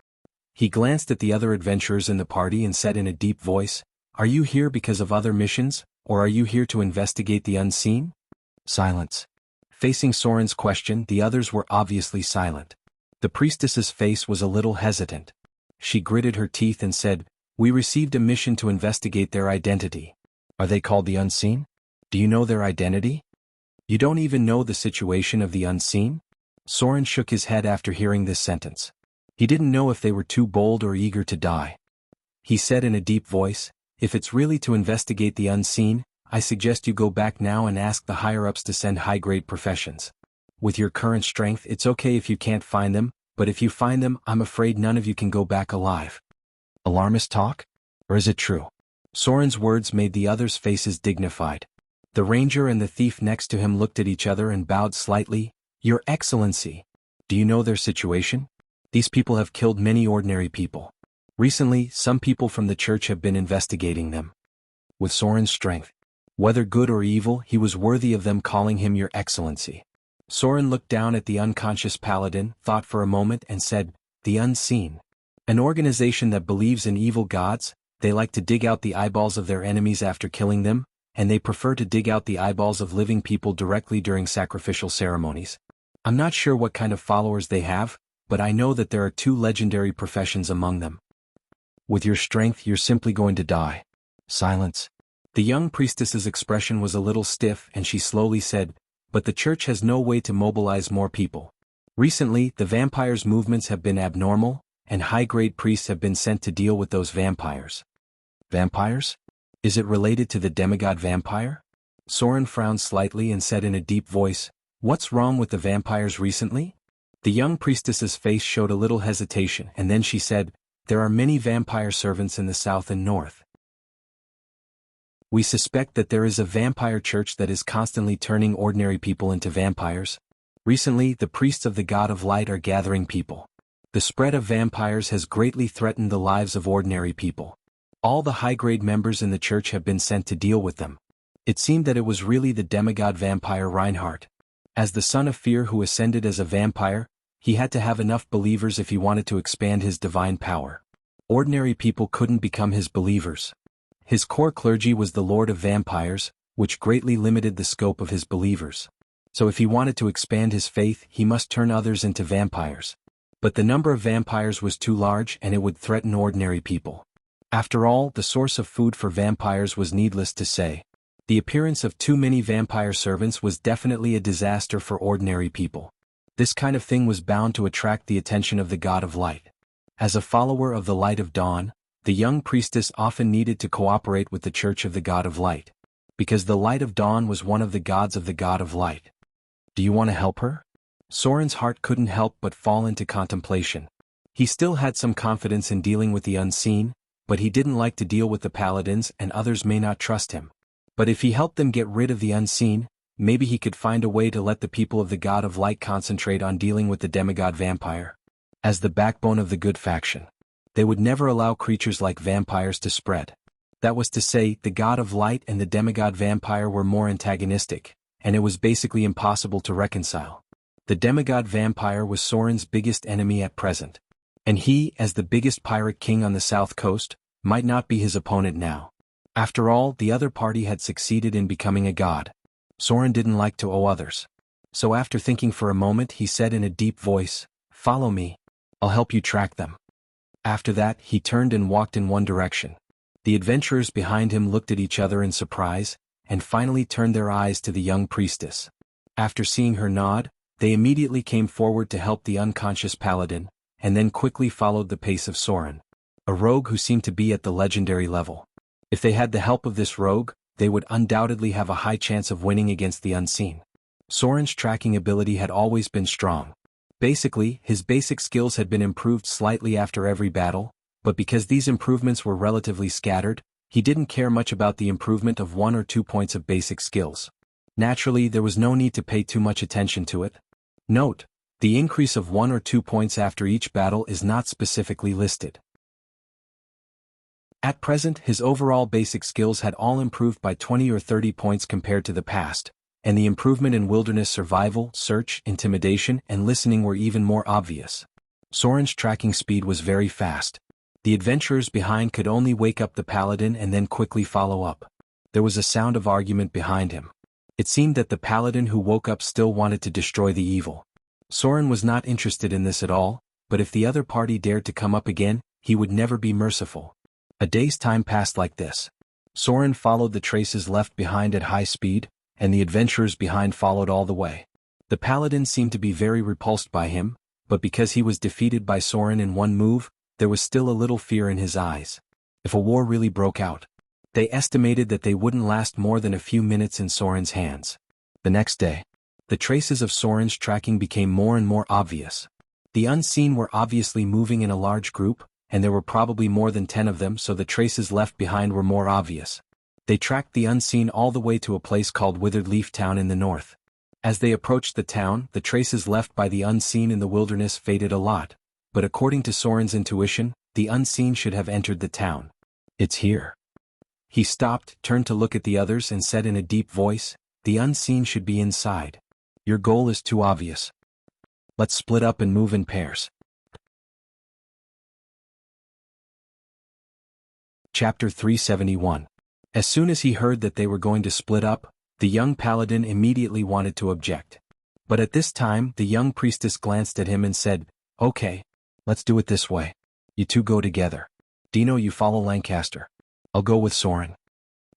He glanced at the other adventurers in the party and said in a deep voice, "Are you here because of other missions, or are you here to investigate the unseen?" Silence. Facing Soren's question, the others were obviously silent. The priestess's face was a little hesitant. She gritted her teeth and said, "We received a mission to investigate their identity." "Are they called the unseen? Do you know their identity? You don't even know the situation of the unseen?" Soren shook his head after hearing this sentence. He didn't know if they were too bold or eager to die. He said in a deep voice, "If it's really to investigate the unseen, I suggest you go back now and ask the higher-ups to send high-grade professions. With your current strength, it's okay if you can't find them, but if you find them, I'm afraid none of you can go back alive." Alarmist talk? Or is it true? Soren's words made the others' faces dignified. The ranger and the thief next to him looked at each other and bowed slightly. "Your Excellency, do you know their situation? These people have killed many ordinary people. Recently, some people from the church have been investigating them." With Soren's strength, whether good or evil, he was worthy of them calling him Your Excellency. Soren looked down at the unconscious paladin, thought for a moment and said, "The Unseen. An organization that believes in evil gods. They like to dig out the eyeballs of their enemies after killing them, and they prefer to dig out the eyeballs of living people directly during sacrificial ceremonies. I'm not sure what kind of followers they have, but I know that there are two legendary professions among them. With your strength, you're simply going to die." Silence. The young priestess's expression was a little stiff and she slowly said, "But the church has no way to mobilize more people. Recently, the vampires' movements have been abnormal, and high-grade priests have been sent to deal with those vampires." Vampires? Is it related to the demigod vampire? Soren frowned slightly and said in a deep voice, "What's wrong with the vampires recently?" The young priestess's face showed a little hesitation and then she said, "There are many vampire servants in the south and north. We suspect that there is a vampire church that is constantly turning ordinary people into vampires. Recently, the priests of the God of Light are gathering people. The spread of vampires has greatly threatened the lives of ordinary people. All the high-grade members in the church have been sent to deal with them." It seemed that it was really the demigod vampire Reinhardt. As the son of fear who ascended as a vampire, he had to have enough believers if he wanted to expand his divine power. Ordinary people couldn't become his believers. His core clergy was the Lord of Vampires, which greatly limited the scope of his believers. So if he wanted to expand his faith, he must turn others into vampires. But the number of vampires was too large and it would threaten ordinary people. After all, the source of food for vampires was needless to say. The appearance of too many vampire servants was definitely a disaster for ordinary people. This kind of thing was bound to attract the attention of the God of Light. As a follower of the Light of Dawn, the young priestess often needed to cooperate with the Church of the God of Light, because the Light of Dawn was one of the gods of the God of Light. "Do you want to help her?" Soren's heart couldn't help but fall into contemplation. He still had some confidence in dealing with the unseen, but he didn't like to deal with the paladins and others may not trust him. But if he helped them get rid of the unseen, maybe he could find a way to let the people of the God of Light concentrate on dealing with the demigod vampire. As the backbone of the good faction, they would never allow creatures like vampires to spread. That was to say, the God of Light and the demigod vampire were more antagonistic, and it was basically impossible to reconcile. The demigod vampire was Soren's biggest enemy at present. And he, as the biggest pirate king on the south coast, might not be his opponent now. After all, the other party had succeeded in becoming a god. Soren didn't like to owe others. So after thinking for a moment, he said in a deep voice, "Follow me. I'll help you track them." After that, he turned and walked in one direction. The adventurers behind him looked at each other in surprise, and finally turned their eyes to the young priestess. After seeing her nod, they immediately came forward to help the unconscious paladin, and then quickly followed the pace of Soren, a rogue who seemed to be at the legendary level. If they had the help of this rogue, they would undoubtedly have a high chance of winning against the unseen. Soren's tracking ability had always been strong. Basically, his basic skills had been improved slightly after every battle, but because these improvements were relatively scattered, he didn't care much about the improvement of 1 or 2 points of basic skills. Naturally, there was no need to pay too much attention to it. Note, the increase of 1 or 2 points after each battle is not specifically listed. At present, his overall basic skills had all improved by 20 or 30 points compared to the past, and the improvement in wilderness survival, search, intimidation, and listening were even more obvious. Soren's tracking speed was very fast. The adventurers behind could only wake up the paladin and then quickly follow up. There was a sound of argument behind him. It seemed that the paladin who woke up still wanted to destroy the evil. Soren was not interested in this at all, but if the other party dared to come up again, he would never be merciful. A day's time passed like this. Soren followed the traces left behind at high speed, and the adventurers behind followed all the way. The paladin seemed to be very repulsed by him, but because he was defeated by Soren in one move, there was still a little fear in his eyes. If a war really broke out, they estimated that they wouldn't last more than a few minutes in Soren's hands. The next day, the traces of Soren's tracking became more and more obvious. The unseen were obviously moving in a large group, and there were probably more than 10 of them, so the traces left behind were more obvious. They tracked the unseen all the way to a place called Withered Leaf Town in the north. As they approached the town, the traces left by the unseen in the wilderness faded a lot, but according to Soren's intuition, the unseen should have entered the town. "It's here." He stopped, turned to look at the others and said in a deep voice, "The unseen should be inside. Your goal is too obvious. Let's split up and move in pairs." Chapter 371. As soon as he heard that they were going to split up, the young paladin immediately wanted to object. But at this time the young priestess glanced at him and said, "Okay, let's do it this way. You two go together. Dino, you follow Lancaster. I'll go with Soren."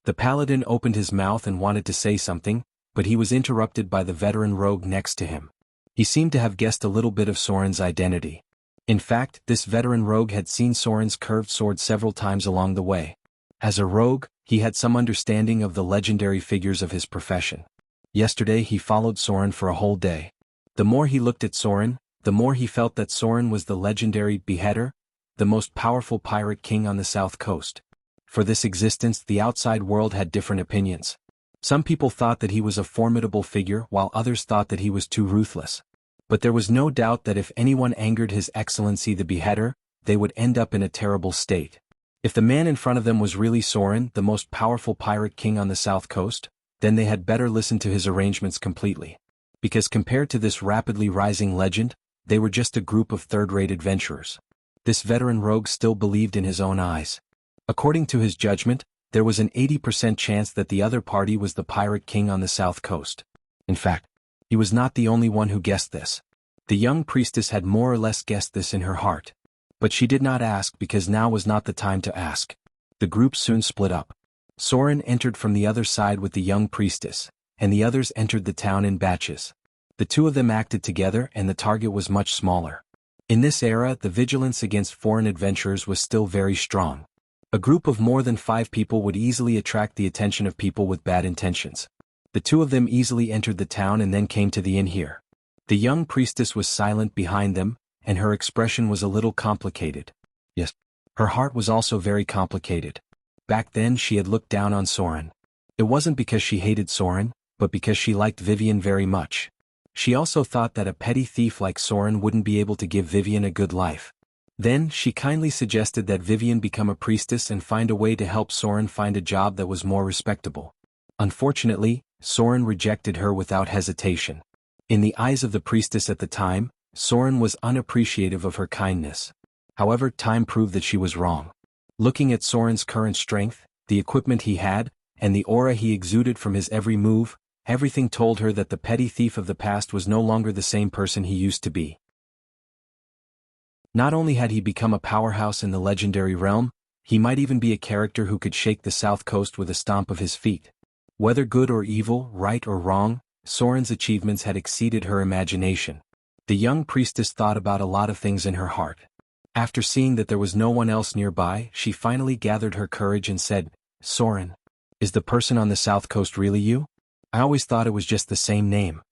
The paladin opened his mouth and wanted to say something, but he was interrupted by the veteran rogue next to him. He seemed to have guessed a little bit of Soren's identity. In fact, this veteran rogue had seen Soren's curved sword several times along the way. As a rogue, he had some understanding of the legendary figures of his profession. Yesterday he followed Soren for a whole day. The more he looked at Soren, the more he felt that Soren was the legendary beheader, the most powerful pirate king on the south coast. For this existence the outside world had different opinions. Some people thought that he was a formidable figure while others thought that he was too ruthless. But there was no doubt that if anyone angered His Excellency the Beheader, they would end up in a terrible state. If the man in front of them was really Soren, the most powerful pirate king on the south coast, then they had better listen to his arrangements completely. Because compared to this rapidly rising legend, they were just a group of third-rate adventurers. This veteran rogue still believed in his own eyes. According to his judgment, there was an 80% chance that the other party was the pirate king on the south coast. In fact, he was not the only one who guessed this. The young priestess had more or less guessed this in her heart. But she did not ask because now was not the time to ask. The group soon split up. Soren entered from the other side with the young priestess, and the others entered the town in batches. The two of them acted together and the target was much smaller. In this era, the vigilance against foreign adventurers was still very strong. A group of more than 5 people would easily attract the attention of people with bad intentions. The two of them easily entered the town and then came to the inn here. The young priestess was silent behind them, and her expression was a little complicated. Yes, her heart was also very complicated. Back then she had looked down on Soren. It wasn't because she hated Soren, but because she liked Vivian very much. She also thought that a petty thief like Soren wouldn't be able to give Vivian a good life. Then she kindly suggested that Vivian become a priestess and find a way to help Soren find a job that was more respectable. Unfortunately, Soren rejected her without hesitation. In the eyes of the priestess at the time, Soren was unappreciative of her kindness. However, time proved that she was wrong. Looking at Soren's current strength, the equipment he had, and the aura he exuded from his every move, everything told her that the petty thief of the past was no longer the same person he used to be. Not only had he become a powerhouse in the legendary realm, he might even be a character who could shake the south coast with a stomp of his feet. Whether good or evil, right or wrong, Soren's achievements had exceeded her imagination. The young priestess thought about a lot of things in her heart. After seeing that there was no one else nearby, she finally gathered her courage and said, "Soren, is the person on the south coast really you? I always thought it was just the same name."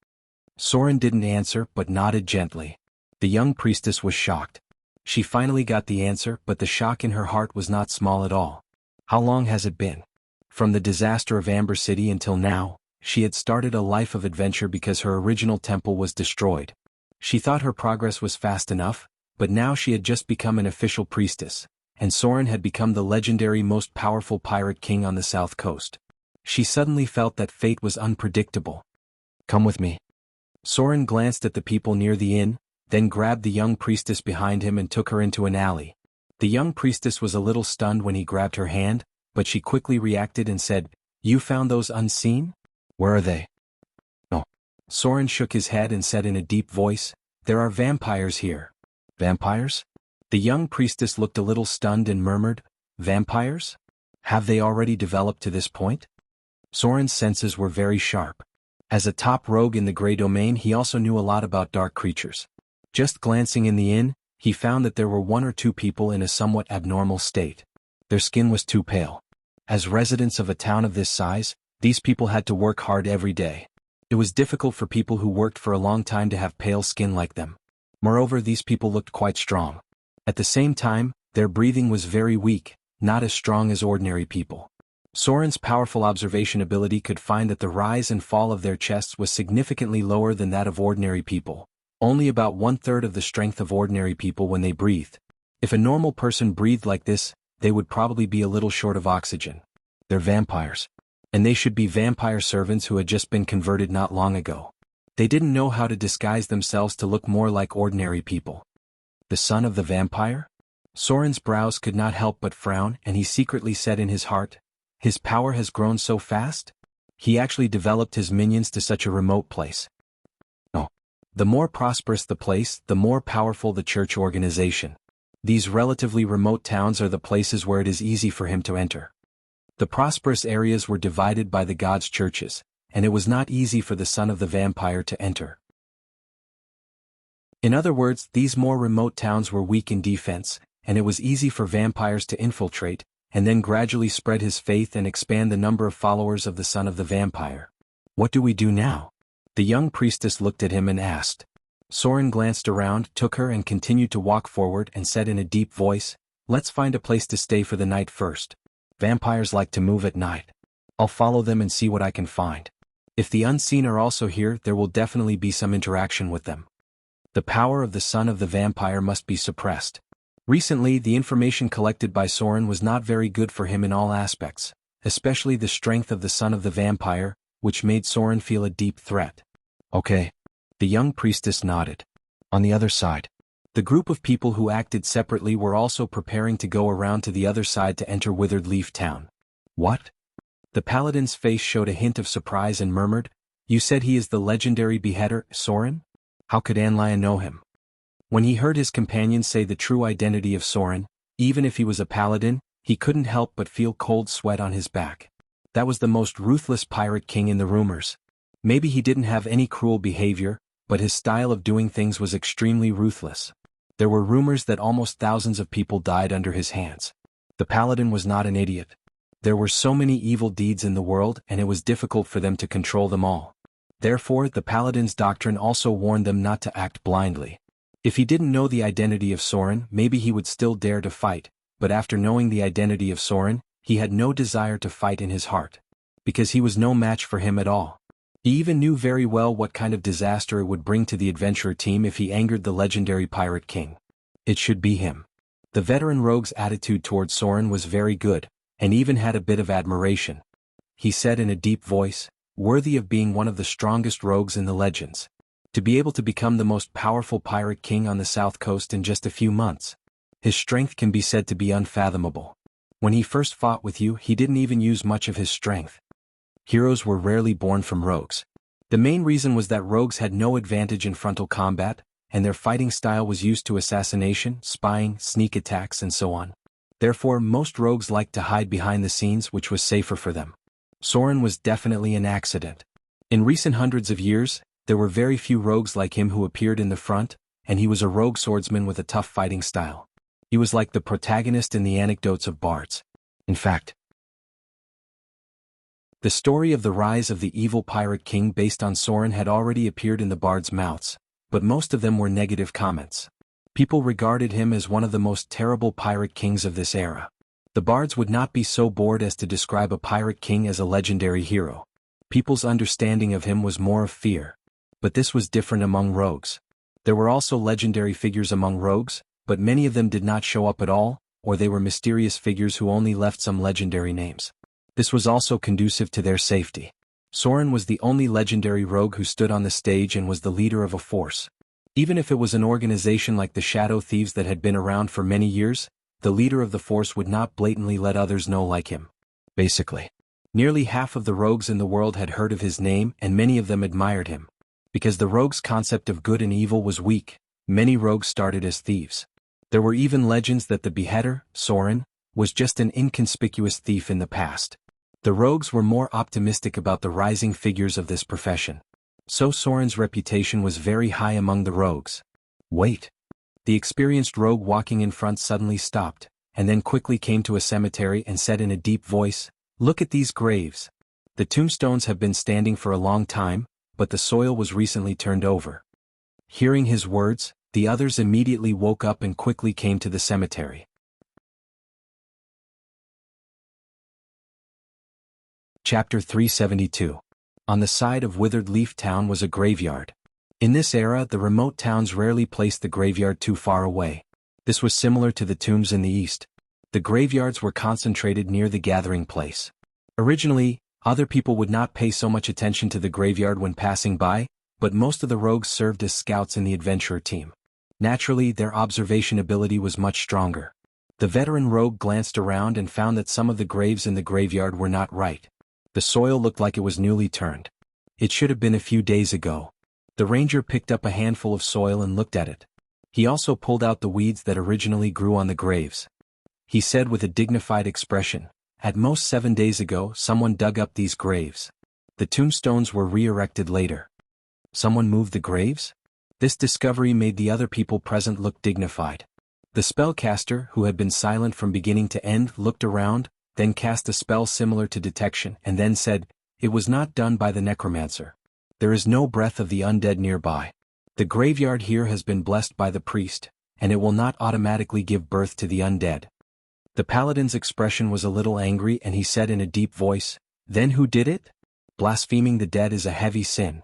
Soren didn't answer but nodded gently. The young priestess was shocked. She finally got the answer, but the shock in her heart was not small at all. How long has it been? From the disaster of Amber City until now, she had started a life of adventure because her original temple was destroyed. She thought her progress was fast enough, but now she had just become an official priestess, and Soren had become the legendary most powerful pirate king on the south coast. She suddenly felt that fate was unpredictable. "Come with me." Soren glanced at the people near the inn, then grabbed the young priestess behind him and took her into an alley. The young priestess was a little stunned when he grabbed her hand, but she quickly reacted and said, "You found those unseen? Where are they?" "No." Soren shook his head and said in a deep voice, "There are vampires here." "Vampires?" The young priestess looked a little stunned and murmured, "Vampires? Have they already developed to this point?" Soren's senses were very sharp. As a top rogue in the Grey Domain, he also knew a lot about dark creatures. Just glancing in the inn, he found that there were one or two people in a somewhat abnormal state. Their skin was too pale. As residents of a town of this size, these people had to work hard every day. It was difficult for people who worked for a long time to have pale skin like them. Moreover, these people looked quite strong. At the same time, their breathing was very weak, not as strong as ordinary people. Soren's powerful observation ability could find that the rise and fall of their chests was significantly lower than that of ordinary people, only about 1/3 of the strength of ordinary people when they breathed. If a normal person breathed like this, they would probably be a little short of oxygen. They're vampires. And they should be vampire servants who had just been converted not long ago. They didn't know how to disguise themselves to look more like ordinary people. The son of the vampire? Soren's brows could not help but frown, and he secretly said in his heart, "His power has grown so fast? He actually developed his minions to such a remote place." No. The more prosperous the place, the more powerful the church organization. These relatively remote towns are the places where it is easy for him to enter. The prosperous areas were divided by the gods' churches, and it was not easy for the son of the vampire to enter. In other words, these more remote towns were weak in defense, and it was easy for vampires to infiltrate, and then gradually spread his faith and expand the number of followers of the son of the vampire. "What do we do now?" The young priestess looked at him and asked. Soren glanced around, took her and continued to walk forward and said in a deep voice, "Let's find a place to stay for the night first. Vampires like to move at night. I'll follow them and see what I can find. If the unseen are also here, there will definitely be some interaction with them." The power of the son of the vampire must be suppressed. Recently, the information collected by Soren was not very good for him in all aspects, especially the strength of the son of the vampire, which made Soren feel a deep threat. "Okay." The young priestess nodded. On the other side, the group of people who acted separately were also preparing to go around to the other side to enter Withered Leaf Town. "What?" The paladin's face showed a hint of surprise and murmured, "You said he is the legendary beheader, Soren? How could Anlia know him?" When he heard his companions say the true identity of Soren, even if he was a paladin, he couldn't help but feel cold sweat on his back. That was the most ruthless pirate king in the rumors. Maybe he didn't have any cruel behavior, but his style of doing things was extremely ruthless. There were rumors that almost thousands of people died under his hands. The paladin was not an idiot. There were so many evil deeds in the world, and it was difficult for them to control them all. Therefore, the paladin's doctrine also warned them not to act blindly. If he didn't know the identity of Soren, maybe he would still dare to fight, but after knowing the identity of Soren, he had no desire to fight in his heart. Because he was no match for him at all. He even knew very well what kind of disaster it would bring to the adventurer team if he angered the legendary pirate king. It should be him. The veteran rogue's attitude towards Soren was very good, and even had a bit of admiration. He said in a deep voice, "Worthy of being one of the strongest rogues in the legends. To be able to become the most powerful pirate king on the south coast in just a few months. His strength can be said to be unfathomable. When he first fought with you, he didn't even use much of his strength." Heroes were rarely born from rogues. The main reason was that rogues had no advantage in frontal combat, and their fighting style was used to assassination, spying, sneak attacks and so on. Therefore, most rogues liked to hide behind the scenes, which was safer for them. Soren was definitely an accident. In recent hundreds of years, there were very few rogues like him who appeared in the front, and he was a rogue swordsman with a tough fighting style. He was like the protagonist in the anecdotes of bards. In fact, the story of the rise of the evil pirate king based on Soren had already appeared in the bards' mouths, but most of them were negative comments. People regarded him as one of the most terrible pirate kings of this era. The bards would not be so bored as to describe a pirate king as a legendary hero. People's understanding of him was more of fear. But this was different among rogues. There were also legendary figures among rogues, but many of them did not show up at all, or they were mysterious figures who only left some legendary names. This was also conducive to their safety. Soren was the only legendary rogue who stood on the stage and was the leader of a force. Even if it was an organization like the Shadow Thieves that had been around for many years, the leader of the force would not blatantly let others know like him. Basically, nearly half of the rogues in the world had heard of his name and many of them admired him. Because the rogue's concept of good and evil was weak, many rogues started as thieves. There were even legends that the beheader, Soren, was just an inconspicuous thief in the past. The rogues were more optimistic about the rising figures of this profession. So Soren's reputation was very high among the rogues. Wait. The experienced rogue walking in front suddenly stopped, and then quickly came to a cemetery and said in a deep voice, "Look at these graves. The tombstones have been standing for a long time, but the soil was recently turned over." Hearing his words, the others immediately woke up and quickly came to the cemetery. Chapter 372. On the side of Withered Leaf Town was a graveyard. In this era, the remote towns rarely placed the graveyard too far away. This was similar to the tombs in the east. The graveyards were concentrated near the gathering place. Originally, other people would not pay so much attention to the graveyard when passing by, but most of the rogues served as scouts in the adventurer team. Naturally, their observation ability was much stronger. The veteran rogue glanced around and found that some of the graves in the graveyard were not right. The soil looked like it was newly turned. It should have been a few days ago. The ranger picked up a handful of soil and looked at it. He also pulled out the weeds that originally grew on the graves. He said with a dignified expression, "At most 7 days ago someone dug up these graves. The tombstones were re-erected later." Someone moved the graves? This discovery made the other people present look dignified. The spellcaster, who had been silent from beginning to end, looked around, then cast a spell similar to detection and then said, "It was not done by the necromancer. There is no breath of the undead nearby. The graveyard here has been blessed by the priest, and it will not automatically give birth to the undead." The paladin's expression was a little angry and he said in a deep voice, "Then who did it? Blaspheming the dead is a heavy sin."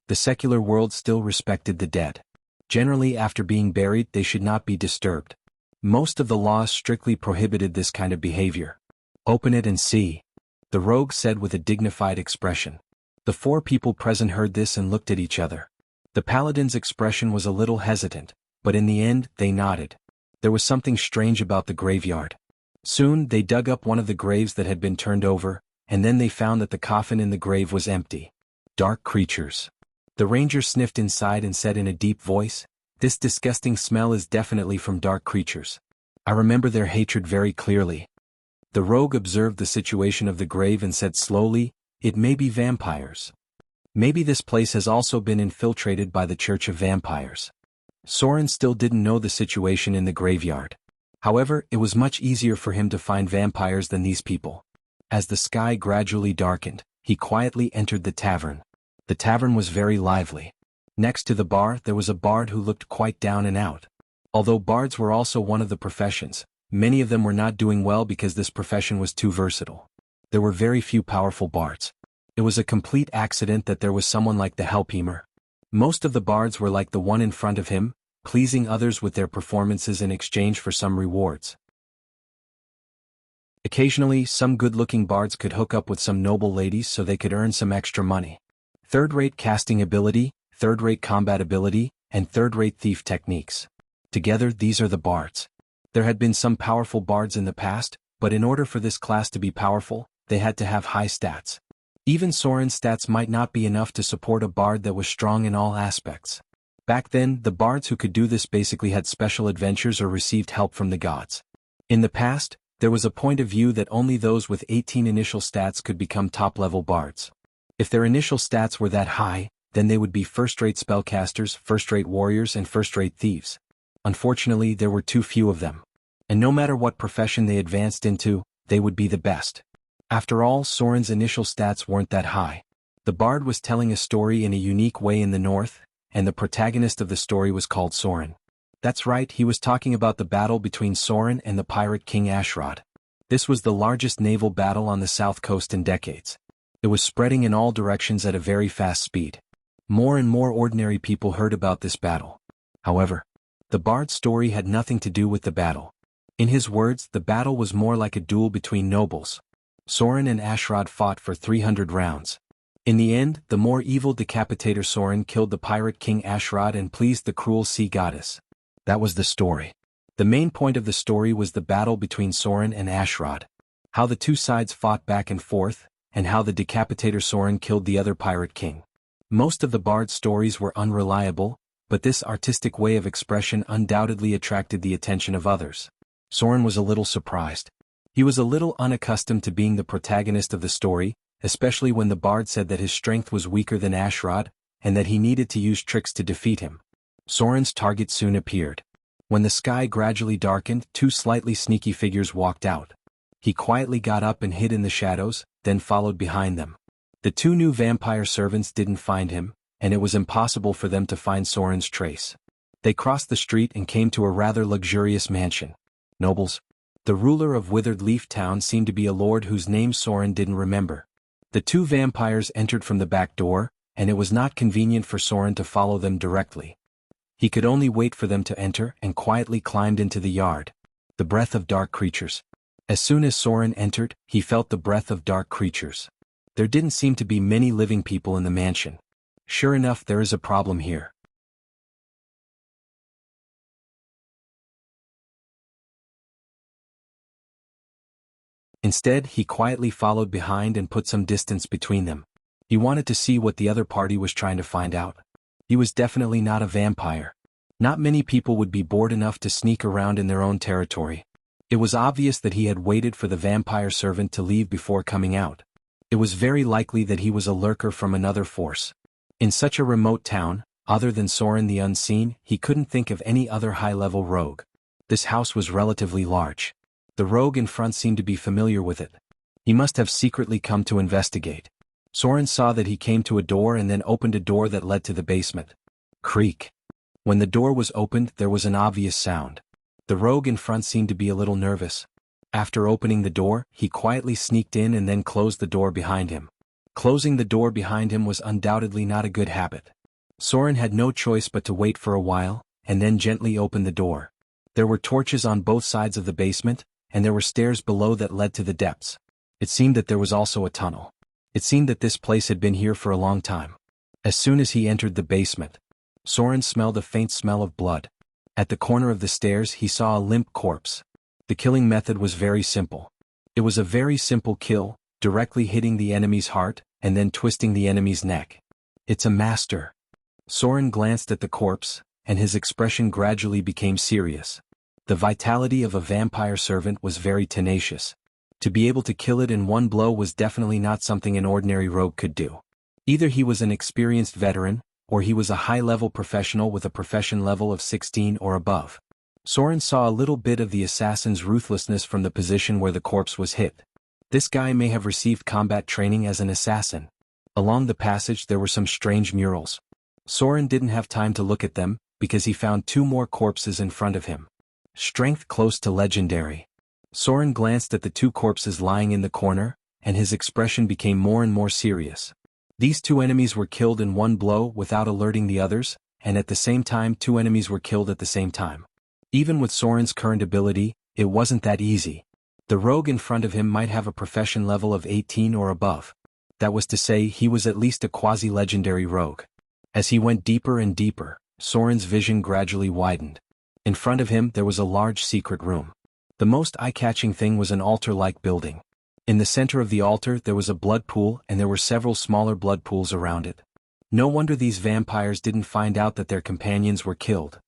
The secular world still respected the dead. Generally, after being buried, they should not be disturbed. Most of the laws strictly prohibited this kind of behavior. "Open it and see," the rogue said with a dignified expression. The 4 people present heard this and looked at each other. The paladin's expression was a little hesitant, but in the end, they nodded. There was something strange about the graveyard. Soon, they dug up one of the graves that had been turned over, and then they found that the coffin in the grave was empty. Dark creatures. The ranger sniffed inside and said in a deep voice, "This disgusting smell is definitely from dark creatures. I remember their hatred very clearly." The rogue observed the situation of the grave and said slowly, "It may be vampires. Maybe this place has also been infiltrated by the Church of Vampires." Soren still didn't know the situation in the graveyard. However, it was much easier for him to find vampires than these people. As the sky gradually darkened, he quietly entered the tavern. The tavern was very lively. Next to the bar there was a bard who looked quite down and out. Although bards were also one of the professions, many of them were not doing well because this profession was too versatile. There were very few powerful bards. It was a complete accident that there was someone like the Helpheimer. Most of the bards were like the one in front of him, pleasing others with their performances in exchange for some rewards. Occasionally, some good-looking bards could hook up with some noble ladies so they could earn some extra money. Third-rate casting ability, third-rate combat ability, and third-rate thief techniques. Together, these are the bards. There had been some powerful bards in the past, but in order for this class to be powerful, they had to have high stats. Even Soren's stats might not be enough to support a bard that was strong in all aspects. Back then, the bards who could do this basically had special adventures or received help from the gods. In the past, there was a point of view that only those with 18 initial stats could become top-level bards. If their initial stats were that high, then they would be first-rate spellcasters, first-rate warriors, and first-rate thieves. Unfortunately, there were too few of them. And no matter what profession they advanced into, they would be the best. After all, Soren's initial stats weren't that high. The bard was telling a story in a unique way in the north, and the protagonist of the story was called Soren. That's right, he was talking about the battle between Soren and the pirate king Ashrod. This was the largest naval battle on the south coast in decades. It was spreading in all directions at a very fast speed. More and more ordinary people heard about this battle. However, the bard's story had nothing to do with the battle. In his words, the battle was more like a duel between nobles. Soren and Ashrod fought for 300 rounds. In the end, the more evil decapitator Soren killed the pirate king Ashrod and pleased the cruel sea goddess. That was the story. The main point of the story was the battle between Soren and Ashrod. How the two sides fought back and forth, and how the decapitator Soren killed the other pirate king. Most of the bard's stories were unreliable, but this artistic way of expression undoubtedly attracted the attention of others. Soren was a little surprised. He was a little unaccustomed to being the protagonist of the story, especially when the bard said that his strength was weaker than Ashrod, and that he needed to use tricks to defeat him. Soren's target soon appeared. When the sky gradually darkened, two slightly sneaky figures walked out. He quietly got up and hid in the shadows, then followed behind them. The two new vampire servants didn't find him, and it was impossible for them to find Soren's trace. They crossed the street and came to a rather luxurious mansion. Nobles. The ruler of Withered Leaf Town seemed to be a lord whose name Soren didn't remember. The two vampires entered from the back door, and it was not convenient for Soren to follow them directly. He could only wait for them to enter and quietly climbed into the yard. The breath of dark creatures. As soon as Soren entered, he felt the breath of dark creatures. There didn't seem to be many living people in the mansion. Sure enough, there is a problem here. Instead, he quietly followed behind and put some distance between them. He wanted to see what the other party was trying to find out. He was definitely not a vampire. Not many people would be bored enough to sneak around in their own territory. It was obvious that he had waited for the vampire servant to leave before coming out. It was very likely that he was a lurker from another force. In such a remote town, other than Soren the Unseen, he couldn't think of any other high-level rogue. This house was relatively large. The rogue in front seemed to be familiar with it. He must have secretly come to investigate. Soren saw that he came to a door and then opened a door that led to the basement. Creak. When the door was opened, there was an obvious sound. The rogue in front seemed to be a little nervous. After opening the door, he quietly sneaked in and then closed the door behind him. Closing the door behind him was undoubtedly not a good habit. Soren had no choice but to wait for a while, and then gently open the door. There were torches on both sides of the basement, and there were stairs below that led to the depths. It seemed that there was also a tunnel. It seemed that this place had been here for a long time. As soon as he entered the basement, Soren smelled a faint smell of blood. At the corner of the stairs he saw a limp corpse. The killing method was very simple. It was a very simple kill, directly hitting the enemy's heart, and then twisting the enemy's neck. It's a master. Soren glanced at the corpse, and his expression gradually became serious. The vitality of a vampire servant was very tenacious. To be able to kill it in one blow was definitely not something an ordinary rogue could do. Either he was an experienced veteran, or he was a high-level professional with a profession level of 16 or above. Soren saw a little bit of the assassin's ruthlessness from the position where the corpse was hit. This guy may have received combat training as an assassin. Along the passage there were some strange murals. Soren didn't have time to look at them, because he found two more corpses in front of him. Strength close to legendary. Soren glanced at the two corpses lying in the corner, and his expression became more and more serious. These two enemies were killed in one blow without alerting the others, and at the same time two enemies were killed at the same time. Even with Soren's current ability, it wasn't that easy. The rogue in front of him might have a profession level of 18 or above. That was to say, he was at least a quasi-legendary rogue. As he went deeper and deeper, Soren's vision gradually widened. In front of him there was a large secret room. The most eye-catching thing was an altar-like building. In the center of the altar there was a blood pool and there were several smaller blood pools around it. No wonder these vampires didn't find out that their companions were killed.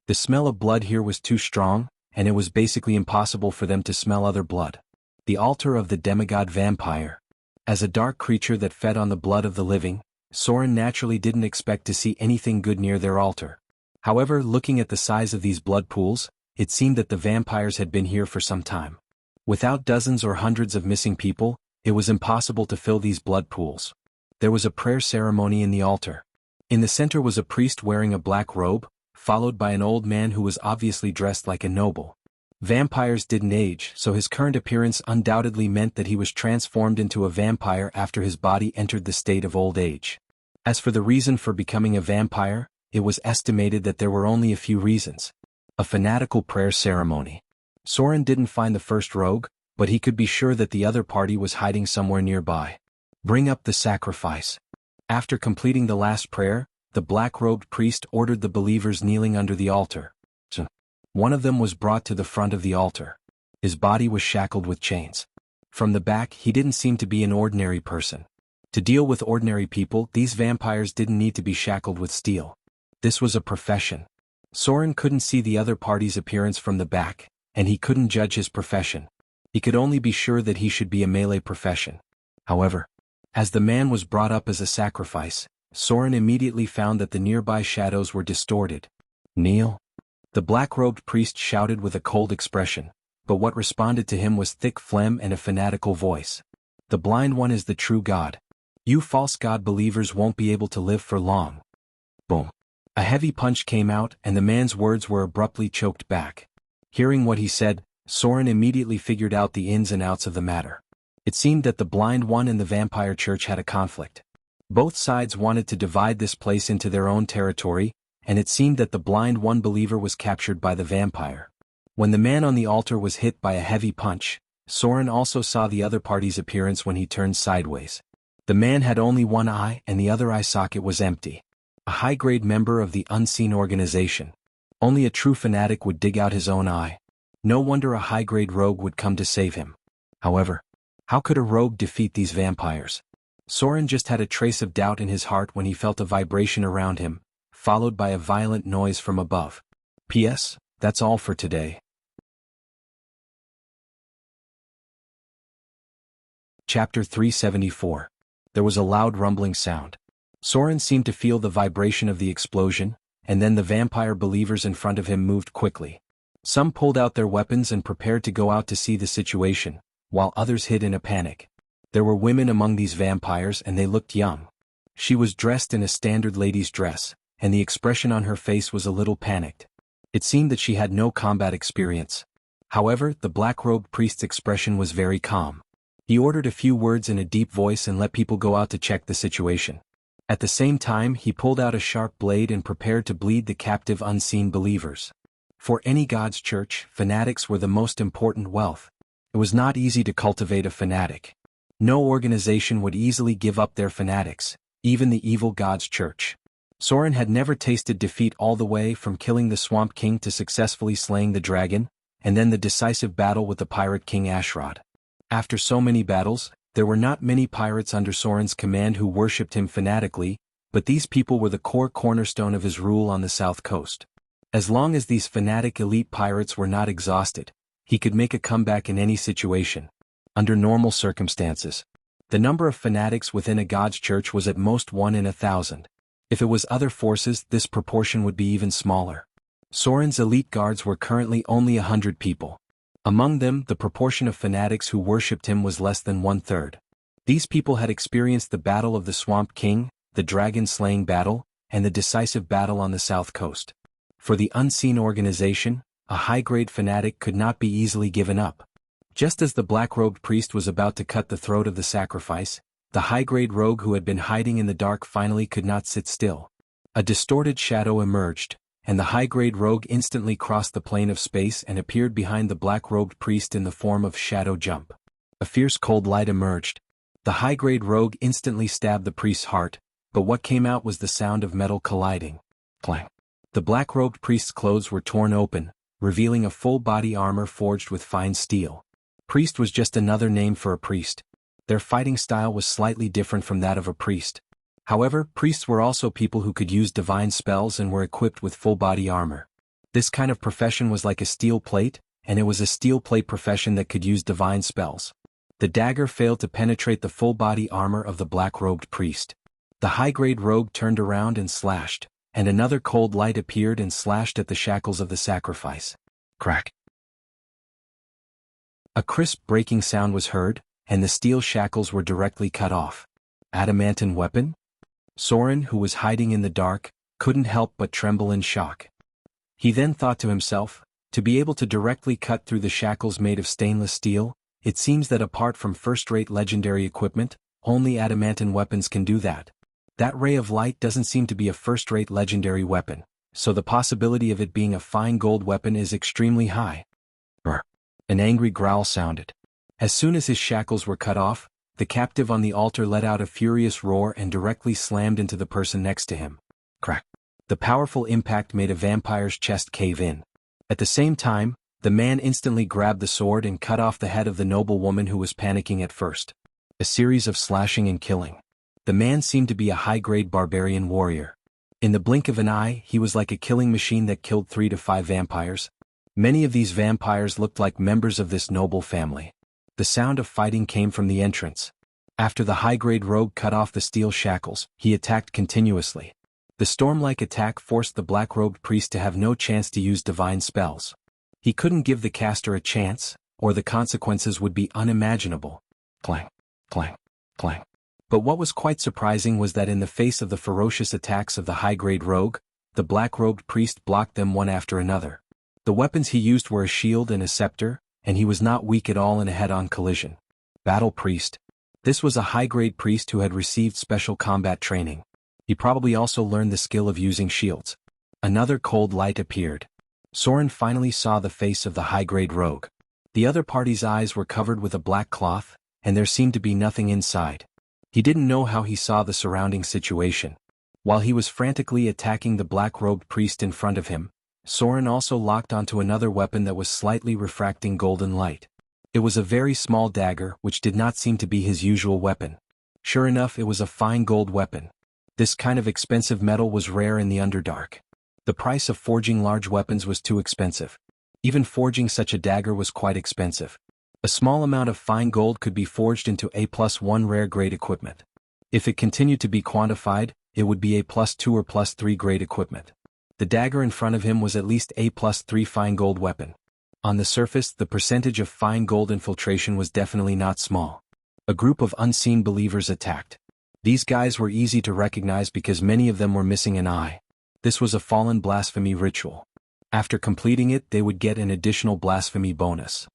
The smell of blood here was too strong, and it was basically impossible for them to smell other blood. The altar of the demigod vampire. As a dark creature that fed on the blood of the living, Soren naturally didn't expect to see anything good near their altar. However, looking at the size of these blood pools, it seemed that the vampires had been here for some time. Without dozens or hundreds of missing people, it was impossible to fill these blood pools. There was a prayer ceremony in the altar. In the center was a priest wearing a black robe, followed by an old man who was obviously dressed like a noble. Vampires didn't age, so his current appearance undoubtedly meant that he was transformed into a vampire after his body entered the state of old age. As for the reason for becoming a vampire, it was estimated that there were only a few reasons. A fanatical prayer ceremony. Soren didn't find the first rogue, but he could be sure that the other party was hiding somewhere nearby. Bring up the sacrifice. After completing the last prayer, the black-robed priest ordered the believers kneeling under the altar. One of them was brought to the front of the altar. His body was shackled with chains. From the back, he didn't seem to be an ordinary person. To deal with ordinary people, these vampires didn't need to be shackled with steel. This was a profession. Soren couldn't see the other party's appearance from the back, and he couldn't judge his profession. He could only be sure that he should be a melee profession. However, as the man was brought up as a sacrifice, Soren immediately found that the nearby shadows were distorted. Kneel? The black-robed priest shouted with a cold expression, but what responded to him was thick phlegm and a fanatical voice. The blind one is the true God. You false God believers won't be able to live for long. Boom. A heavy punch came out and the man's words were abruptly choked back. Hearing what he said, Soren immediately figured out the ins and outs of the matter. It seemed that the blind one and the vampire church had a conflict. Both sides wanted to divide this place into their own territory, and it seemed that the blind one believer was captured by the vampire. When the man on the altar was hit by a heavy punch, Soren also saw the other party's appearance when he turned sideways. The man had only one eye and the other eye socket was empty. A high-grade member of the unseen organization. Only a true fanatic would dig out his own eye. No wonder a high-grade rogue would come to save him. However, how could a rogue defeat these vampires? Soren just had a trace of doubt in his heart when he felt a vibration around him, followed by a violent noise from above. P.S. That's all for today. Chapter 374. There was a loud rumbling sound. Soren seemed to feel the vibration of the explosion, and then the vampire believers in front of him moved quickly. Some pulled out their weapons and prepared to go out to see the situation, while others hid in a panic. There were women among these vampires and they looked young. She was dressed in a standard lady's dress, and the expression on her face was a little panicked. It seemed that she had no combat experience. However, the black-robed priest's expression was very calm. He ordered a few words in a deep voice and let people go out to check the situation. At the same time, he pulled out a sharp blade and prepared to bleed the captive unseen believers. For any God's church, fanatics were the most important wealth. It was not easy to cultivate a fanatic. No organization would easily give up their fanatics, even the evil God's church. Soren had never tasted defeat all the way from killing the Swamp King to successfully slaying the dragon, and then the decisive battle with the pirate king Ashrod. After so many battles, there were not many pirates under Soren's command who worshipped him fanatically, but these people were the core cornerstone of his rule on the south coast. As long as these fanatic elite pirates were not exhausted, he could make a comeback in any situation. Under normal circumstances, the number of fanatics within a God's church was at most 1 in 1,000. If it was other forces, this proportion would be even smaller. Soren's elite guards were currently only 100 people. Among them, the proportion of fanatics who worshipped him was less than 1/3. These people had experienced the battle of the Swamp King, the dragon-slaying battle, and the decisive battle on the south coast. For the unseen organization, a high-grade fanatic could not be easily given up. Just as the black-robed priest was about to cut the throat of the sacrifice, the high-grade rogue who had been hiding in the dark finally could not sit still. A distorted shadow emerged, and the high-grade rogue instantly crossed the plane of space and appeared behind the black-robed priest in the form of Shadow Jump. A fierce cold light emerged. The high-grade rogue instantly stabbed the priest's heart, but what came out was the sound of metal colliding. Clang. The black-robed priest's clothes were torn open, revealing a full-body armor forged with fine steel. Priest was just another name for a priest. Their fighting style was slightly different from that of a priest. However, priests were also people who could use divine spells and were equipped with full-body armor. This kind of profession was like a steel plate, and it was a steel plate profession that could use divine spells. The dagger failed to penetrate the full-body armor of the black-robed priest. The high-grade rogue turned around and slashed, and another cold light appeared and slashed at the shackles of the sacrifice. Crack. A crisp breaking sound was heard, and the steel shackles were directly cut off. Adamantine weapon? Soren, who was hiding in the dark, couldn't help but tremble in shock. He then thought to himself, to be able to directly cut through the shackles made of stainless steel, it seems that apart from first-rate legendary equipment, only adamantine weapons can do that. That ray of light doesn't seem to be a first-rate legendary weapon, so the possibility of it being a fine gold weapon is extremely high. Brr. An angry growl sounded. As soon as his shackles were cut off, The captive on the altar let out a furious roar and directly slammed into the person next to him. Crack. The powerful impact made a vampire's chest cave in. At the same time, the man instantly grabbed the sword and cut off the head of the noble woman who was panicking at first. A series of slashing and killing. The man seemed to be a high-grade barbarian warrior. In the blink of an eye, he was like a killing machine that killed 3 to 5 vampires. Many of these vampires looked like members of this noble family. The sound of fighting came from the entrance. After the high-grade rogue cut off the steel shackles, he attacked continuously. The storm-like attack forced the black-robed priest to have no chance to use divine spells. He couldn't give the caster a chance, or the consequences would be unimaginable. Clang, clang, clang. But what was quite surprising was that in the face of the ferocious attacks of the high-grade rogue, the black-robed priest blocked them one after another. The weapons he used were a shield and a scepter, and he was not weak at all in a head-on collision. Battle priest. This was a high-grade priest who had received special combat training. He probably also learned the skill of using shields. Another cold light appeared. Soren finally saw the face of the high-grade rogue. The other party's eyes were covered with a black cloth, and there seemed to be nothing inside. He didn't know how he saw the surrounding situation. While he was frantically attacking the black-robed priest in front of him, Soren also locked onto another weapon that was slightly refracting golden light. It was a very small dagger which did not seem to be his usual weapon. Sure enough, it was a fine gold weapon. This kind of expensive metal was rare in the Underdark. The price of forging large weapons was too expensive. Even forging such a dagger was quite expensive. A small amount of fine gold could be forged into A+1 rare grade equipment. If it continued to be quantified, it would be A+2 or +3 grade equipment. The dagger in front of him was at least A+3 fine gold weapon. On the surface, the percentage of fine gold infiltration was definitely not small. A group of unseen believers attacked. These guys were easy to recognize because many of them were missing an eye. This was a fallen blasphemy ritual. After completing it, they would get an additional blasphemy bonus.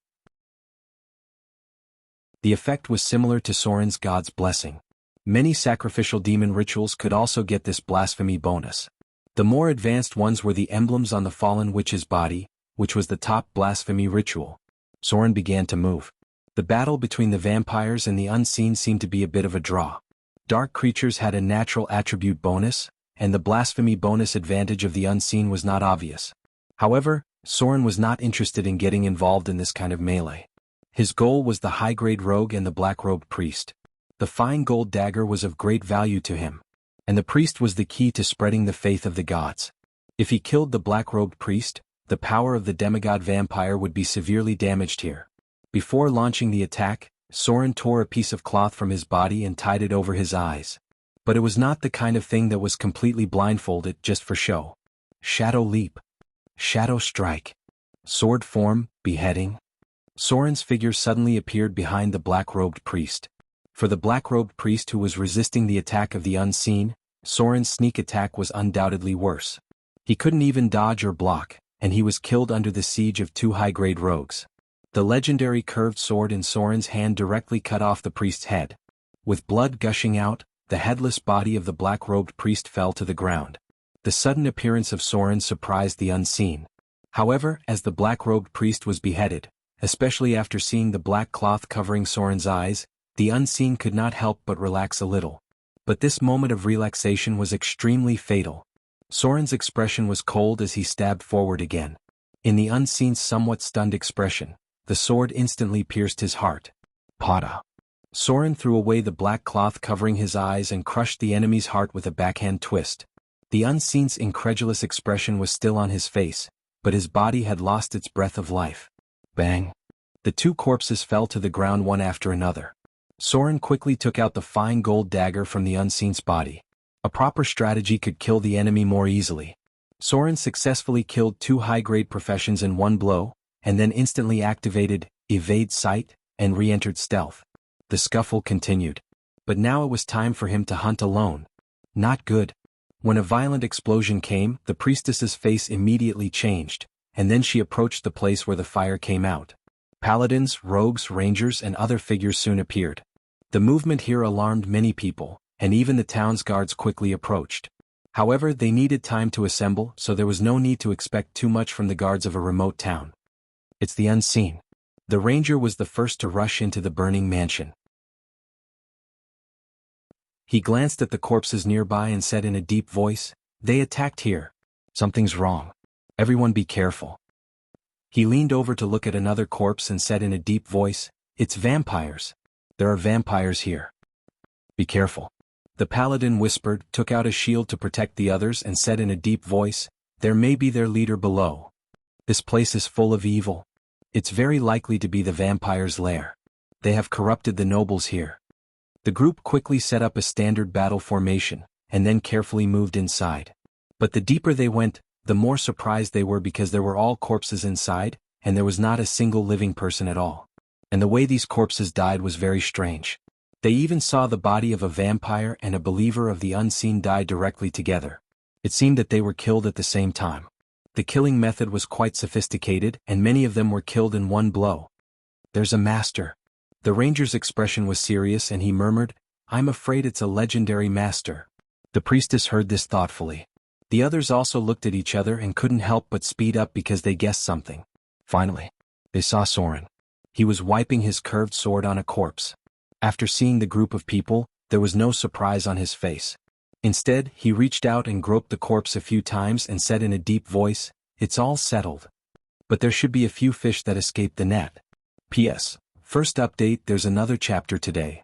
The effect was similar to Soren's God's Blessing. Many sacrificial demon rituals could also get this blasphemy bonus. The more advanced ones were the emblems on the fallen witch's body, which was the top blasphemy ritual. Soren began to move. The battle between the vampires and the unseen seemed to be a bit of a draw. Dark creatures had a natural attribute bonus, and the blasphemy bonus advantage of the unseen was not obvious. However, Soren was not interested in getting involved in this kind of melee. His goal was the high-grade rogue and the black-robed priest. The fine gold dagger was of great value to him, and the priest was the key to spreading the faith of the gods. If he killed the black-robed priest, the power of the demigod vampire would be severely damaged here. Before launching the attack, Soren tore a piece of cloth from his body and tied it over his eyes. But it was not the kind of thing that was completely blindfolded just for show. Shadow leap. Shadow strike. Sword form, beheading. Soren's figure suddenly appeared behind the black-robed priest. For the black-robed priest who was resisting the attack of the unseen, Soren's sneak attack was undoubtedly worse. He couldn't even dodge or block, and he was killed under the siege of 2 high-grade rogues. The legendary curved sword in Soren's hand directly cut off the priest's head. With blood gushing out, the headless body of the black-robed priest fell to the ground. The sudden appearance of Soren surprised the unseen. However, as the black-robed priest was beheaded, especially after seeing the black cloth covering Soren's eyes, the unseen could not help but relax a little. But this moment of relaxation was extremely fatal. Soren's expression was cold as he stabbed forward again. In the unseen's somewhat stunned expression, the sword instantly pierced his heart. Pada. Soren threw away the black cloth covering his eyes and crushed the enemy's heart with a backhand twist. The unseen's incredulous expression was still on his face, but his body had lost its breath of life. Bang. The 2 corpses fell to the ground one after another. Soren quickly took out the fine gold dagger from the unseen's body. A proper strategy could kill the enemy more easily. Soren successfully killed 2 high-grade professions in one blow, and then instantly activated Evade Sight and re-entered Stealth. The scuffle continued. But now it was time for him to hunt alone. Not good. When a violent explosion came, the priestess's face immediately changed, and then she approached the place where the fire came out. Paladins, rogues, rangers, and other figures soon appeared. The movement here alarmed many people, and even the town's guards quickly approached. However, they needed time to assemble, so there was no need to expect too much from the guards of a remote town. It's the unseen. The ranger was the first to rush into the burning mansion. He glanced at the corpses nearby and said in a deep voice, "They attacked here. Something's wrong. Everyone be careful." He leaned over to look at another corpse and said in a deep voice, "It's vampires. There are vampires here. Be careful." The paladin whispered, took out a shield to protect the others and said in a deep voice, "There may be their leader below. This place is full of evil. It's very likely to be the vampire's lair. They have corrupted the nobles here." The group quickly set up a standard battle formation, and then carefully moved inside. But the deeper they went, the more surprised they were because there were all corpses inside, and there was not a single living person at all. And the way these corpses died was very strange. They even saw the body of a vampire and a believer of the unseen die directly together. It seemed that they were killed at the same time. The killing method was quite sophisticated, and many of them were killed in one blow. "There's a master." The ranger's expression was serious and he murmured, "I'm afraid it's a legendary master." The priestess heard this thoughtfully. The others also looked at each other and couldn't help but speed up because they guessed something. Finally, they saw Soren. He was wiping his curved sword on a corpse. After seeing the group of people, there was no surprise on his face. Instead, he reached out and groped the corpse a few times and said in a deep voice, "It's all settled. But there should be a few fish that escaped the net. P.S. First update, there's another chapter today."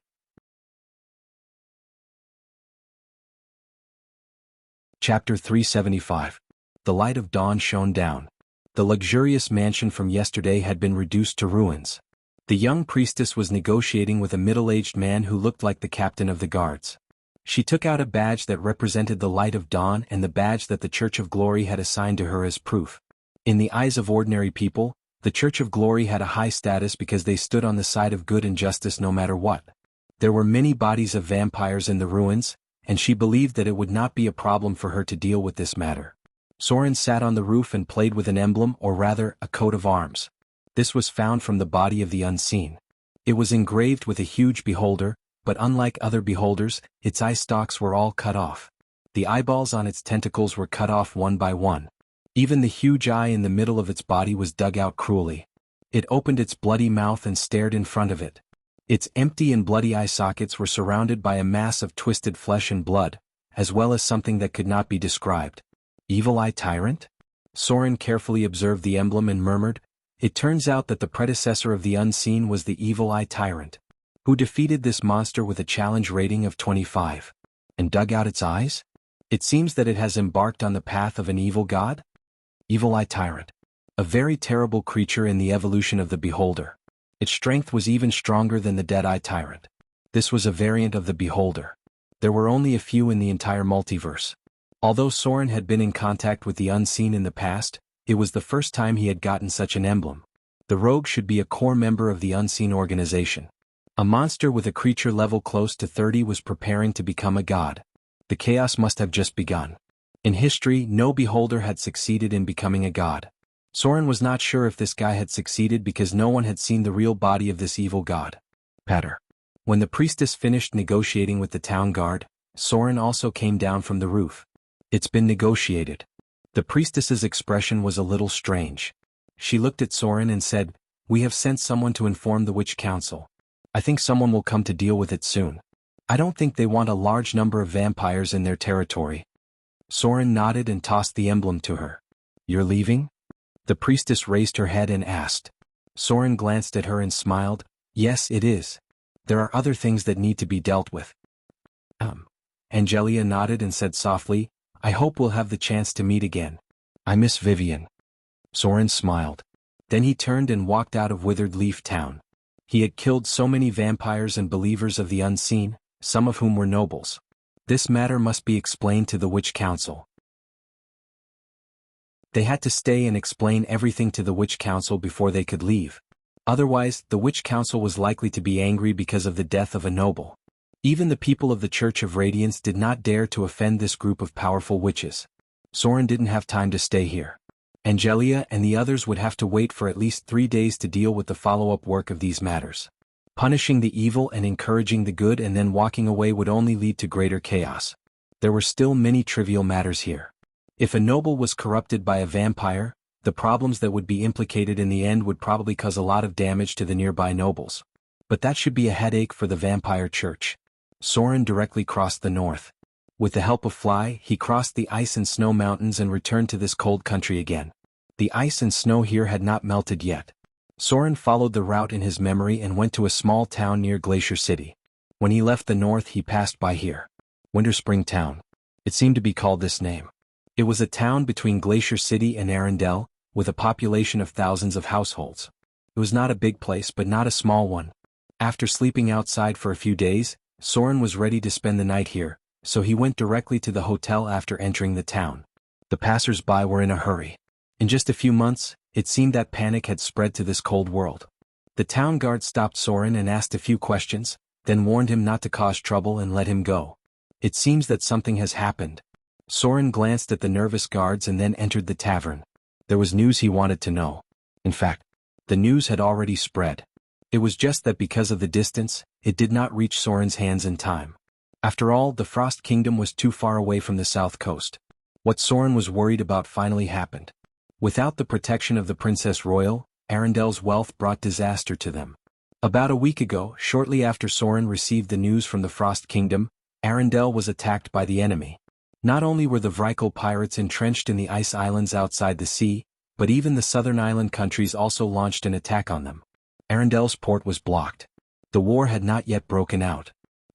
Chapter 375. The light of dawn shone down. The luxurious mansion from yesterday had been reduced to ruins. The young priestess was negotiating with a middle-aged man who looked like the captain of the guards. She took out a badge that represented the light of dawn and the badge that the Church of Glory had assigned to her as proof. In the eyes of ordinary people, the Church of Glory had a high status because they stood on the side of good and justice no matter what. There were many bodies of vampires in the ruins, and she believed that it would not be a problem for her to deal with this matter. Soren sat on the roof and played with an emblem, or rather, a coat of arms. This was found from the body of the unseen. It was engraved with a huge beholder, but unlike other beholders, its eye stalks were all cut off. The eyeballs on its tentacles were cut off one by one. Even the huge eye in the middle of its body was dug out cruelly. It opened its bloody mouth and stared in front of it. Its empty and bloody eye sockets were surrounded by a mass of twisted flesh and blood, as well as something that could not be described. Evil Eye Tyrant? Soren carefully observed the emblem and murmured, "It turns out that the predecessor of the unseen was the Evil Eye Tyrant, who defeated this monster with a challenge rating of 25. And dug out its eyes? It seems that it has embarked on the path of an evil god? Evil Eye Tyrant. A very terrible creature in the evolution of the beholder. Its strength was even stronger than the Dead-Eye Tyrant. This was a variant of the beholder. There were only a few in the entire multiverse. Although Soren had been in contact with the unseen in the past, it was the first time he had gotten such an emblem. The rogue should be a core member of the unseen organization. A monster with a creature level close to 30 was preparing to become a god. The chaos must have just begun. In history, no beholder had succeeded in becoming a god. Soren was not sure if this guy had succeeded because no one had seen the real body of this evil god. Patter. When the priestess finished negotiating with the town guard, Soren also came down from the roof. "It's been negotiated." The priestess's expression was a little strange. She looked at Soren and said, "We have sent someone to inform the Witch Council. I think someone will come to deal with it soon. I don't think they want a large number of vampires in their territory." Soren nodded and tossed the emblem to her. "You're leaving?" The priestess raised her head and asked. Soren glanced at her and smiled, "Yes, it is. There are other things that need to be dealt with." Angelia nodded and said softly, "I hope we'll have the chance to meet again. I miss Vivian." Soren smiled. Then he turned and walked out of Withered Leaf Town. He had killed so many vampires and believers of the unseen, some of whom were nobles. This matter must be explained to the Witch Council. They had to stay and explain everything to the Witch Council before they could leave. Otherwise, the Witch Council was likely to be angry because of the death of a noble. Even the people of the Church of Radiance did not dare to offend this group of powerful witches. Soren didn't have time to stay here. Angelia and the others would have to wait for at least 3 days to deal with the follow-up work of these matters. Punishing the evil and encouraging the good and then walking away would only lead to greater chaos. There were still many trivial matters here. If a noble was corrupted by a vampire, the problems that would be implicated in the end would probably cause a lot of damage to the nearby nobles. But that should be a headache for the vampire church. Soren directly crossed the north. With the help of Fly, he crossed the ice and snow mountains and returned to this cold country again. The ice and snow here had not melted yet. Soren followed the route in his memory and went to a small town near Glacier City. When he left the north he passed by here. Winter Spring Town. It seemed to be called this name. It was a town between Glacier City and Arendelle, with a population of thousands of households. It was not a big place but not a small one. After sleeping outside for a few days, Soren was ready to spend the night here, so he went directly to the hotel after entering the town. The passers-by were in a hurry. In just a few months, it seemed that panic had spread to this cold world. The town guard stopped Soren and asked a few questions, then warned him not to cause trouble and let him go. It seems that something has happened. Soren glanced at the nervous guards and then entered the tavern. There was news he wanted to know. In fact, the news had already spread. It was just that because of the distance, it did not reach Soren's hands in time. After all, the Frost Kingdom was too far away from the south coast. What Soren was worried about finally happened. Without the protection of the Princess Royal, Arendelle's wealth brought disaster to them. About a week ago, shortly after Soren received the news from the Frost Kingdom, Arendelle was attacked by the enemy. Not only were the Vrykul pirates entrenched in the ice islands outside the sea, but even the southern island countries also launched an attack on them. Arendelle's port was blocked. The war had not yet broken out.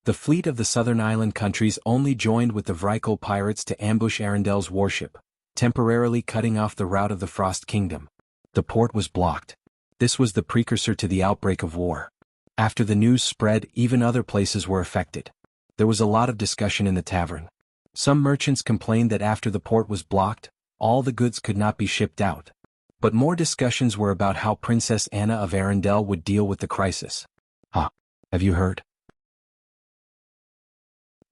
The fleet of the southern island countries only joined with the Vrykul pirates to ambush Arendelle's warship, temporarily cutting off the route of the Frost Kingdom. The port was blocked. This was the precursor to the outbreak of war. After the news spread, even other places were affected. There was a lot of discussion in the tavern. Some merchants complained that after the port was blocked, all the goods could not be shipped out. But more discussions were about how Princess Anna of Arendelle would deal with the crisis. Have you heard?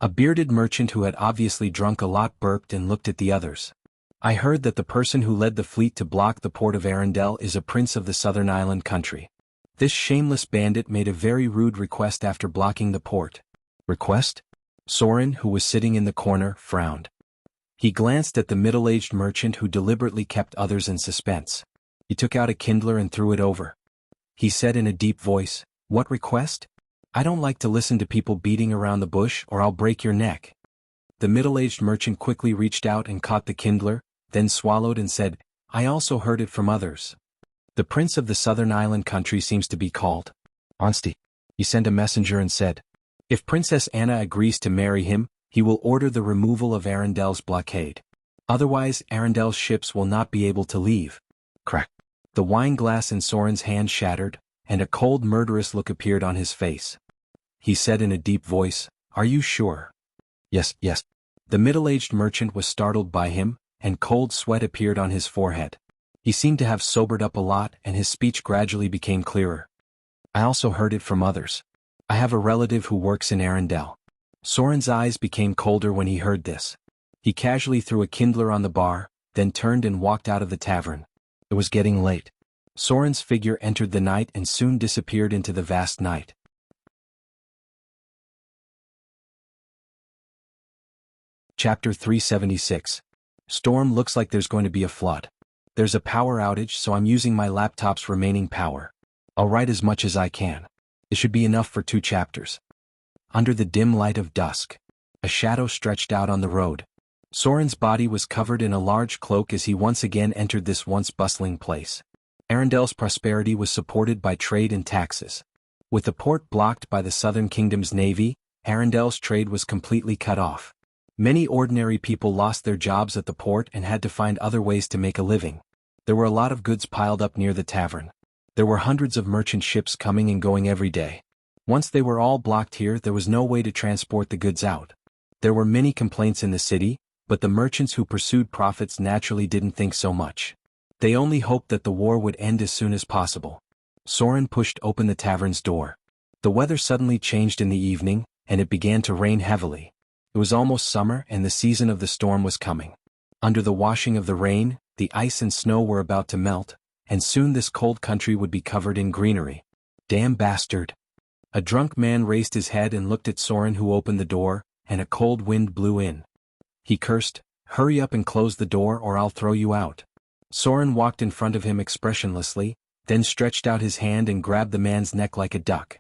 A bearded merchant who had obviously drunk a lot burped and looked at the others. I heard that the person who led the fleet to block the port of Arendelle is a prince of the southern island country. This shameless bandit made a very rude request after blocking the port. Request? Soren, who was sitting in the corner, frowned. He glanced at the middle-aged merchant who deliberately kept others in suspense. He took out a kindler and threw it over. He said in a deep voice, "What request? I don't like to listen to people beating around the bush or I'll break your neck." The middle-aged merchant quickly reached out and caught the kindler, then swallowed and said, "I also heard it from others. The prince of the southern island country seems to be called Ansti." He sent a messenger and said, "If Princess Anna agrees to marry him, he will order the removal of Arendelle's blockade. Otherwise, Arendelle's ships will not be able to leave." Crack. The wine glass in Soren's hand shattered, and a cold murderous look appeared on his face. He said in a deep voice, "Are you sure?" Yes. The middle-aged merchant was startled by him, and cold sweat appeared on his forehead. He seemed to have sobered up a lot and his speech gradually became clearer. "I also heard it from others. I have a relative who works in Arendelle." Soren's eyes became colder when he heard this. He casually threw a kindler on the bar, then turned and walked out of the tavern. It was getting late. Soren's figure entered the night and soon disappeared into the vast night. Chapter 376. Storm. Looks like there's going to be a flood. There's a power outage, so I'm using my laptop's remaining power. I'll write as much as I can. It should be enough for 2 chapters. Under the dim light of dusk, a shadow stretched out on the road. Soren's body was covered in a large cloak as he once again entered this once bustling place. Arendelle's prosperity was supported by trade and taxes. With the port blocked by the Southern Kingdom's navy, Arendelle's trade was completely cut off. Many ordinary people lost their jobs at the port and had to find other ways to make a living. There were a lot of goods piled up near the tavern. There were hundreds of merchant ships coming and going every day. Once they were all blocked here, there was no way to transport the goods out. There were many complaints in the city, but the merchants who pursued profits naturally didn't think so much. They only hoped that the war would end as soon as possible. Soren pushed open the tavern's door. The weather suddenly changed in the evening, and it began to rain heavily. It was almost summer and the season of the storm was coming. Under the washing of the rain, the ice and snow were about to melt, and soon this cold country would be covered in greenery. "Damn bastard." A drunk man raised his head and looked at Soren, who opened the door, and a cold wind blew in. He cursed, "Hurry up and close the door or I'll throw you out." Soren walked in front of him expressionlessly, then stretched out his hand and grabbed the man's neck like a duck.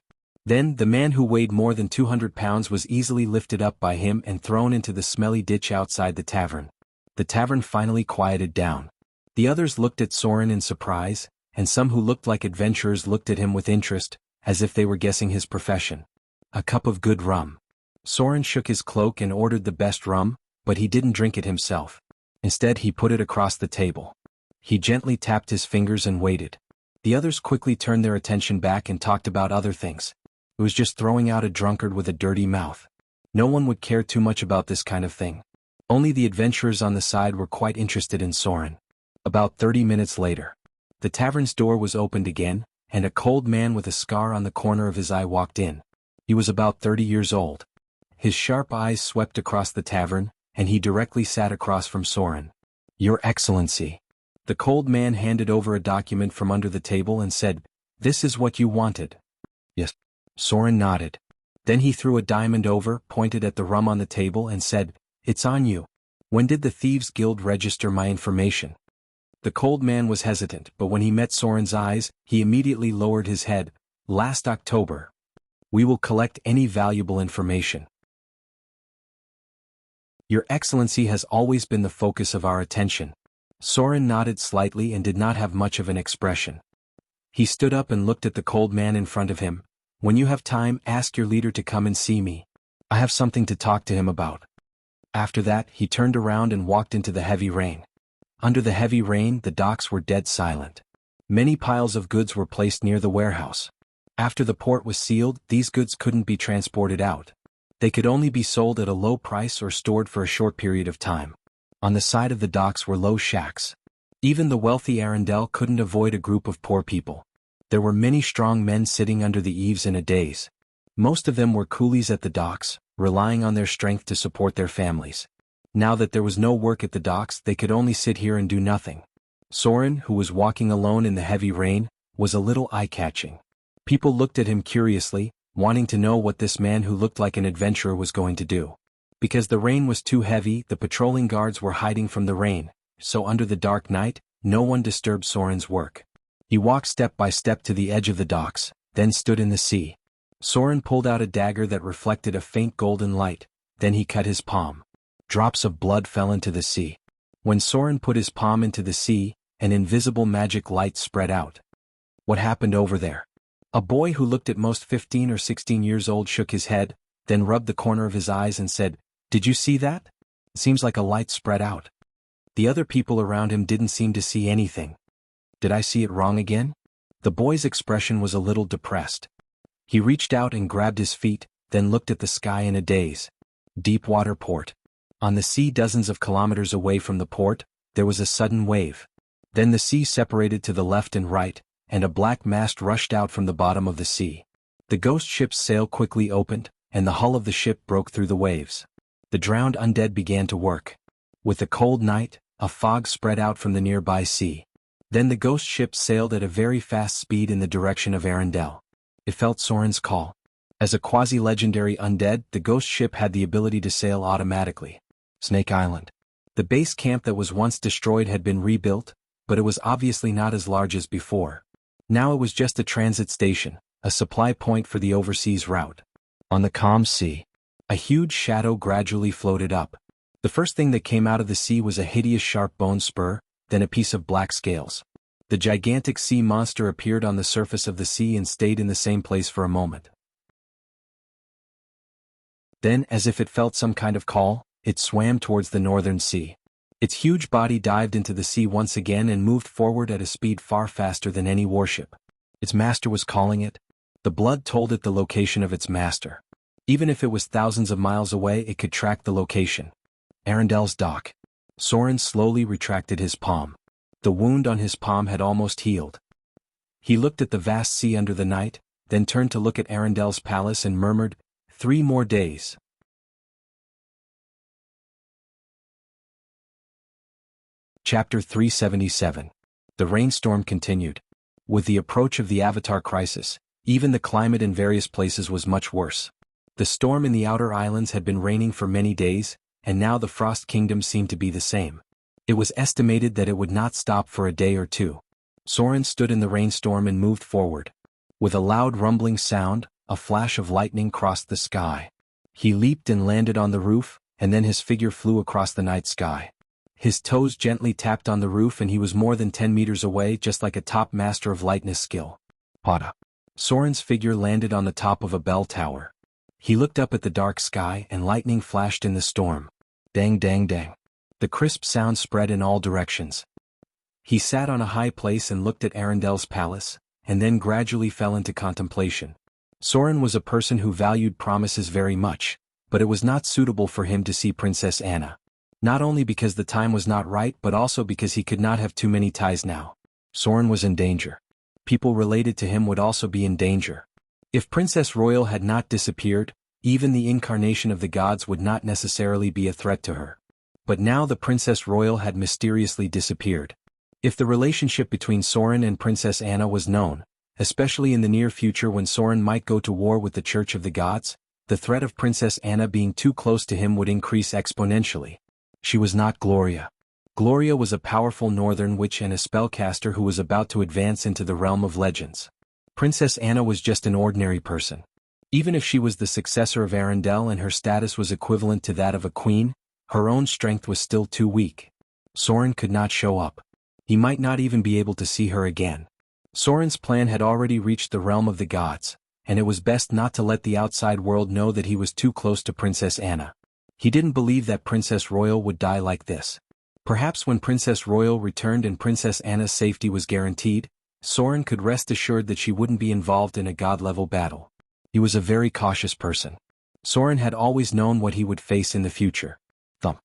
Then, the man who weighed more than 200 pounds was easily lifted up by him and thrown into the smelly ditch outside the tavern. The tavern finally quieted down. The others looked at Soren in surprise, and some who looked like adventurers looked at him with interest, as if they were guessing his profession. A cup of good rum. Soren shook his cloak and ordered the best rum, but he didn't drink it himself. Instead, he put it across the table. He gently tapped his fingers and waited. The others quickly turned their attention back and talked about other things. It was just throwing out a drunkard with a dirty mouth. No one would care too much about this kind of thing. Only the adventurers on the side were quite interested in Soren. About 30 minutes later, the tavern's door was opened again, and a cold man with a scar on the corner of his eye walked in. He was about 30 years old. His sharp eyes swept across the tavern, and he directly sat across from Soren. "Your Excellency." The cold man handed over a document from under the table and said, "This is what you wanted." "Yes." Soren nodded. Then he threw a diamond over, pointed at the rum on the table and said, "It's on you. When did the Thieves' Guild register my information?" The cold man was hesitant, but when he met Soren's eyes, he immediately lowered his head. "Last October. We will collect any valuable information. Your Excellency has always been the focus of our attention." Soren nodded slightly and did not have much of an expression. He stood up and looked at the cold man in front of him. "When you have time, ask your leader to come and see me. I have something to talk to him about." After that, he turned around and walked into the heavy rain. Under the heavy rain, the docks were dead silent. Many piles of goods were placed near the warehouse. After the port was sealed, these goods couldn't be transported out. They could only be sold at a low price or stored for a short period of time. On the side of the docks were low shacks. Even the wealthy Arundel couldn't avoid a group of poor people. There were many strong men sitting under the eaves in a daze. Most of them were coolies at the docks, relying on their strength to support their families. Now that there was no work at the docks, they could only sit here and do nothing. Soren, who was walking alone in the heavy rain, was a little eye-catching. People looked at him curiously, wanting to know what this man who looked like an adventurer was going to do. Because the rain was too heavy, the patrolling guards were hiding from the rain, so under the dark night, no one disturbed Soren's work. He walked step by step to the edge of the docks, then stood in the sea. Soren pulled out a dagger that reflected a faint golden light, then he cut his palm. Drops of blood fell into the sea. When Soren put his palm into the sea, an invisible magic light spread out. What happened over there? A boy who looked at most 15 or 16 years old shook his head, then rubbed the corner of his eyes and said, "Did you see that? It seems like a light spread out." The other people around him didn't seem to see anything. Did I see it wrong again? The boy's expression was a little depressed. He reached out and grabbed his feet, then looked at the sky in a daze. Deepwater port. On the sea dozens of kilometers away from the port, there was a sudden wave. Then the sea separated to the left and right, and a black mast rushed out from the bottom of the sea. The ghost ship's sail quickly opened, and the hull of the ship broke through the waves. The drowned undead began to work. With the cold night, a fog spread out from the nearby sea. Then the ghost ship sailed at a very fast speed in the direction of Arundel. It felt Soren's call. As a quasi-legendary undead, the ghost ship had the ability to sail automatically. Snake Island. The base camp that was once destroyed had been rebuilt, but it was obviously not as large as before. Now it was just a transit station, a supply point for the overseas route. On the calm sea, a huge shadow gradually floated up. The first thing that came out of the sea was a hideous sharp bone spur, then a piece of black scales. The gigantic sea monster appeared on the surface of the sea and stayed in the same place for a moment. Then, as if it felt some kind of call, it swam towards the northern sea. Its huge body dived into the sea once again and moved forward at a speed far faster than any warship. Its master was calling it. The blood told it the location of its master. Even if it was thousands of miles away, it could track the location. Arundel's dock. Soren slowly retracted his palm. The wound on his palm had almost healed. He looked at the vast sea under the night, then turned to look at Arundel's palace and murmured, 3 more days. Chapter 377. The rainstorm continued. With the approach of the Avatar crisis, even the climate in various places was much worse. The storm in the outer islands had been raining for many days, and now the Frost Kingdom seemed to be the same. It was estimated that it would not stop for a day or two. Soren stood in the rainstorm and moved forward. With a loud rumbling sound, a flash of lightning crossed the sky. He leaped and landed on the roof, and then his figure flew across the night sky. His toes gently tapped on the roof and he was more than 10 meters away, just like a top master of lightness skill. Pada. Soren's figure landed on the top of a bell tower. He looked up at the dark sky and lightning flashed in the storm. Dang dang dang. The crisp sound spread in all directions. He sat on a high place and looked at Arendel's palace, and then gradually fell into contemplation. Soren was a person who valued promises very much, but it was not suitable for him to see Princess Anna. Not only because the time was not right but also because he could not have too many ties now. Soren was in danger. People related to him would also be in danger. If Princess Royal had not disappeared, even the incarnation of the gods would not necessarily be a threat to her. But now the Princess Royal had mysteriously disappeared. If the relationship between Soren and Princess Anna was known, especially in the near future when Soren might go to war with the Church of the Gods, the threat of Princess Anna being too close to him would increase exponentially. She was not Gloria. Gloria was a powerful northern witch and a spellcaster who was about to advance into the realm of legends. Princess Anna was just an ordinary person. Even if she was the successor of Arendelle and her status was equivalent to that of a queen, her own strength was still too weak. Soren could not show up. He might not even be able to see her again. Soren's plan had already reached the realm of the gods, and it was best not to let the outside world know that he was too close to Princess Anna. He didn't believe that Princess Royal would die like this. Perhaps when Princess Royal returned and Princess Anna's safety was guaranteed, Soren could rest assured that she wouldn't be involved in a god-level battle. He was a very cautious person. Soren had always known what he would face in the future. Thump.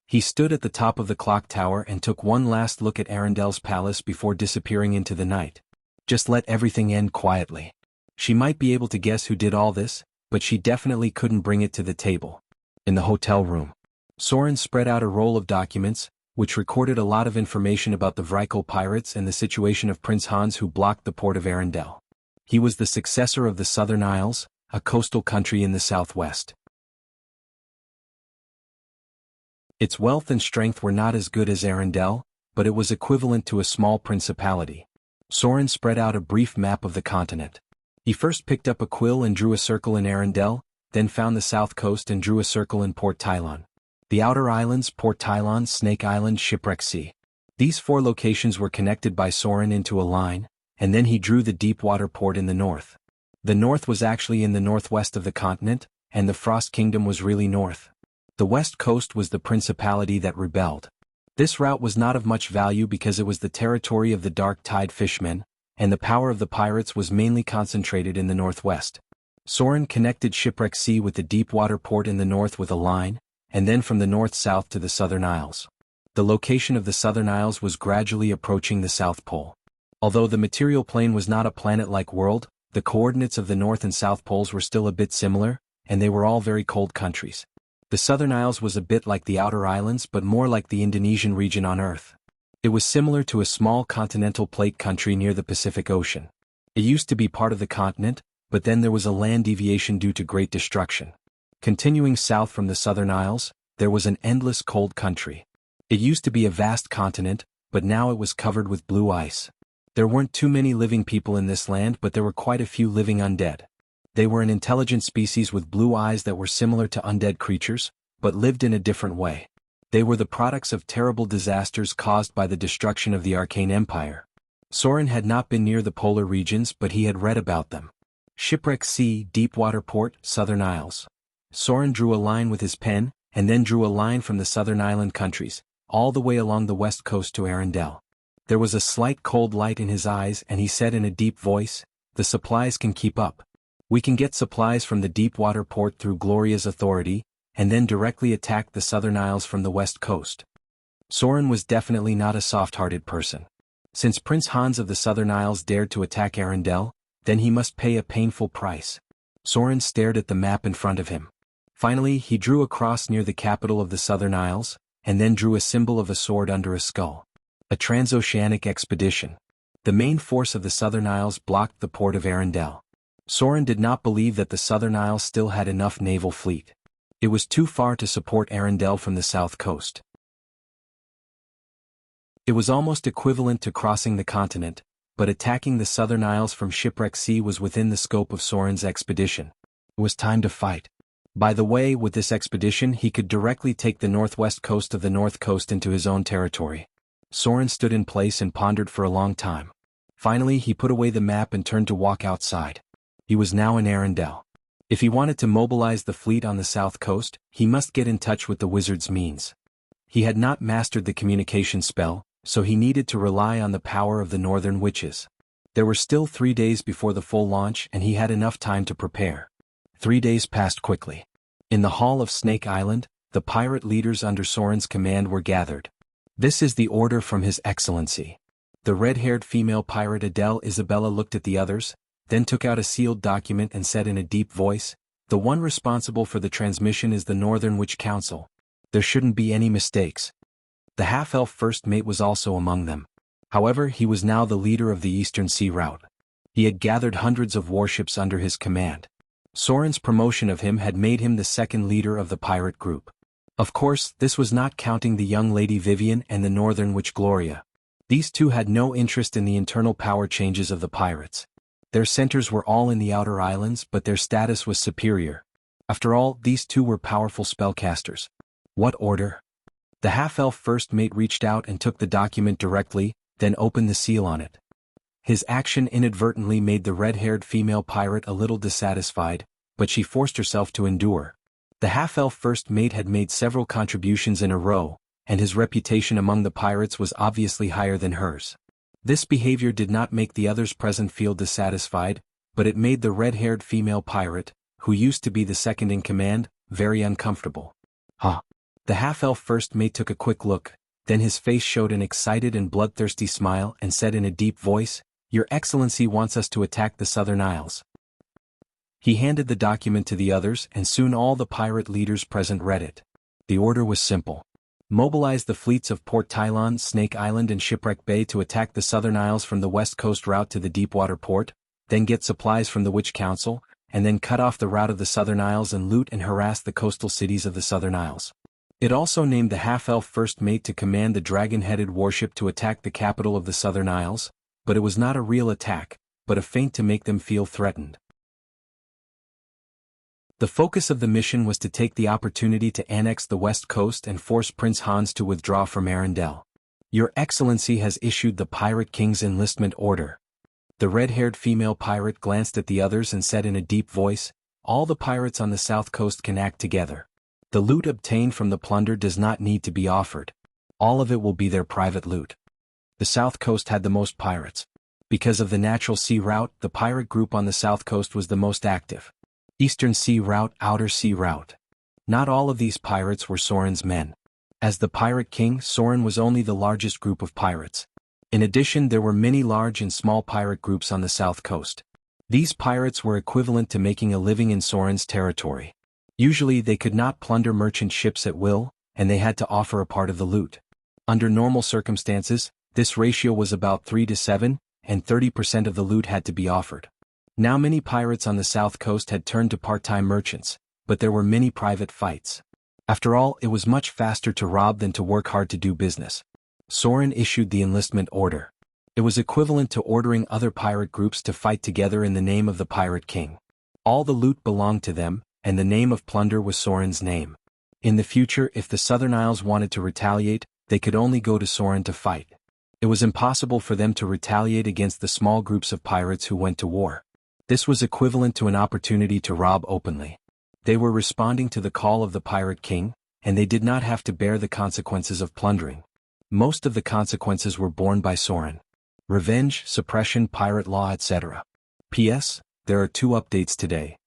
He stood at the top of the clock tower and took one last look at Arendelle's palace before disappearing into the night. Just let everything end quietly. She might be able to guess who did all this, but she definitely couldn't bring it to the table. In the hotel room, Soren spread out a roll of documents, which recorded a lot of information about the Vrykul pirates and the situation of Prince Hans who blocked the port of Arendelle. He was the successor of the Southern Isles, a coastal country in the southwest. Its wealth and strength were not as good as Arendelle, but it was equivalent to a small principality. Soren spread out a brief map of the continent. He first picked up a quill and drew a circle in Arendelle, then found the south coast and drew a circle in Port Tylon. The outer islands, Port Tylon, Snake Island, Shipwreck Sea. These 4 locations were connected by Soren into a line, and then he drew the deep-water port in the north. The north was actually in the northwest of the continent, and the Frost Kingdom was really north. The west coast was the principality that rebelled. This route was not of much value because it was the territory of the Dark Tide Fishmen, and the power of the pirates was mainly concentrated in the northwest. Soren connected Shipwreck Sea with the deep-water port in the north with a line, and then from the north-south to the Southern Isles. The location of the Southern Isles was gradually approaching the South Pole. Although the material plane was not a planet-like world, the coordinates of the North and South Poles were still a bit similar, and they were all very cold countries. The Southern Isles was a bit like the outer islands but more like the Indonesian region on Earth. It was similar to a small continental plate country near the Pacific Ocean. It used to be part of the continent, but then there was a land deviation due to great destruction. Continuing south from the Southern Isles, there was an endless cold country. It used to be a vast continent, but now it was covered with blue ice. There weren't too many living people in this land, but there were quite a few living undead. They were an intelligent species with blue eyes that were similar to undead creatures, but lived in a different way. They were the products of terrible disasters caused by the destruction of the Arcane Empire. Soren had not been near the polar regions, but he had read about them. Shipwreck Sea, Deepwater Port, Southern Isles. Soren drew a line with his pen, and then drew a line from the southern island countries, all the way along the west coast to Arendelle. There was a slight cold light in his eyes and he said in a deep voice, "The supplies can keep up. We can get supplies from the Deepwater Port through Gloria's authority, and then directly attack the Southern Isles from the west coast." Soren was definitely not a soft-hearted person. Since Prince Hans of the Southern Isles dared to attack Arendelle, then he must pay a painful price. Soren stared at the map in front of him. Finally, he drew a cross near the capital of the Southern Isles, and then drew a symbol of a sword under a skull. A transoceanic expedition. The main force of the Southern Isles blocked the port of Arendelle. Soren did not believe that the Southern Isles still had enough naval fleet. It was too far to support Arendelle from the south coast. It was almost equivalent to crossing the continent, but attacking the Southern Isles from Shipwreck Sea was within the scope of Soren's expedition. It was time to fight. By the way, with this expedition he could directly take the northwest coast of the North Coast into his own territory. Soren stood in place and pondered for a long time. Finally he put away the map and turned to walk outside. He was now in Arendelle. If he wanted to mobilize the fleet on the south coast, he must get in touch with the wizard's means. He had not mastered the communication spell, so he needed to rely on the power of the northern witches. There were still 3 days before the full launch and he had enough time to prepare. 3 days passed quickly. In the hall of Snake Island, the pirate leaders under Soren's command were gathered. "This is the order from His Excellency." The red-haired female pirate Adele Isabella looked at the others, then took out a sealed document and said in a deep voice, "The one responsible for the transmission is the Northern Witch Council. There shouldn't be any mistakes." The half-elf first mate was also among them. However, he was now the leader of the Eastern Sea Route. He had gathered hundreds of warships under his command. Soren's promotion of him had made him the second leader of the pirate group. Of course, this was not counting the young Lady Vivian and the Northern Witch Gloria. These two had no interest in the internal power changes of the pirates. Their centers were all in the outer islands, but their status was superior. After all, these two were powerful spellcasters. What order? The half-elf first mate reached out and took the document directly, then opened the seal on it. His action inadvertently made the red-haired female pirate a little dissatisfied, but she forced herself to endure. The half-elf first mate had made several contributions in a row, and his reputation among the pirates was obviously higher than hers. This behavior did not make the others present feel dissatisfied, but it made the red-haired female pirate, who used to be the second in command, very uncomfortable. Huh. The half-elf first mate took a quick look, then his face showed an excited and bloodthirsty smile and said in a deep voice, "Your Excellency wants us to attack the Southern Isles." He handed the document to the others and soon all the pirate leaders present read it. The order was simple. Mobilize the fleets of Port Tylon, Snake Island and Shipwreck Bay to attack the Southern Isles from the west coast route to the Deepwater Port, then get supplies from the Witch Council, and then cut off the route of the Southern Isles and loot and harass the coastal cities of the Southern Isles. It also named the half-elf first mate to command the dragon-headed warship to attack the capital of the Southern Isles, but it was not a real attack, but a feint to make them feel threatened. The focus of the mission was to take the opportunity to annex the west coast and force Prince Hans to withdraw from Arendelle. "Your Excellency has issued the Pirate King's enlistment order." The red-haired female pirate glanced at the others and said in a deep voice, "All the pirates on the south coast can act together. The loot obtained from the plunder does not need to be offered. All of it will be their private loot." The south coast had the most pirates. Because of the natural sea route, the pirate group on the south coast was the most active. Eastern Sea Route, Outer Sea Route. Not all of these pirates were Soren's men. As the Pirate King, Soren was only the largest group of pirates. In addition, there were many large and small pirate groups on the south coast. These pirates were equivalent to making a living in Soren's territory. Usually they could not plunder merchant ships at will, and they had to offer a part of the loot. Under normal circumstances, this ratio was about 3 to 7, and 30% of the loot had to be offered. Now many pirates on the south coast had turned to part-time merchants, but there were many private fights. After all, it was much faster to rob than to work hard to do business. Soren issued the enlistment order. It was equivalent to ordering other pirate groups to fight together in the name of the Pirate King. All the loot belonged to them, and the name of plunder was Soren's name. In the future, if the Southern Isles wanted to retaliate, they could only go to Soren to fight. It was impossible for them to retaliate against the small groups of pirates who went to war. This was equivalent to an opportunity to rob openly. They were responding to the call of the Pirate King, and they did not have to bear the consequences of plundering. Most of the consequences were borne by Soren. Revenge, suppression, pirate law, etc. P.S. There are 2 updates today.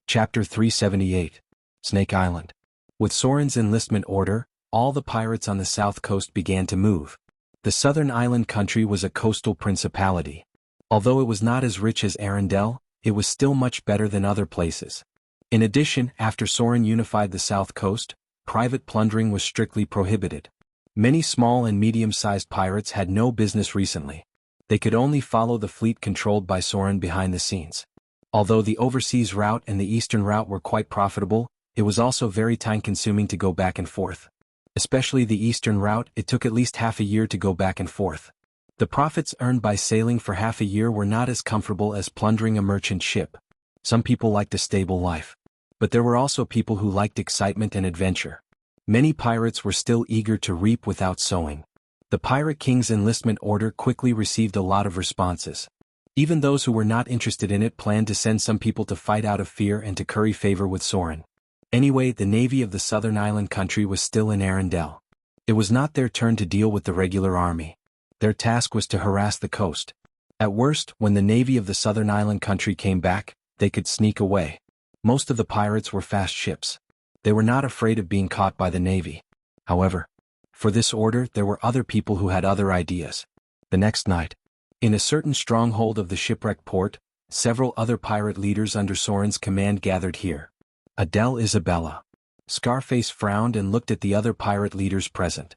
Chapter 378. Snake Island. With Soren's enlistment order, all the pirates on the south coast began to move. The southern island country was a coastal principality. Although it was not as rich as Arendelle, it was still much better than other places. In addition, after Soren unified the south coast, private plundering was strictly prohibited. Many small and medium-sized pirates had no business recently. They could only follow the fleet controlled by Soren behind the scenes. Although the overseas route and the eastern route were quite profitable, it was also very time-consuming to go back and forth. Especially the eastern route, it took at least half a year to go back and forth. The profits earned by sailing for half a year were not as comfortable as plundering a merchant ship. Some people liked a stable life. But there were also people who liked excitement and adventure. Many pirates were still eager to reap without sowing. The Pirate King's enlistment order quickly received a lot of responses. Even those who were not interested in it planned to send some people to fight out of fear and to curry favor with Soren. Anyway, the navy of the southern island country was still in Arendelle. It was not their turn to deal with the regular army. Their task was to harass the coast. At worst, when the navy of the southern island country came back, they could sneak away. Most of the pirates were fast ships. They were not afraid of being caught by the navy. However, for this order there were other people who had other ideas. The next night, in a certain stronghold of the shipwrecked port, several other pirate leaders under Soren's command gathered here. Adele Isabella. Scarface frowned and looked at the other pirate leaders present.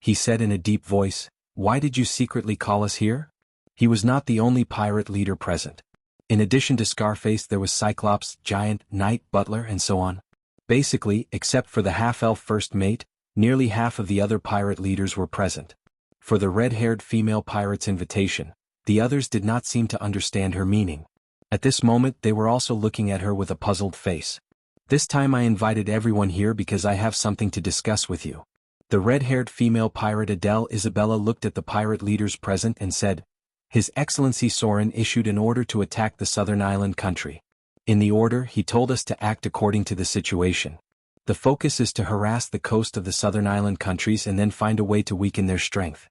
He said in a deep voice, "Why did you secretly call us here?" He was not the only pirate leader present. In addition to Scarface there was Cyclops, Giant, Knight, Butler and so on. Basically, except for the half-elf first mate, nearly half of the other pirate leaders were present. For the red-haired female pirate's invitation, the others did not seem to understand her meaning. At this moment they were also looking at her with a puzzled face. "This time I invited everyone here because I have something to discuss with you." The red-haired female pirate Adele Isabella looked at the pirate leaders present and said, "His Excellency Soren issued an order to attack the southern island country. In the order, he told us to act according to the situation. The focus is to harass the coast of the southern island countries and then find a way to weaken their strength.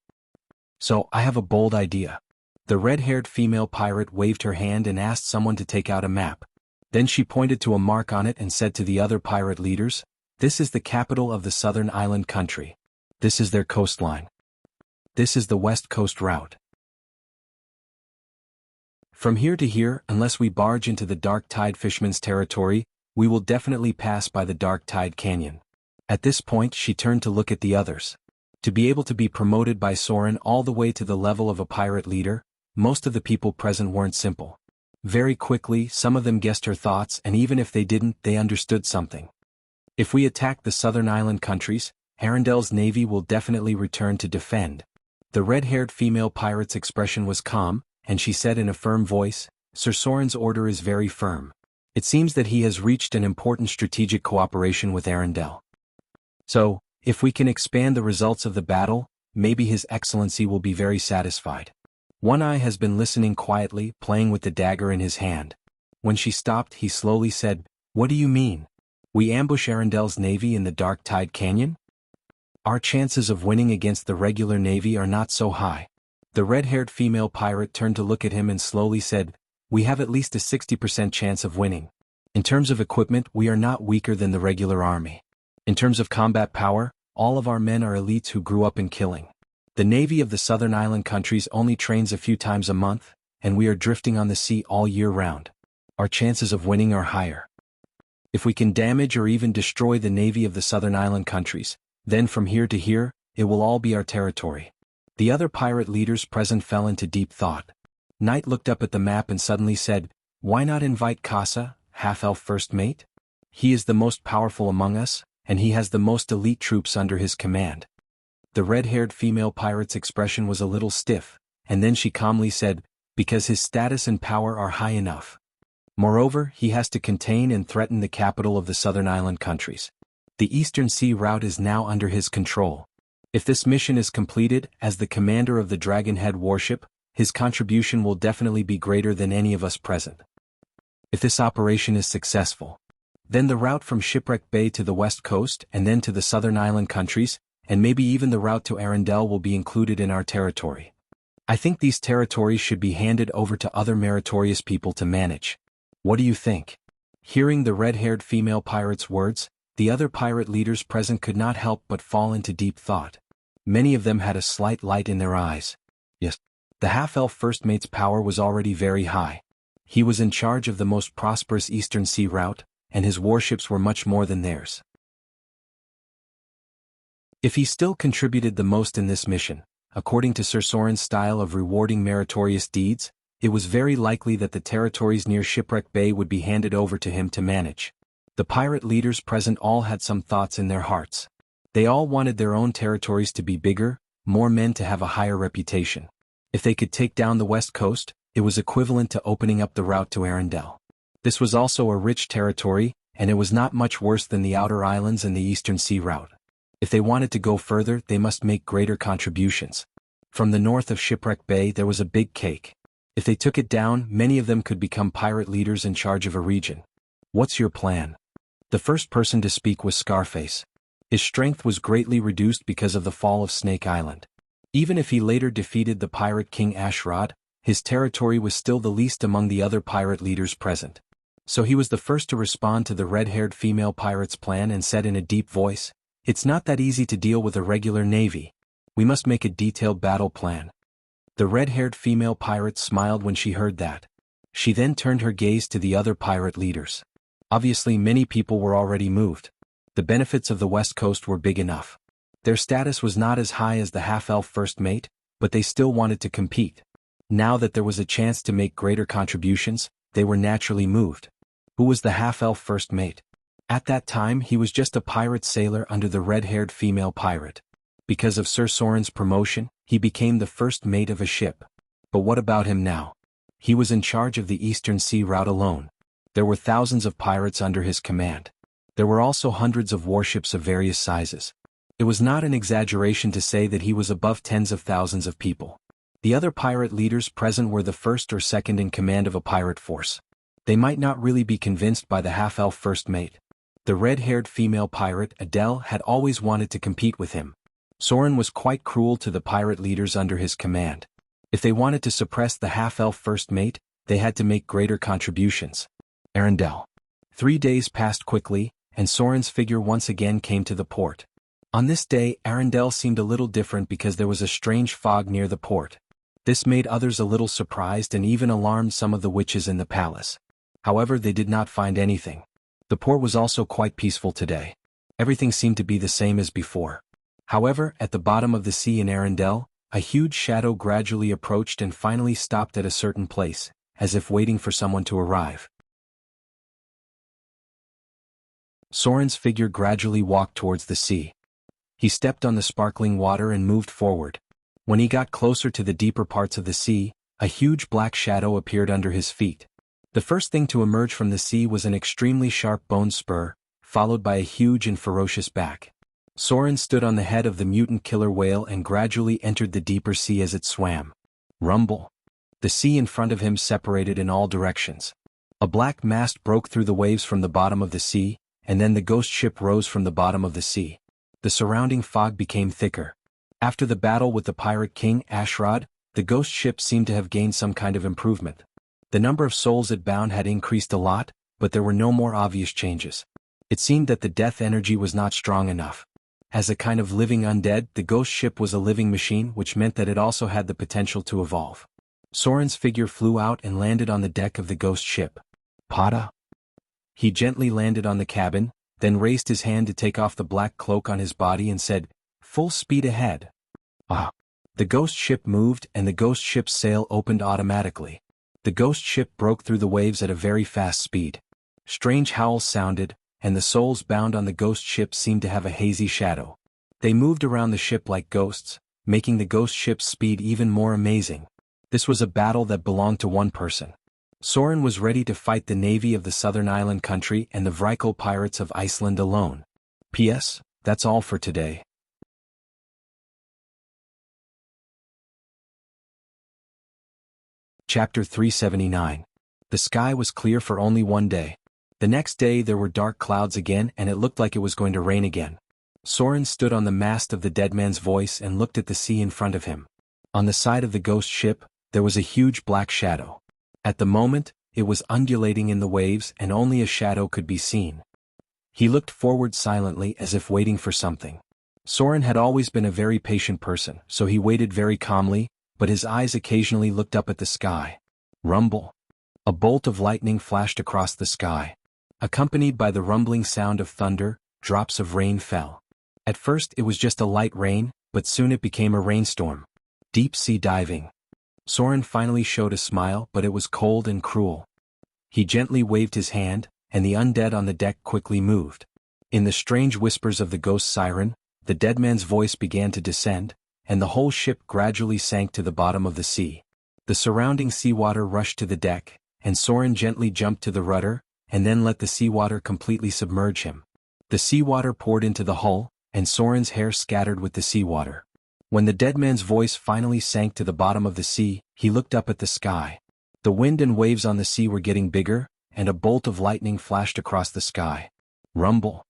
So, I have a bold idea." The red-haired female pirate waved her hand and asked someone to take out a map. Then she pointed to a mark on it and said to the other pirate leaders, "This is the capital of the southern island country. This is their coastline. This is the west coast route. From here to here, unless we barge into the Dark Tide Fishman's territory, we will definitely pass by the Dark Tide Canyon." At this point she turned to look at the others. To be able to be promoted by Soren all the way to the level of a pirate leader, most of the people present weren't simple. Very quickly, some of them guessed her thoughts, and even if they didn't, they understood something. If we attack the southern island countries, Arendelle's navy will definitely return to defend. The red-haired female pirate's expression was calm, and she said in a firm voice, "Sir Soren's order is very firm. It seems that he has reached an important strategic cooperation with Arendelle. So, if we can expand the results of the battle, maybe His Excellency will be very satisfied." One Eye has been listening quietly, playing with the dagger in his hand. When she stopped, he slowly said, "What do you mean? We ambush Arendelle's navy in the Dark Tide Canyon? Our chances of winning against the regular navy are not so high." The red-haired female pirate turned to look at him and slowly said, "We have at least a 60% chance of winning. In terms of equipment, we are not weaker than the regular army. In terms of combat power, all of our men are elites who grew up in killing. The navy of the southern island countries only trains a few times a month, and we are drifting on the sea all year round. Our chances of winning are higher. If we can damage or even destroy the navy of the southern island countries, then from here to here, it will all be our territory." The other pirate leaders present fell into deep thought. Knight looked up at the map and suddenly said, "Why not invite Kassa, half-elf first mate? He is the most powerful among us, and he has the most elite troops under his command." The red-haired female pirate's expression was a little stiff, and then she calmly said, "Because his status and power are high enough. Moreover, he has to contain and threaten the capital of the southern island countries. The Eastern Sea route is now under his control. If this mission is completed, as the commander of the Dragonhead warship, his contribution will definitely be greater than any of us present. If this operation is successful, then the route from Shipwreck Bay to the west coast and then to the southern island countries, and maybe even the route to Arendelle will be included in our territory. I think these territories should be handed over to other meritorious people to manage. What do you think?" Hearing the red-haired female pirate's words, the other pirate leaders present could not help but fall into deep thought. Many of them had a slight light in their eyes. Yes, the half-elf first mate's power was already very high. He was in charge of the most prosperous Eastern Sea route, and his warships were much more than theirs. If he still contributed the most in this mission, according to Sir Soren's style of rewarding meritorious deeds, it was very likely that the territories near Shipwreck Bay would be handed over to him to manage. The pirate leaders present all had some thoughts in their hearts. They all wanted their own territories to be bigger, more men to have a higher reputation. If they could take down the west coast, it was equivalent to opening up the route to Arendelle. This was also a rich territory, and it was not much worse than the outer islands and the eastern sea route. If they wanted to go further, they must make greater contributions. From the north of Shipwreck Bay there was a big cake. If they took it down, many of them could become pirate leaders in charge of a region. What's your plan? The first person to speak was Scarface. His strength was greatly reduced because of the fall of Snake Island. Even if he later defeated the pirate king Ashrod, his territory was still the least among the other pirate leaders present. So he was the first to respond to the red-haired female pirate's plan and said in a deep voice, "It's not that easy to deal with a regular navy. We must make a detailed battle plan." The red-haired female pirate smiled when she heard that. She then turned her gaze to the other pirate leaders. Obviously many people were already moved. The benefits of the West Coast were big enough. Their status was not as high as the half-elf first mate, but they still wanted to compete. Now that there was a chance to make greater contributions, they were naturally moved. Who was the half-elf first mate? At that time he was just a pirate sailor under the red-haired female pirate. Because of Sir Soren's promotion, he became the first mate of a ship. But what about him now? He was in charge of the Eastern Sea route alone. There were thousands of pirates under his command. There were also hundreds of warships of various sizes. It was not an exaggeration to say that he was above tens of thousands of people. The other pirate leaders present were the first or second in command of a pirate force. They might not really be convinced by the half-elf first mate. The red-haired female pirate, Adele, had always wanted to compete with him. Soren was quite cruel to the pirate leaders under his command. If they wanted to suppress the half-elf first mate, they had to make greater contributions. Arendelle. 3 days passed quickly, and Soren's figure once again came to the port. On this day, Arendelle seemed a little different because there was a strange fog near the port. This made others a little surprised and even alarmed some of the witches in the palace. However, they did not find anything. The port was also quite peaceful today. Everything seemed to be the same as before. However, at the bottom of the sea in Arendelle, a huge shadow gradually approached and finally stopped at a certain place, as if waiting for someone to arrive. Soren's figure gradually walked towards the sea. He stepped on the sparkling water and moved forward. When he got closer to the deeper parts of the sea, a huge black shadow appeared under his feet. The first thing to emerge from the sea was an extremely sharp bone spur, followed by a huge and ferocious back. Soren stood on the head of the mutant killer whale and gradually entered the deeper sea as it swam. Rumble. The sea in front of him separated in all directions. A black mast broke through the waves from the bottom of the sea, and then the ghost ship rose from the bottom of the sea. The surrounding fog became thicker. After the battle with the pirate king Ashrod, the ghost ship seemed to have gained some kind of improvement. The number of souls it bound had increased a lot, but there were no more obvious changes. It seemed that the death energy was not strong enough. As a kind of living undead, the ghost ship was a living machine, which meant that it also had the potential to evolve. Soren's figure flew out and landed on the deck of the ghost ship. Pata. He gently landed on the cabin, then raised his hand to take off the black cloak on his body and said, "Full speed ahead." Ah! The ghost ship moved and the ghost ship's sail opened automatically. The ghost ship broke through the waves at a very fast speed. Strange howls sounded, and the souls bound on the ghost ship seemed to have a hazy shadow. They moved around the ship like ghosts, making the ghost ship's speed even more amazing. This was a battle that belonged to one person. Soren was ready to fight the navy of the southern island country and the Vrykle pirates of Iceland alone. P.S. That's all for today. Chapter 379. The sky was clear for only one day. The next day there were dark clouds again and it looked like it was going to rain again. Soren stood on the mast of the dead man's voice and looked at the sea in front of him. On the side of the ghost ship, there was a huge black shadow. At the moment, it was undulating in the waves and only a shadow could be seen. He looked forward silently as if waiting for something. Soren had always been a very patient person, so he waited very calmly, but his eyes occasionally looked up at the sky. Rumble. A bolt of lightning flashed across the sky. Accompanied by the rumbling sound of thunder, drops of rain fell. At first it was just a light rain, but soon it became a rainstorm. Deep sea diving. Soren finally showed a smile, but it was cold and cruel. He gently waved his hand, and the undead on the deck quickly moved. In the strange whispers of the ghost siren, the dead man's voice began to descend, and the whole ship gradually sank to the bottom of the sea. The surrounding seawater rushed to the deck, and Soren gently jumped to the rudder, and then let the seawater completely submerge him. The seawater poured into the hull, and Soren's hair scattered with the seawater. When the dead man's voice finally sank to the bottom of the sea, he looked up at the sky. The wind and waves on the sea were getting bigger, and a bolt of lightning flashed across the sky. Rumble.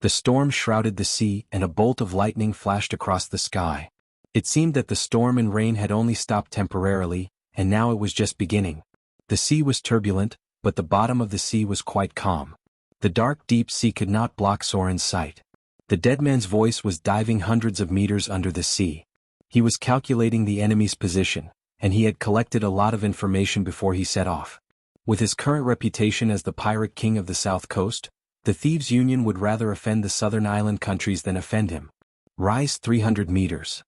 The storm shrouded the sea, and a bolt of lightning flashed across the sky. It seemed that the storm and rain had only stopped temporarily, and now it was just beginning. The sea was turbulent, but the bottom of the sea was quite calm. The dark deep sea could not block Soren's sight. The dead man's voice was diving hundreds of meters under the sea. He was calculating the enemy's position, and he had collected a lot of information before he set off. With his current reputation as the pirate king of the South Coast, the Thieves' Union would rather offend the southern island countries than offend him. Rise 300 meters.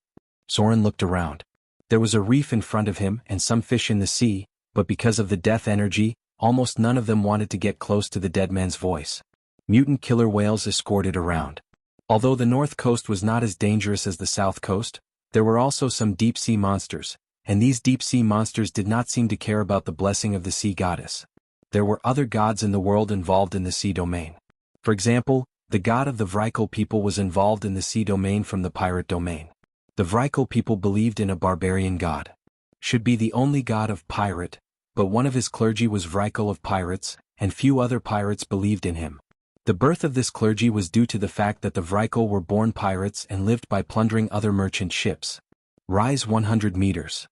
Soren looked around. There was a reef in front of him and some fish in the sea, but because of the death energy, almost none of them wanted to get close to the dead man's voice. Mutant killer whales escorted around. Although the North Coast was not as dangerous as the South Coast, there were also some deep-sea monsters, and these deep-sea monsters did not seem to care about the blessing of the sea goddess. There were other gods in the world involved in the sea domain. For example, the god of the Vrykul people was involved in the sea domain from the pirate domain. The Vrykul people believed in a barbarian god. Should be the only god of pirate, but one of his clergy was Vrykul of pirates, and few other pirates believed in him. The birth of this clergy was due to the fact that the Vrykul were born pirates and lived by plundering other merchant ships. Rise 100 meters.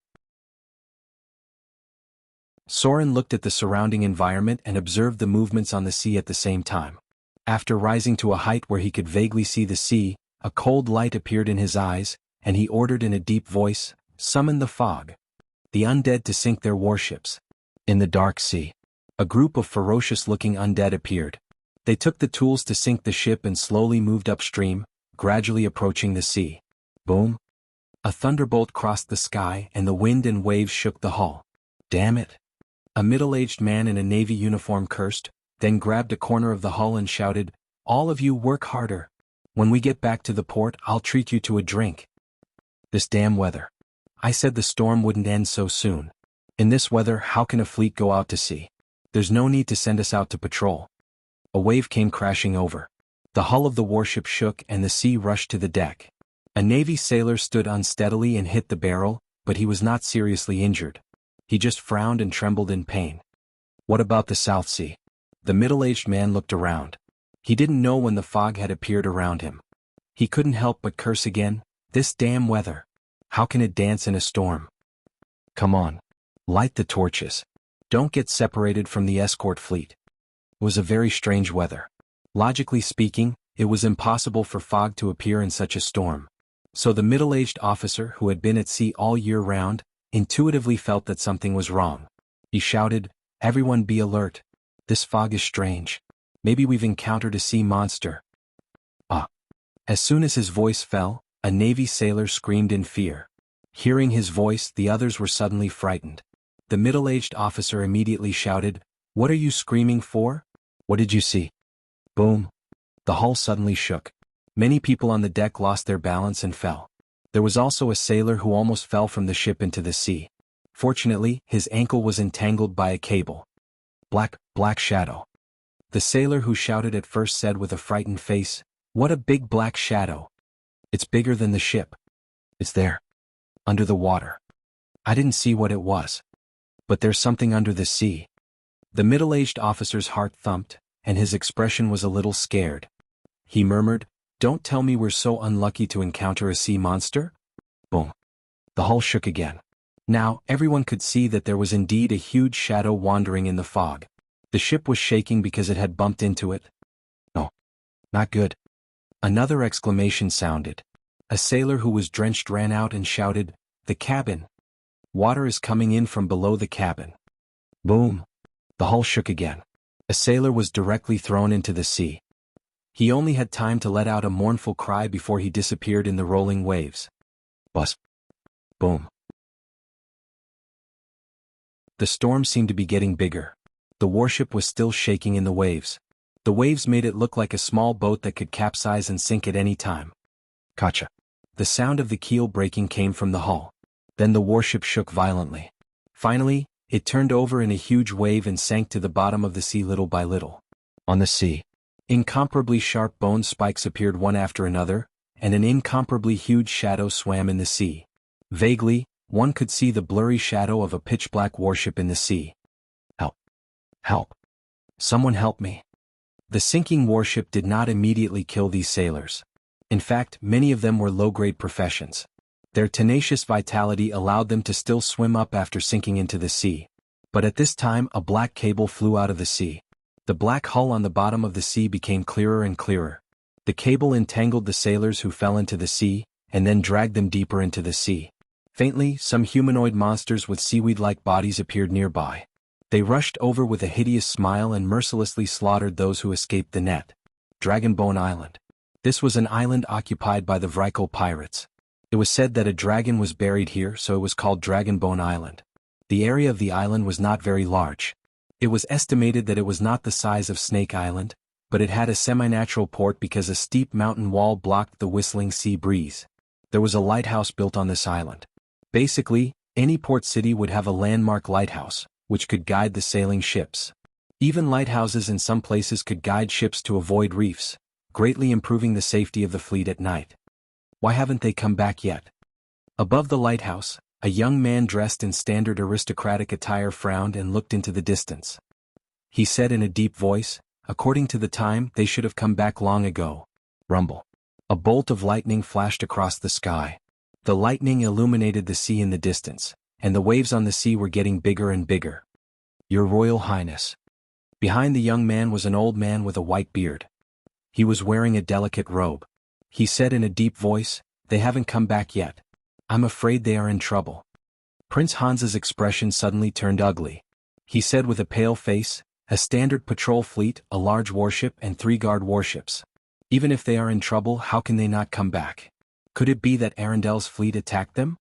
Soren looked at the surrounding environment and observed the movements on the sea at the same time. After rising to a height where he could vaguely see the sea, a cold light appeared in his eyes, and he ordered in a deep voice, "Summon the fog." The undead to sink their warships. In the dark sea, a group of ferocious-looking undead appeared. They took the tools to sink the ship and slowly moved upstream, gradually approaching the sea. Boom! A thunderbolt crossed the sky and the wind and waves shook the hull. Damn it! A middle-aged man in a navy uniform cursed, then grabbed a corner of the hull and shouted, "All of you work harder. When we get back to the port, I'll treat you to a drink." This damn weather. I said the storm wouldn't end so soon. In this weather, how can a fleet go out to sea? There's no need to send us out to patrol. A wave came crashing over. The hull of the warship shook and the sea rushed to the deck. A Navy sailor stood unsteadily and hit the barrel, but he was not seriously injured. He just frowned and trembled in pain. What about the South Sea? The middle-aged man looked around. He didn't know when the fog had appeared around him. He couldn't help but curse again. This damn weather. How can it dance in a storm? Come on. Light the torches. Don't get separated from the escort fleet. It was a very strange weather. Logically speaking, it was impossible for fog to appear in such a storm. So the middle-aged officer who had been at sea all year round, intuitively felt that something was wrong. He shouted, "Everyone be alert. This fog is strange. Maybe we've encountered a sea monster." As soon as his voice fell, a Navy sailor screamed in fear. Hearing his voice, the others were suddenly frightened. The middle-aged officer immediately shouted, "What are you screaming for? What did you see?" Boom. The hull suddenly shook. Many people on the deck lost their balance and fell. There was also a sailor who almost fell from the ship into the sea. Fortunately, his ankle was entangled by a cable. Black shadow. The sailor who shouted at first said with a frightened face, "What a big black shadow. It's bigger than the ship. It's there. Under the water. I didn't see what it was. But there's something under the sea." The middle-aged officer's heart thumped, and his expression was a little scared. He murmured, "Don't tell me we're so unlucky to encounter a sea monster?" Boom. The hull shook again. Now, everyone could see that there was indeed a huge shadow wandering in the fog. The ship was shaking because it had bumped into it. No. Not good. Another exclamation sounded. A sailor who was drenched ran out and shouted, "The cabin! Water is coming in from below the cabin." Boom. The hull shook again. A sailor was directly thrown into the sea. He only had time to let out a mournful cry before he disappeared in the rolling waves. Bus. Boom. The storm seemed to be getting bigger. The warship was still shaking in the waves. The waves made it look like a small boat that could capsize and sink at any time. Gotcha. The sound of the keel breaking came from the hull. Then the warship shook violently. Finally, it turned over in a huge wave and sank to the bottom of the sea little by little. On the sea, incomparably sharp bone spikes appeared one after another, and an incomparably huge shadow swam in the sea. Vaguely, one could see the blurry shadow of a pitch-black warship in the sea. Help! Help! Someone help me! The sinking warship did not immediately kill these sailors. In fact, many of them were low-grade professions. Their tenacious vitality allowed them to still swim up after sinking into the sea. But at this time a black cable flew out of the sea. The black hull on the bottom of the sea became clearer and clearer. The cable entangled the sailors who fell into the sea, and then dragged them deeper into the sea. Faintly, some humanoid monsters with seaweed-like bodies appeared nearby. They rushed over with a hideous smile and mercilessly slaughtered those who escaped the net. Dragonbone Island. This was an island occupied by the Vrykul pirates. It was said that a dragon was buried here, so it was called Dragonbone Island. The area of the island was not very large. It was estimated that it was not the size of Snake Island, but it had a semi-natural port because a steep mountain wall blocked the whistling sea breeze. There was a lighthouse built on this island. Basically, any port city would have a landmark lighthouse, which could guide the sailing ships. Even lighthouses in some places could guide ships to avoid reefs, greatly improving the safety of the fleet at night. Why haven't they come back yet? Above the lighthouse, a young man dressed in standard aristocratic attire frowned and looked into the distance. He said in a deep voice, "According to the time, they should have come back long ago." Rumble. A bolt of lightning flashed across the sky. The lightning illuminated the sea in the distance, and the waves on the sea were getting bigger and bigger. "Your Royal Highness." Behind the young man was an old man with a white beard. He was wearing a delicate robe. He said in a deep voice, "They haven't come back yet. I'm afraid they are in trouble." Prince Hans's expression suddenly turned ugly. He said with a pale face, "A standard patrol fleet, a large warship and 3 guard warships. Even if they are in trouble, how can they not come back? Could it be that Arendel's fleet attacked them?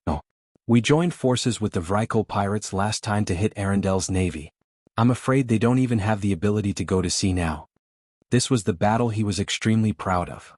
No. We joined forces with the Vrykul pirates last time to hit Arendel's navy. I'm afraid they don't even have the ability to go to sea now." This was the battle he was extremely proud of.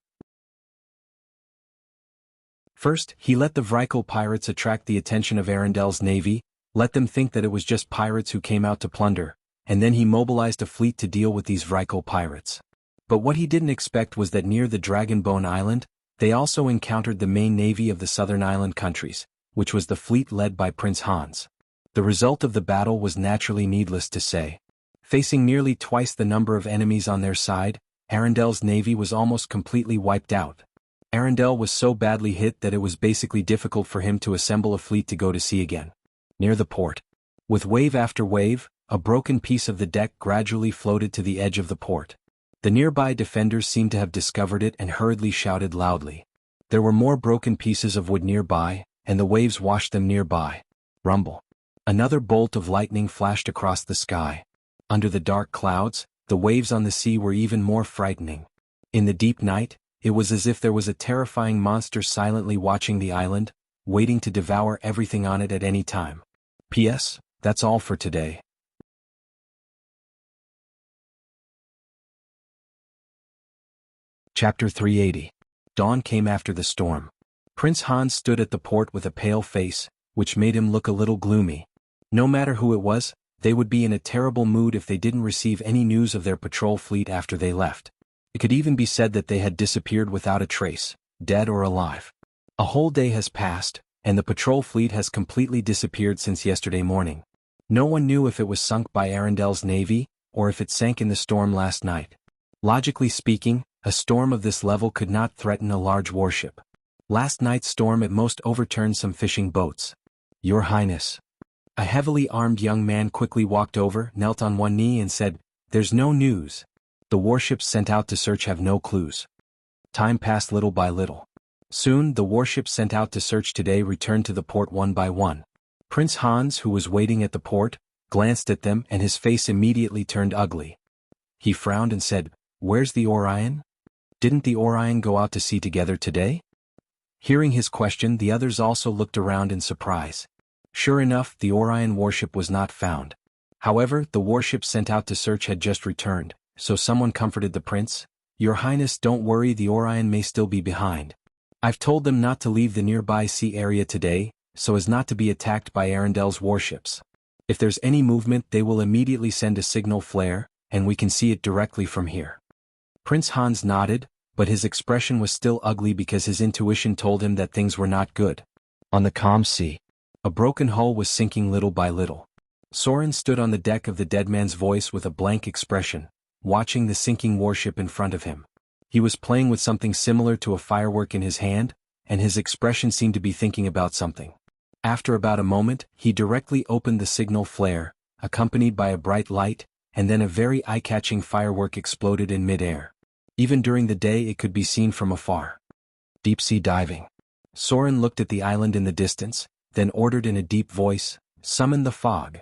First, he let the Vrykul pirates attract the attention of Arendel's navy, let them think that it was just pirates who came out to plunder, and then he mobilized a fleet to deal with these Vrykul pirates. But what he didn't expect was that near the Dragonbone Island, they also encountered the main navy of the southern island countries, which was the fleet led by Prince Hans. The result of the battle was naturally needless to say. Facing nearly twice the number of enemies on their side, Arendel's navy was almost completely wiped out. Arendelle was so badly hit that it was basically difficult for him to assemble a fleet to go to sea again. Near the port, with wave after wave, a broken piece of the deck gradually floated to the edge of the port. The nearby defenders seemed to have discovered it and hurriedly shouted loudly. There were more broken pieces of wood nearby, and the waves washed them nearby. Rumble. Another bolt of lightning flashed across the sky. Under the dark clouds, the waves on the sea were even more frightening. In the deep night, it was as if there was a terrifying monster silently watching the island, waiting to devour everything on it at any time. P.S. That's all for today. Chapter 380. Dawn came after the storm. Prince Hans stood at the port with a pale face, which made him look a little gloomy. No matter who it was, they would be in a terrible mood if they didn't receive any news of their patrol fleet after they left. It could even be said that they had disappeared without a trace, dead or alive. A whole day has passed, and the patrol fleet has completely disappeared since yesterday morning. No one knew if it was sunk by Arendel's navy, or if it sank in the storm last night. Logically speaking, a storm of this level could not threaten a large warship. Last night's storm at most overturned some fishing boats. Your Highness. A heavily armed young man quickly walked over, knelt on one knee and said, "There's no news. The warships sent out to search have no clues." Time passed little by little. Soon, the warships sent out to search today returned to the port one by one. Prince Hans, who was waiting at the port, glanced at them and his face immediately turned ugly. He frowned and said, "Where's the Orion? Didn't the Orion go out to sea together today?" Hearing his question, the others also looked around in surprise. Sure enough, the Orion warship was not found. However, the warship sent out to search had just returned, so someone comforted the prince. "Your Highness, don't worry, the Orion may still be behind. I've told them not to leave the nearby sea area today, so as not to be attacked by Arendel's warships. If there's any movement they will immediately send a signal flare, and we can see it directly from here." Prince Hans nodded, but his expression was still ugly because his intuition told him that things were not good. On the calm sea, a broken hull was sinking little by little. Soren stood on the deck of the Dead Man's Voice with a blank expression, watching the sinking warship in front of him. He was playing with something similar to a firework in his hand, and his expression seemed to be thinking about something. After about a moment, he directly opened the signal flare, accompanied by a bright light, and then a very eye-catching firework exploded in mid-air. Even during the day it could be seen from afar. Deep-sea diving. Soren looked at the island in the distance, then ordered in a deep voice, "Summon the fog.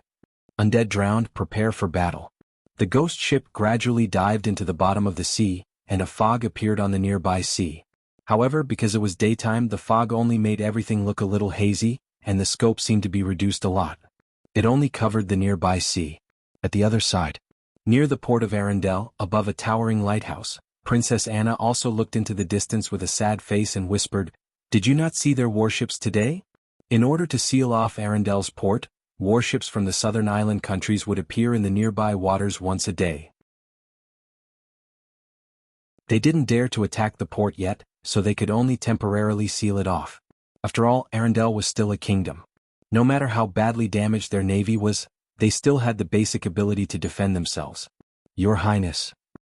Undead drowned, prepare for battle." The ghost ship gradually dived into the bottom of the sea, and a fog appeared on the nearby sea. However, because it was daytime, the fog only made everything look a little hazy, and the scope seemed to be reduced a lot. It only covered the nearby sea. At the other side, near the port of Arendelle, above a towering lighthouse, Princess Anna also looked into the distance with a sad face and whispered, "Did you not see their warships today?" In order to seal off Arendelle's port, warships from the southern island countries would appear in the nearby waters once a day. They didn't dare to attack the port yet, so they could only temporarily seal it off. After all, Arendelle was still a kingdom. No matter how badly damaged their navy was, they still had the basic ability to defend themselves. "Your Highness."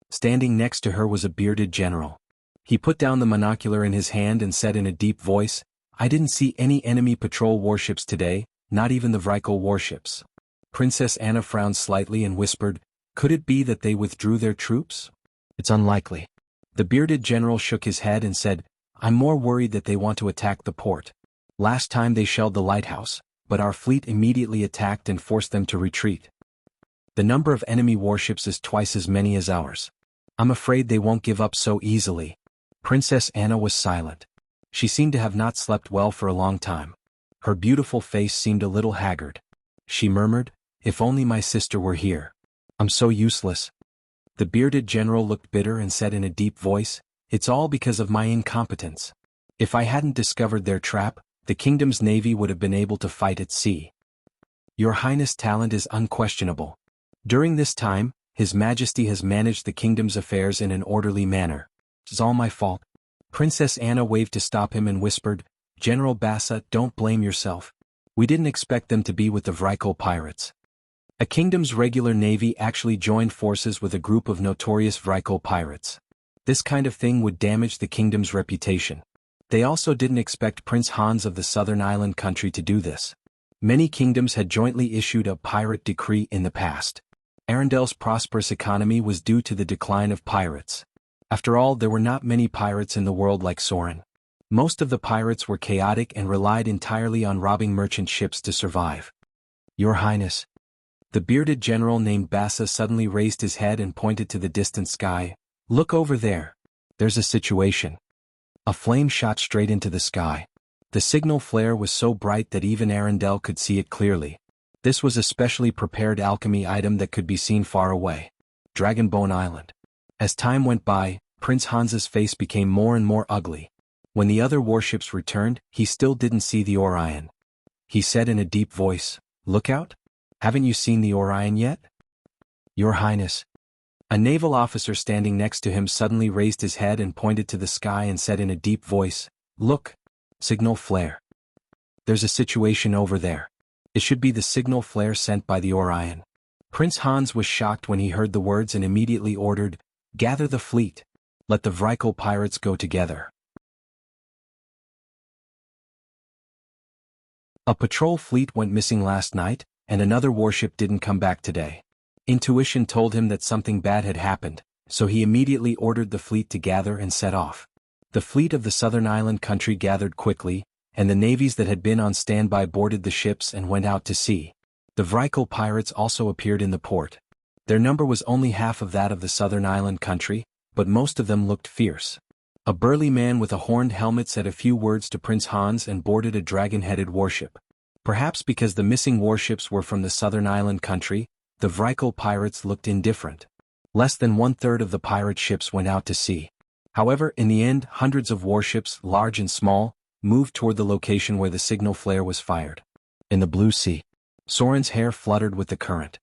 Standing next to her was a bearded general. He put down the monocular in his hand and said in a deep voice, "I didn't see any enemy patrol warships today, not even the Vrykul warships." Princess Anna frowned slightly and whispered, "Could it be that they withdrew their troops?" "It's unlikely." The bearded general shook his head and said, "I'm more worried that they want to attack the port. Last time they shelled the lighthouse, but our fleet immediately attacked and forced them to retreat. The number of enemy warships is twice as many as ours. I'm afraid they won't give up so easily." Princess Anna was silent. She seemed to have not slept well for a long time. Her beautiful face seemed a little haggard. She murmured, "If only my sister were here. I'm so useless." The bearded general looked bitter and said in a deep voice, "It's all because of my incompetence. If I hadn't discovered their trap, the kingdom's navy would have been able to fight at sea. Your Highness' talent is unquestionable. During this time, His Majesty has managed the kingdom's affairs in an orderly manner. It's all my fault." Princess Anna waved to stop him and whispered, "General Bassa, don't blame yourself. We didn't expect them to be with the Vrykul pirates. A kingdom's regular navy actually joined forces with a group of notorious Vrykul pirates. This kind of thing would damage the kingdom's reputation. They also didn't expect Prince Hans of the southern island country to do this. Many kingdoms had jointly issued a pirate decree in the past. Arendelle's prosperous economy was due to the decline of pirates. After all, there were not many pirates in the world like Soren. Most of the pirates were chaotic and relied entirely on robbing merchant ships to survive. Your Highness. The bearded general named Bassa suddenly raised his head and pointed to the distant sky. Look over there. There's a situation. A flame shot straight into the sky. The signal flare was so bright that even Arendelle could see it clearly. This was a specially prepared alchemy item that could be seen far away. Dragonbone Island. As time went by, Prince Hans's face became more and more ugly. When the other warships returned, he still didn't see the Orion. He said in a deep voice, "Look out? Haven't you seen the Orion yet?" Your Highness. A naval officer standing next to him suddenly raised his head and pointed to the sky and said in a deep voice, "Look. Signal flare. There's a situation over there. It should be the signal flare sent by the Orion." Prince Hans was shocked when he heard the words and immediately ordered, "Gather the fleet. Let the Vrykul pirates go together." A patrol fleet went missing last night, and another warship didn't come back today. Intuition told him that something bad had happened, so he immediately ordered the fleet to gather and set off. The fleet of the southern island country gathered quickly, and the navies that had been on standby boarded the ships and went out to sea. The Vrykul pirates also appeared in the port. Their number was only half of that of the southern island country, but most of them looked fierce. A burly man with a horned helmet said a few words to Prince Hans and boarded a dragon-headed warship. Perhaps because the missing warships were from the southern island country, the Vrykul pirates looked indifferent. Less than one-third of the pirate ships went out to sea. However, in the end, hundreds of warships, large and small, moved toward the location where the signal flare was fired. In the blue sea, Soren's hair fluttered with the current.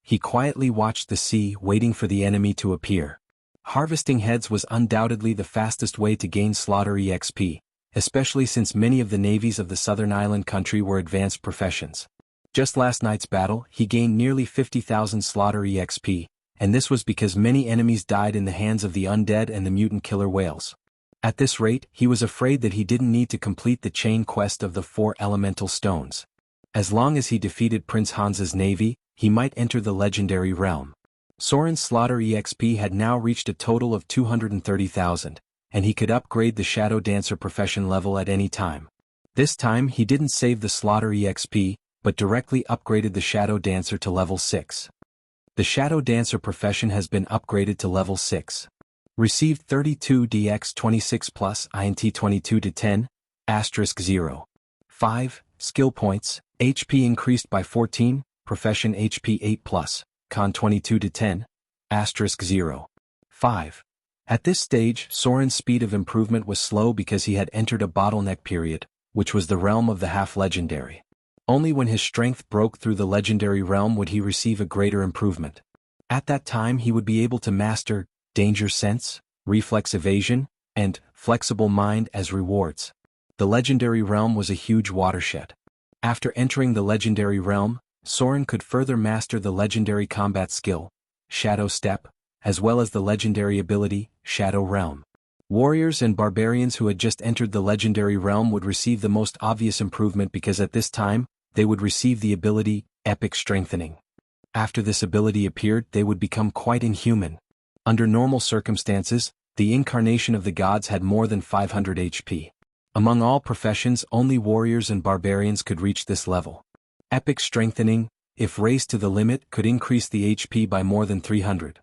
He quietly watched the sea, waiting for the enemy to appear. Harvesting heads was undoubtedly the fastest way to gain slaughter EXP, especially since many of the navies of the southern island country were advanced professions. Just last night's battle, he gained nearly 50,000 slaughter EXP, and this was because many enemies died in the hands of the undead and the mutant killer whales. At this rate, he was afraid that he didn't need to complete the chain quest of the 4 elemental stones. As long as he defeated Prince Hans's navy, he might enter the legendary realm. Soren's slaughter EXP had now reached a total of 230,000, and he could upgrade the Shadow Dancer profession level at any time. This time he didn't save the slaughter EXP, but directly upgraded the Shadow Dancer to level 6. The Shadow Dancer profession has been upgraded to level 6. Received 32 DX 26 plus INT 22 to 10, *0. 5. Skill points, HP increased by 14, profession HP 8 plus, con 22 to 10, *0. 5. At this stage, Soren's speed of improvement was slow because he had entered a bottleneck period, which was the realm of the half-legendary. Only when his strength broke through the legendary realm would he receive a greater improvement. At that time he would be able to master Danger Sense, Reflex Evasion, and Flexible Mind as rewards. The legendary realm was a huge watershed. After entering the legendary realm, Soren could further master the legendary combat skill, Shadow Step, as well as the legendary ability, Shadow Realm. Warriors and barbarians who had just entered the legendary realm would receive the most obvious improvement because at this time, they would receive the ability, Epic Strengthening. After this ability appeared, they would become quite inhuman. Under normal circumstances, the incarnation of the gods had more than 500 HP. Among all professions, only warriors and barbarians could reach this level. Epic Strengthening, if raised to the limit, could increase the HP by more than 300.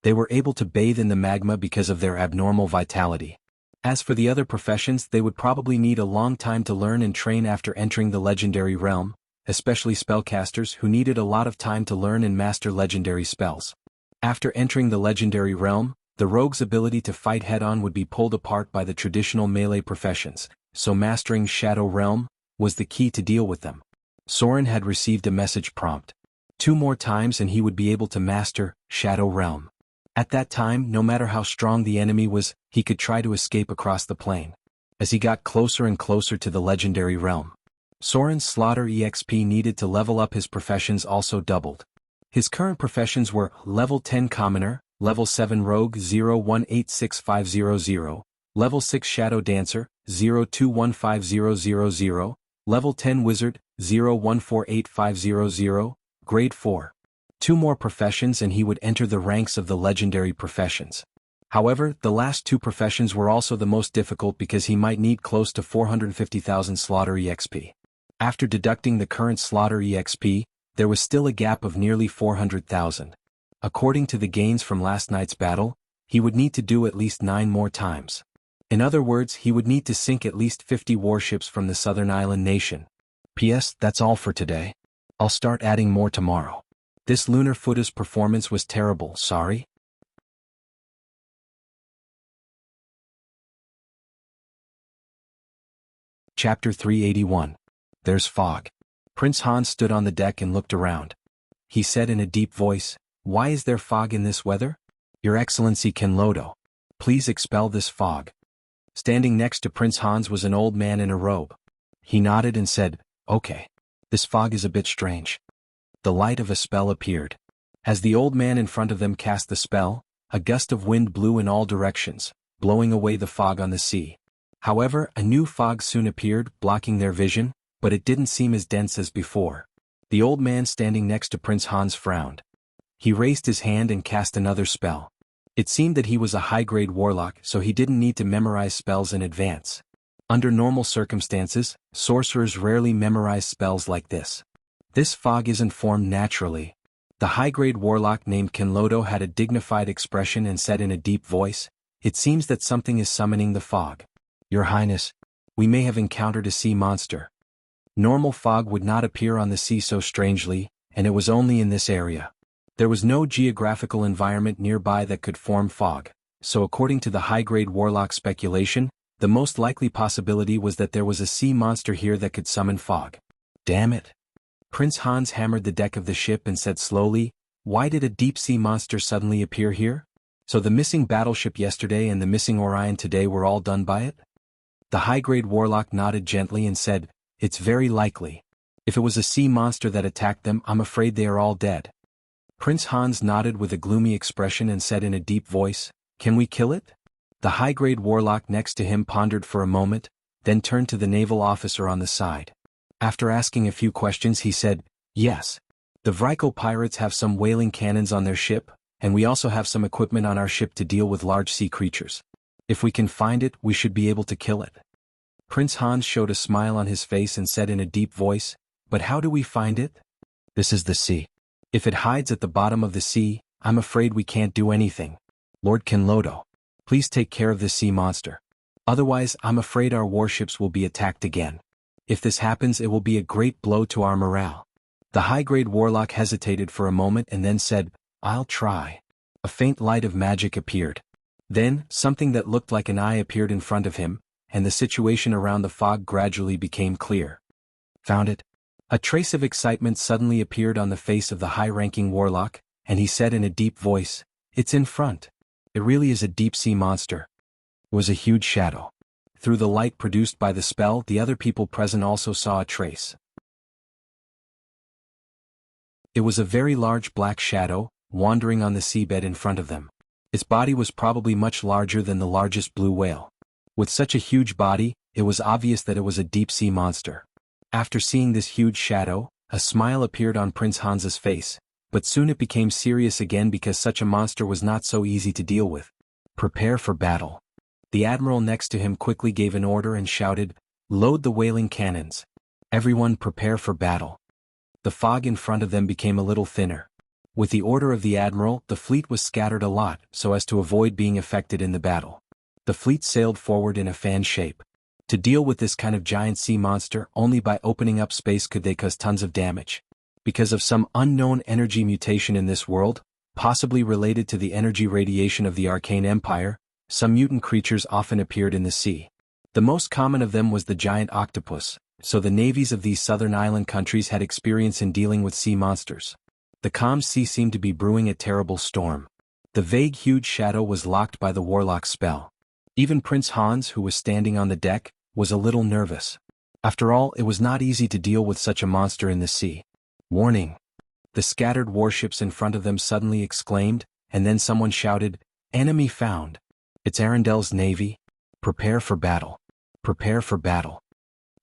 They were able to bathe in the magma because of their abnormal vitality. As for the other professions, they would probably need a long time to learn and train after entering the legendary realm, especially spellcasters who needed a lot of time to learn and master legendary spells. After entering the legendary realm, the rogue's ability to fight head-on would be pulled apart by the traditional melee professions, so mastering Shadow Realm was the key to deal with them. Soren had received a message prompt. 2 more times and he would be able to master Shadow Realm. At that time, no matter how strong the enemy was, he could try to escape across the plain. As he got closer and closer to the legendary realm, Soren's slaughter EXP needed to level up his professions also doubled. His current professions were Level 10 Commoner, Level 7 Rogue 0186500, Level 6 Shadow Dancer 0215000, Level 10 Wizard 0148500, Grade 4. 2 more professions and he would enter the ranks of the legendary professions. However, the last 2 professions were also the most difficult because he might need close to 450,000 slaughter EXP. After deducting the current slaughter EXP, there was still a gap of nearly 400,000. According to the gains from last night's battle, he would need to do at least 9 more times. In other words, he would need to sink at least 50 warships from the southern island nation. P.S. That's all for today. I'll start adding more tomorrow. This Lunar Foota's performance was terrible, sorry. Chapter 381. There's fog. Prince Hans stood on the deck and looked around. He said in a deep voice, "Why is there fog in this weather? Your Excellency Kenlodo, please expel this fog." Standing next to Prince Hans was an old man in a robe. He nodded and said, "Okay. This fog is a bit strange." The light of a spell appeared. As the old man in front of them cast the spell, a gust of wind blew in all directions, blowing away the fog on the sea. However, a new fog soon appeared, blocking their vision, but it didn't seem as dense as before. The old man standing next to Prince Hans frowned. He raised his hand and cast another spell. It seemed that he was a high-grade warlock, so he didn't need to memorize spells in advance. Under normal circumstances, sorcerers rarely memorize spells like this. This fog isn't formed naturally. The high-grade warlock named Kenlodo had a dignified expression and said in a deep voice, "It seems that something is summoning the fog. Your Highness, we may have encountered a sea monster." Normal fog would not appear on the sea so strangely, and it was only in this area. There was no geographical environment nearby that could form fog, so according to the high-grade warlock speculation, the most likely possibility was that there was a sea monster here that could summon fog. Damn it. Prince Hans hammered the deck of the ship and said slowly, "Why did a deep-sea monster suddenly appear here? So the missing battleship yesterday and the missing Orion today were all done by it?" The high-grade warlock nodded gently and said, "It's very likely. If it was a sea monster that attacked them, I'm afraid they are all dead." Prince Hans nodded with a gloomy expression and said in a deep voice, "Can we kill it?" The high-grade warlock next to him pondered for a moment, then turned to the naval officer on the side. After asking a few questions he said, "Yes. The Vrykul pirates have some whaling cannons on their ship, and we also have some equipment on our ship to deal with large sea creatures. If we can find it, we should be able to kill it." Prince Hans showed a smile on his face and said in a deep voice, "But how do we find it? This is the sea. If it hides at the bottom of the sea, I'm afraid we can't do anything. Lord Kinlodo, please take care of this sea monster. Otherwise, I'm afraid our warships will be attacked again. If this happens, it will be a great blow to our morale." The high-grade warlock hesitated for a moment and then said, "I'll try." A faint light of magic appeared. Then, something that looked like an eye appeared in front of him, and the situation around the fog gradually became clear. "Found it." A trace of excitement suddenly appeared on the face of the high-ranking warlock, and he said in a deep voice, "It's in front. It really is a deep-sea monster." It was a huge shadow. Through the light produced by the spell, the other people present also saw a trace. It was a very large black shadow, wandering on the seabed in front of them. Its body was probably much larger than the largest blue whale. With such a huge body, it was obvious that it was a deep-sea monster. After seeing this huge shadow, a smile appeared on Prince Hans's face, but soon it became serious again because such a monster was not so easy to deal with. "Prepare for battle." The admiral next to him quickly gave an order and shouted, "Load the whaling cannons. Everyone prepare for battle." The fog in front of them became a little thinner. With the order of the admiral, the fleet was scattered a lot so as to avoid being affected in the battle. The fleet sailed forward in a fan shape. To deal with this kind of giant sea monster, only by opening up space could they cause tons of damage. Because of some unknown energy mutation in this world, possibly related to the energy radiation of the Arcane Empire, some mutant creatures often appeared in the sea. The most common of them was the giant octopus, so the navies of these southern island countries had experience in dealing with sea monsters. The calm sea seemed to be brewing a terrible storm. The vague huge shadow was locked by the warlock spell. Even Prince Hans, who was standing on the deck, was a little nervous. After all, it was not easy to deal with such a monster in the sea. "Warning!" The scattered warships in front of them suddenly exclaimed, and then someone shouted, "Enemy found! It's Arendel's navy. Prepare for battle. Prepare for battle."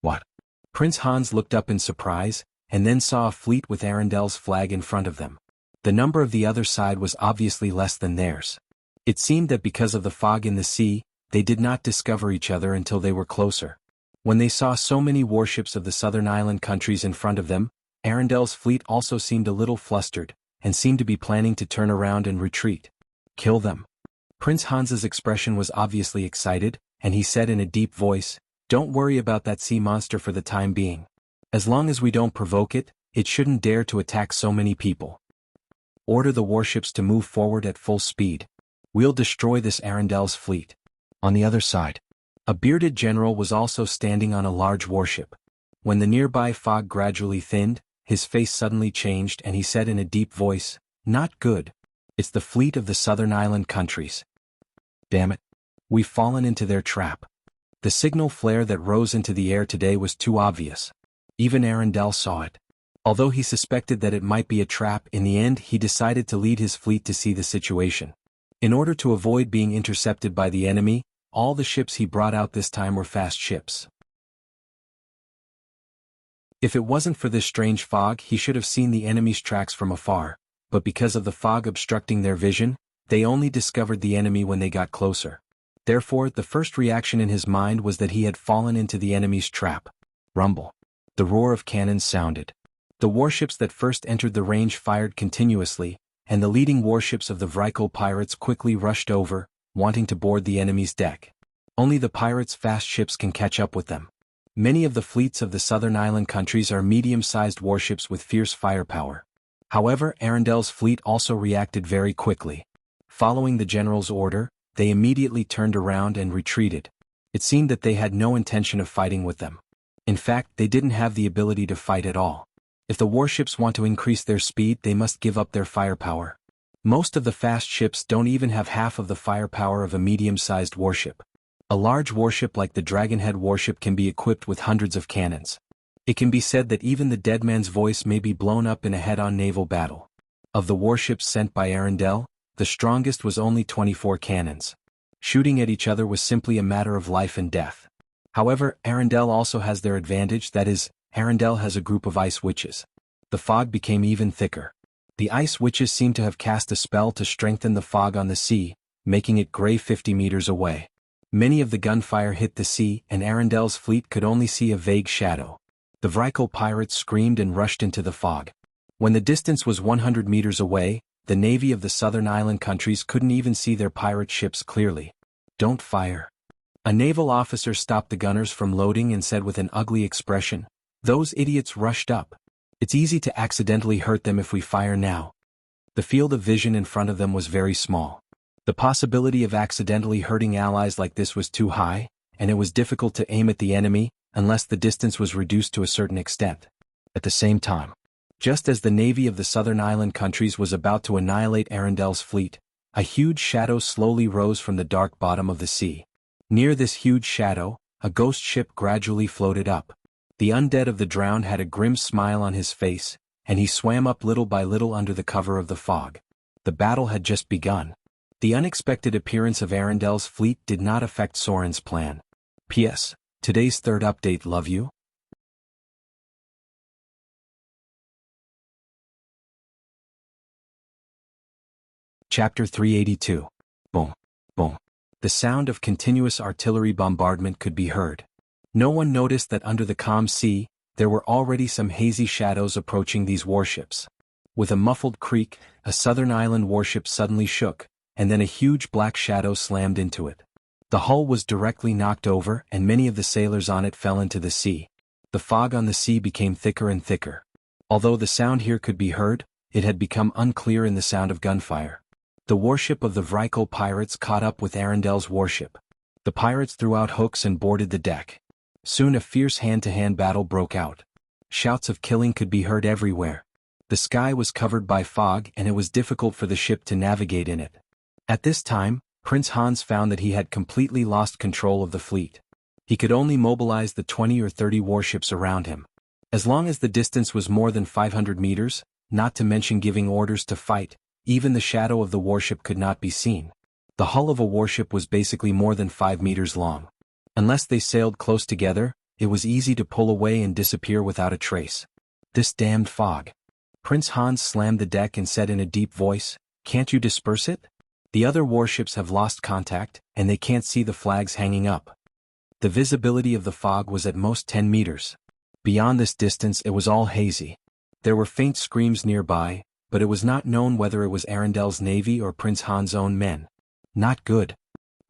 What? Prince Hans looked up in surprise, and then saw a fleet with Arendel's flag in front of them. The number of the other side was obviously less than theirs. It seemed that because of the fog in the sea, they did not discover each other until they were closer. When they saw so many warships of the southern island countries in front of them, Arendel's fleet also seemed a little flustered, and seemed to be planning to turn around and retreat. "Kill them." Prince Hans's expression was obviously excited, and he said in a deep voice, "Don't worry about that sea monster for the time being. As long as we don't provoke it, it shouldn't dare to attack so many people. Order the warships to move forward at full speed. We'll destroy this Arendel's fleet." On the other side, a bearded general was also standing on a large warship. When the nearby fog gradually thinned, his face suddenly changed and he said in a deep voice, "Not good. It's the fleet of the southern island countries. Damn it. We've fallen into their trap." The signal flare that rose into the air today was too obvious. Even Arendelle saw it. Although he suspected that it might be a trap, in the end he decided to lead his fleet to see the situation. In order to avoid being intercepted by the enemy, all the ships he brought out this time were fast ships. If it wasn't for this strange fog, he should have seen the enemy's tracks from afar, but because of the fog obstructing their vision, they only discovered the enemy when they got closer. Therefore, the first reaction in his mind was that he had fallen into the enemy's trap. Rumble. The roar of cannons sounded. The warships that first entered the range fired continuously, and the leading warships of the Vrykul pirates quickly rushed over, wanting to board the enemy's deck. Only the pirates' fast ships can catch up with them. Many of the fleets of the southern island countries are medium-sized warships with fierce firepower. However, Arendel's fleet also reacted very quickly. Following the general's order, they immediately turned around and retreated. It seemed that they had no intention of fighting with them. In fact, they didn't have the ability to fight at all. If the warships want to increase their speed, they must give up their firepower. Most of the fast ships don't even have half of the firepower of a medium-sized warship. A large warship like the Dragonhead warship can be equipped with hundreds of cannons. It can be said that even the dead man's voice may be blown up in a head-on naval battle. Of the warships sent by Arendelle, the strongest was only 24 cannons. Shooting at each other was simply a matter of life and death. However, Arendelle also has their advantage, that is, Arendelle has a group of ice witches. The fog became even thicker. The ice witches seemed to have cast a spell to strengthen the fog on the sea, making it gray 50 meters away. Many of the gunfire hit the sea, and Arendelle's fleet could only see a vague shadow. The Vrykul pirates screamed and rushed into the fog. When the distance was 100 meters away, the navy of the southern island countries couldn't even see their pirate ships clearly. "Don't fire." A naval officer stopped the gunners from loading and said with an ugly expression, "Those idiots rushed up. It's easy to accidentally hurt them if we fire now." The field of vision in front of them was very small. The possibility of accidentally hurting allies like this was too high, and it was difficult to aim at the enemy unless the distance was reduced to a certain extent. At the same time, just as the navy of the southern island countries was about to annihilate Arendelle's fleet, a huge shadow slowly rose from the dark bottom of the sea. Near this huge shadow, a ghost ship gradually floated up. The undead of the drowned had a grim smile on his face, and he swam up little by little under the cover of the fog. The battle had just begun. The unexpected appearance of Arendelle's fleet did not affect Soren's plan. P.S. Today's third update. Love you. Chapter 382. Boom. Boom. The sound of continuous artillery bombardment could be heard. No one noticed that under the calm sea, there were already some hazy shadows approaching these warships. With a muffled creak, a southern island warship suddenly shook, and then a huge black shadow slammed into it. The hull was directly knocked over, and many of the sailors on it fell into the sea. The fog on the sea became thicker and thicker. Although the sound here could be heard, it had become unclear in the sound of gunfire. The warship of the Vrykul pirates caught up with Arendelle's warship. The pirates threw out hooks and boarded the deck. Soon a fierce hand-to-hand battle broke out. Shouts of killing could be heard everywhere. The sky was covered by fog, and it was difficult for the ship to navigate in it. At this time, Prince Hans found that he had completely lost control of the fleet. He could only mobilize the 20 or 30 warships around him. As long as the distance was more than 500 meters, not to mention giving orders to fight, even the shadow of the warship could not be seen. The hull of a warship was basically more than 5 meters long. Unless they sailed close together, it was easy to pull away and disappear without a trace. This damned fog. Prince Hans slammed the deck and said in a deep voice, "Can't you disperse it? The other warships have lost contact, and they can't see the flags hanging up." The visibility of the fog was at most 10 meters. Beyond this distance it was all hazy. There were faint screams nearby, but it was not known whether it was Arendelle's navy or Prince Hans' own men. Not good.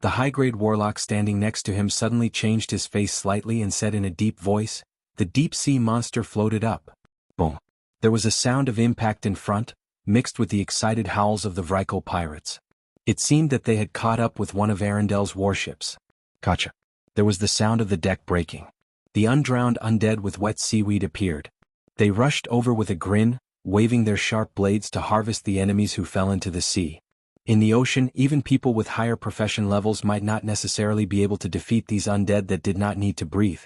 The high-grade warlock standing next to him suddenly changed his face slightly and said in a deep voice, "The deep-sea monster floated up." Boom. There was a sound of impact in front, mixed with the excited howls of the Vrykul pirates. It seemed that they had caught up with one of Arendelle's warships. Gotcha. There was the sound of the deck breaking. The undrowned undead with wet seaweed appeared. They rushed over with a grin, waving their sharp blades to harvest the enemies who fell into the sea. In the ocean, even people with higher profession levels might not necessarily be able to defeat these undead that did not need to breathe.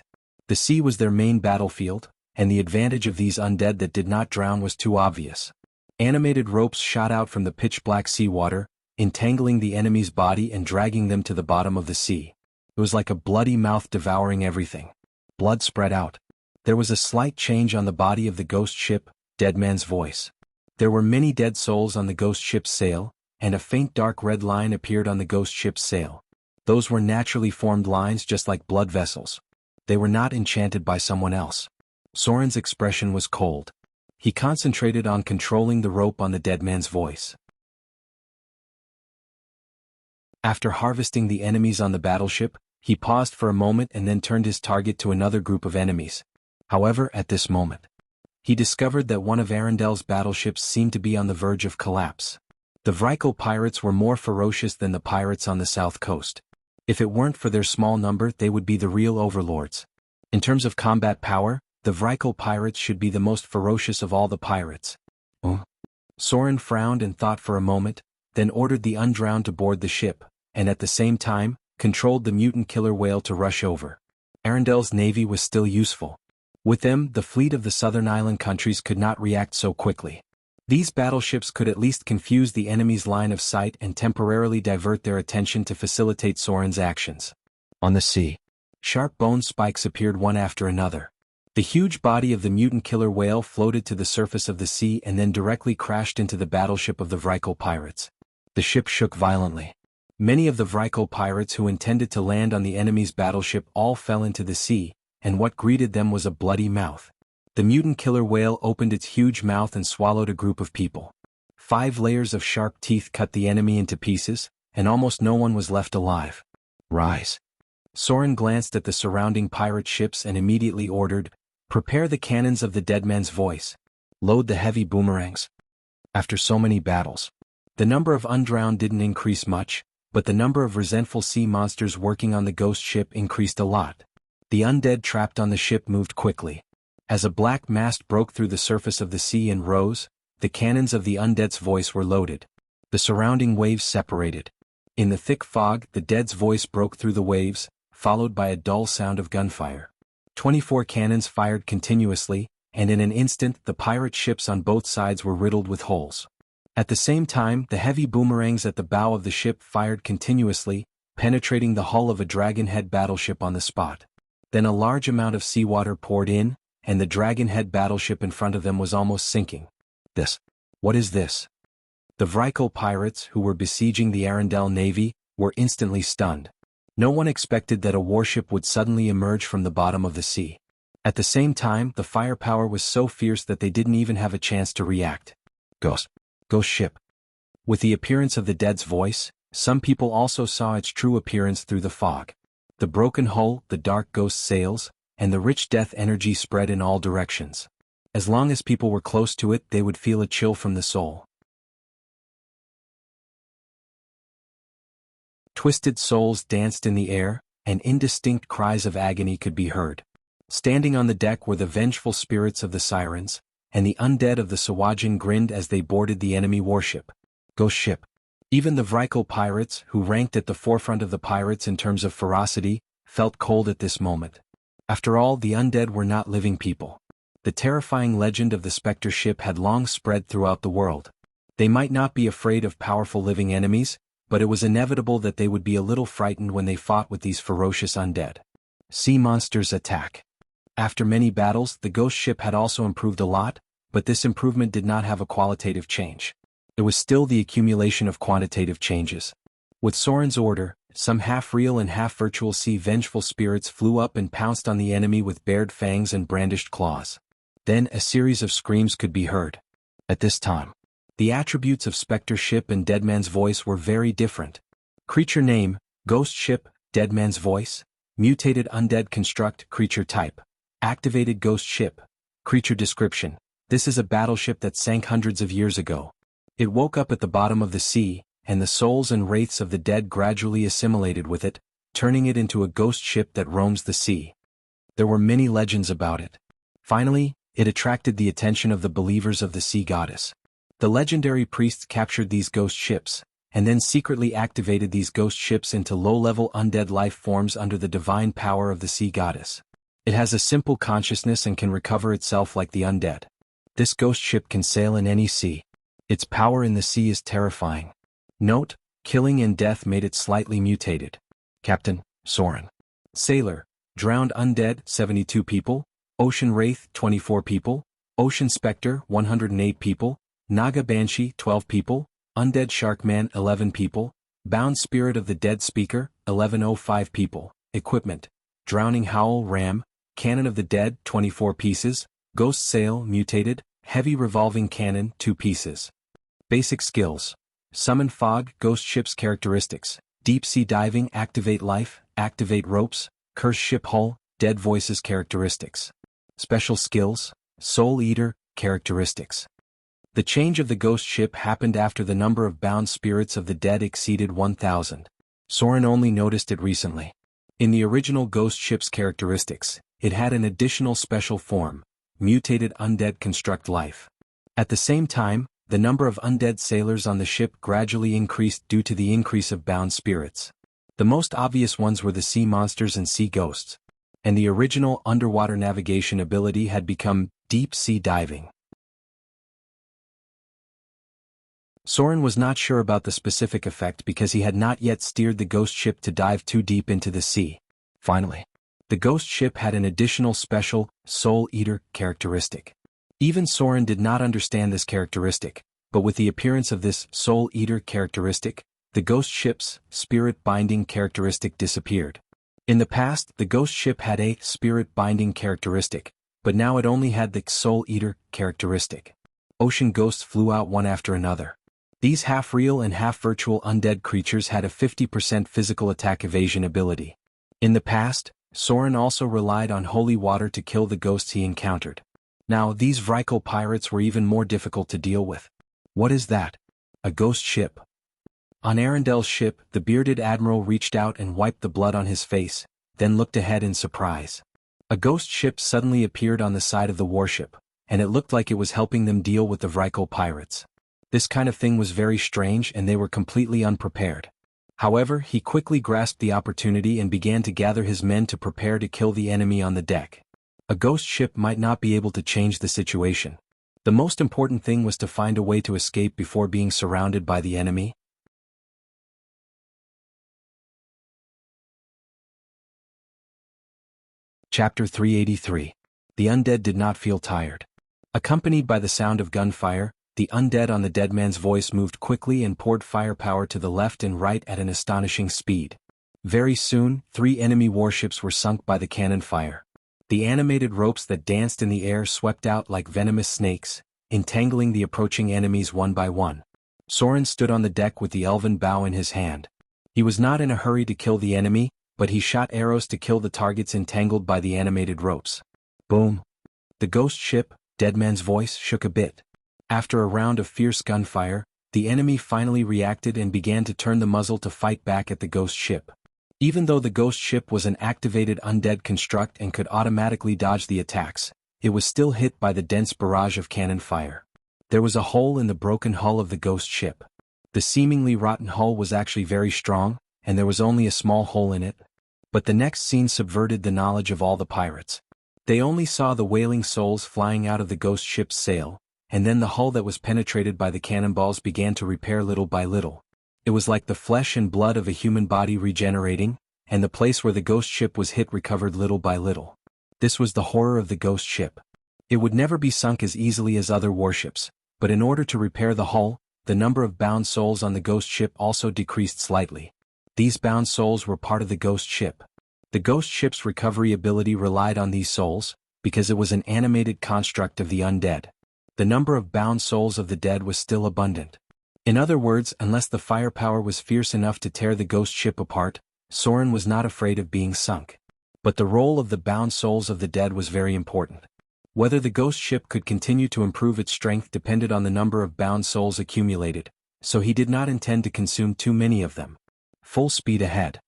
The sea was their main battlefield, and the advantage of these undead that did not drown was too obvious. Animated ropes shot out from the pitch-black seawater, entangling the enemy's body and dragging them to the bottom of the sea. It was like a bloody mouth devouring everything. Blood spread out. There was a slight change on the body of the ghost ship, Dead Man's voice. There were many dead souls on the ghost ship's sail, and a faint dark red line appeared on the ghost ship's sail. Those were naturally formed lines just like blood vessels. They were not enchanted by someone else. Soren's expression was cold. He concentrated on controlling the rope on the Dead Man's voice. After harvesting the enemies on the battleship, he paused for a moment and then turned his target to another group of enemies. However, at this moment, he discovered that one of Arendel's battleships seemed to be on the verge of collapse. The Vrykul pirates were more ferocious than the pirates on the south coast. If it weren't for their small number, they would be the real overlords. In terms of combat power, the Vrykul pirates should be the most ferocious of all the pirates. Soren frowned and thought for a moment, then ordered the Undrowned to board the ship, and at the same time, controlled the mutant killer whale to rush over. Arendel's navy was still useful. With them, the fleet of the southern island countries could not react so quickly. These battleships could at least confuse the enemy's line of sight and temporarily divert their attention to facilitate Soren's actions. On the sea, sharp bone spikes appeared one after another. The huge body of the mutant killer whale floated to the surface of the sea and then directly crashed into the battleship of the Vrykul pirates. The ship shook violently. Many of the Vrykul pirates who intended to land on the enemy's battleship all fell into the sea, and what greeted them was a bloody mouth. The mutant killer whale opened its huge mouth and swallowed a group of people. 5 layers of sharp teeth cut the enemy into pieces, and almost no one was left alive. Rise. Soren glanced at the surrounding pirate ships and immediately ordered, "Prepare the cannons of the dead man's voice. Load the heavy boomerangs." After so many battles, the number of Undrowned didn't increase much, but the number of resentful sea monsters working on the ghost ship increased a lot. The undead trapped on the ship moved quickly. As a black mast broke through the surface of the sea and rose, the cannons of the undead's voice were loaded. The surrounding waves separated. In the thick fog, the dead's voice broke through the waves, followed by a dull sound of gunfire. 24 cannons fired continuously, and in an instant the pirate ships on both sides were riddled with holes. At the same time, the heavy boomerangs at the bow of the ship fired continuously, penetrating the hull of a dragonhead battleship on the spot. Then a large amount of seawater poured in, and the dragonhead battleship in front of them was almost sinking. What is this? The Vrykul pirates, who were besieging the Arendelle navy, were instantly stunned. No one expected that a warship would suddenly emerge from the bottom of the sea. At the same time, the firepower was so fierce that they didn't even have a chance to react. Ghost ship. With the appearance of the dead's voice, some people also saw its true appearance through the fog. The broken hull, the dark ghost sails, and the rich death energy spread in all directions. As long as people were close to it, they would feel a chill from the soul. Twisted souls danced in the air, and indistinct cries of agony could be heard. Standing on the deck were the vengeful spirits of the sirens, and the undead of the Sawajin grinned as they boarded the enemy warship. Ghost ship. Even the Vrykul pirates, who ranked at the forefront of the pirates in terms of ferocity, felt cold at this moment. After all, the undead were not living people. The terrifying legend of the Spectre ship had long spread throughout the world. They might not be afraid of powerful living enemies, but it was inevitable that they would be a little frightened when they fought with these ferocious undead. Sea monsters attack. After many battles, the ghost ship had also improved a lot, but this improvement did not have a qualitative change. It was still the accumulation of quantitative changes. With Soren's order, some half-real and half-virtual sea vengeful spirits flew up and pounced on the enemy with bared fangs and brandished claws. Then a series of screams could be heard. At this time, the attributes of Spectre ship and Deadman's voice were very different. Creature name, Ghost ship, Deadman's voice. Mutated undead construct, creature type. Activated ghost ship. Creature description. This is a battleship that sank hundreds of years ago. It woke up at the bottom of the sea, and the souls and wraiths of the dead gradually assimilated with it, turning it into a ghost ship that roams the sea. There were many legends about it. Finally, it attracted the attention of the believers of the sea goddess. The legendary priests captured these ghost ships, and then secretly activated these ghost ships into low-level undead life forms under the divine power of the sea goddess. It has a simple consciousness and can recover itself like the undead. This ghost ship can sail in any sea. Its power in the sea is terrifying. Note, killing and death made it slightly mutated. Captain, Soren. Sailor, drowned undead, 72 people. Ocean Wraith, 24 people. Ocean Spectre, 108 people. Naga Banshee, 12 people. Undead Sharkman, 11 people. Bound Spirit of the Dead Speaker, 1105 people. Equipment, Drowning Howl Ram, Cannon of the Dead, 24 pieces. Ghost Sail, mutated. Heavy Revolving Cannon, 2 pieces. Basic skills. Summon Fog, Ghost Ship's characteristics. Deep Sea Diving, Activate Life, Activate Ropes. Curse Ship Hull, Dead Voices characteristics. Special skills. Soul Eater, characteristics. The change of the ghost ship happened after the number of bound spirits of the dead exceeded 1,000. Soren only noticed it recently. In the original ghost ship's characteristics, it had an additional special form, mutated undead construct life. At the same time, the number of undead sailors on the ship gradually increased due to the increase of bound spirits. The most obvious ones were the sea monsters and sea ghosts. And the original underwater navigation ability had become deep sea diving. Soren was not sure about the specific effect because he had not yet steered the ghost ship to dive too deep into the sea. Finally, the ghost ship had an additional special, Soul Eater, characteristic. Even Soren did not understand this characteristic, but with the appearance of this Soul Eater characteristic, the ghost ship's spirit binding characteristic disappeared. In the past, the ghost ship had a spirit binding characteristic, but now it only had the Soul Eater characteristic. Ocean ghosts flew out one after another. These half-real and half-virtual undead creatures had a 50% physical attack evasion ability. In the past, Soren also relied on holy water to kill the ghosts he encountered. Now these Vrykul pirates were even more difficult to deal with. What is that? A ghost ship. On Arendel's ship, the bearded admiral reached out and wiped the blood on his face, then looked ahead in surprise. A ghost ship suddenly appeared on the side of the warship, and it looked like it was helping them deal with the Vrykul pirates. This kind of thing was very strange and they were completely unprepared. However, he quickly grasped the opportunity and began to gather his men to prepare to kill the enemy on the deck. A ghost ship might not be able to change the situation. The most important thing was to find a way to escape before being surrounded by the enemy. Chapter 383. The undead did not feel tired. Accompanied by the sound of gunfire, the undead on the dead man's voice moved quickly and poured firepower to the left and right at an astonishing speed. Very soon, 3 enemy warships were sunk by the cannon fire. The animated ropes that danced in the air swept out like venomous snakes, entangling the approaching enemies one by one. Soren stood on the deck with the elven bow in his hand. He was not in a hurry to kill the enemy, but he shot arrows to kill the targets entangled by the animated ropes. Boom! The ghost ship, dead man's voice, shook a bit. After a round of fierce gunfire, the enemy finally reacted and began to turn the muzzle to fight back at the ghost ship. Even though the ghost ship was an activated undead construct and could automatically dodge the attacks, it was still hit by the dense barrage of cannon fire. There was a hole in the broken hull of the ghost ship. The seemingly rotten hull was actually very strong, and there was only a small hole in it. But the next scene subverted the knowledge of all the pirates. They only saw the wailing souls flying out of the ghost ship's sail, and then the hull that was penetrated by the cannonballs began to repair little by little. It was like the flesh and blood of a human body regenerating, and the place where the ghost ship was hit recovered little by little. This was the horror of the ghost ship. It would never be sunk as easily as other warships, but in order to repair the hull, the number of bound souls on the ghost ship also decreased slightly. These bound souls were part of the ghost ship. The ghost ship's recovery ability relied on these souls, because it was an animated construct of the undead. The number of bound souls of the dead was still abundant. In other words, unless the firepower was fierce enough to tear the ghost ship apart, Soren was not afraid of being sunk. But the role of the bound souls of the dead was very important. Whether the ghost ship could continue to improve its strength depended on the number of bound souls accumulated, so he did not intend to consume too many of them. Full speed ahead.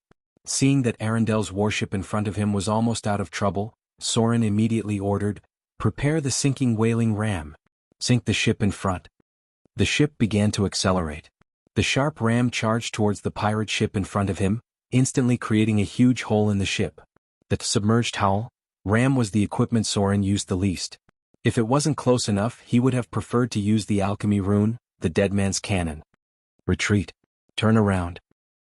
Seeing that Arendel's warship in front of him was almost out of trouble, Soren immediately ordered, "Prepare the sinking whaling ram. Sink the ship in front." The ship began to accelerate. The sharp ram charged towards the pirate ship in front of him, instantly creating a huge hole in the ship. The submerged hull ram was the equipment Soren used the least. If it wasn't close enough, he would have preferred to use the alchemy rune, the dead man's cannon. Retreat. Turn around.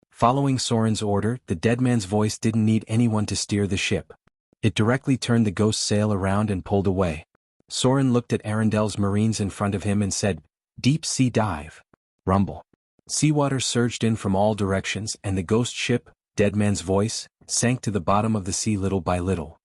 Following Soren's order, the dead man's voice didn't need anyone to steer the ship. It directly turned the ghost sail around and pulled away. Soren looked at Arendel's marines in front of him and said, "Deep sea dive." Rumble. Seawater surged in from all directions and the ghost ship, dead man's voice, sank to the bottom of the sea little by little.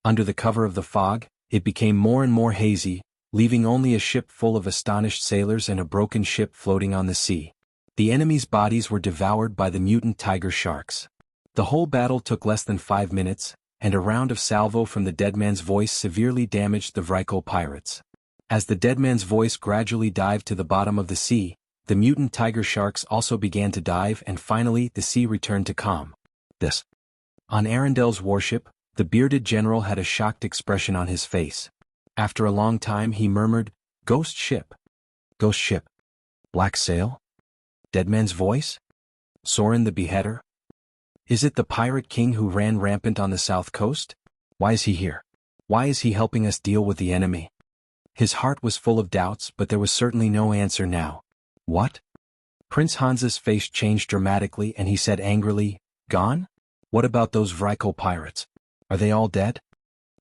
Under the cover of the fog, it became more and more hazy, leaving only a ship full of astonished sailors and a broken ship floating on the sea. The enemy's bodies were devoured by the mutant tiger sharks. The whole battle took less than 5 minutes, and a round of salvo from the dead man's voice severely damaged the Vrykol pirates. As the dead man's voice gradually dived to the bottom of the sea, the mutant tiger sharks also began to dive, and finally the sea returned to calm. This. On Arendel's warship, the bearded general had a shocked expression on his face. After a long time he murmured, "Ghost ship. Ghost ship. Black sail? Dead man's voice? Soren the beheader? Is it the pirate king who ran rampant on the south coast? Why is he here? Why is he helping us deal with the enemy?" His heart was full of doubts, but there was certainly no answer now. What? Prince Hansa's face changed dramatically and he said angrily, "Gone? What about those Vrykol pirates? Are they all dead?"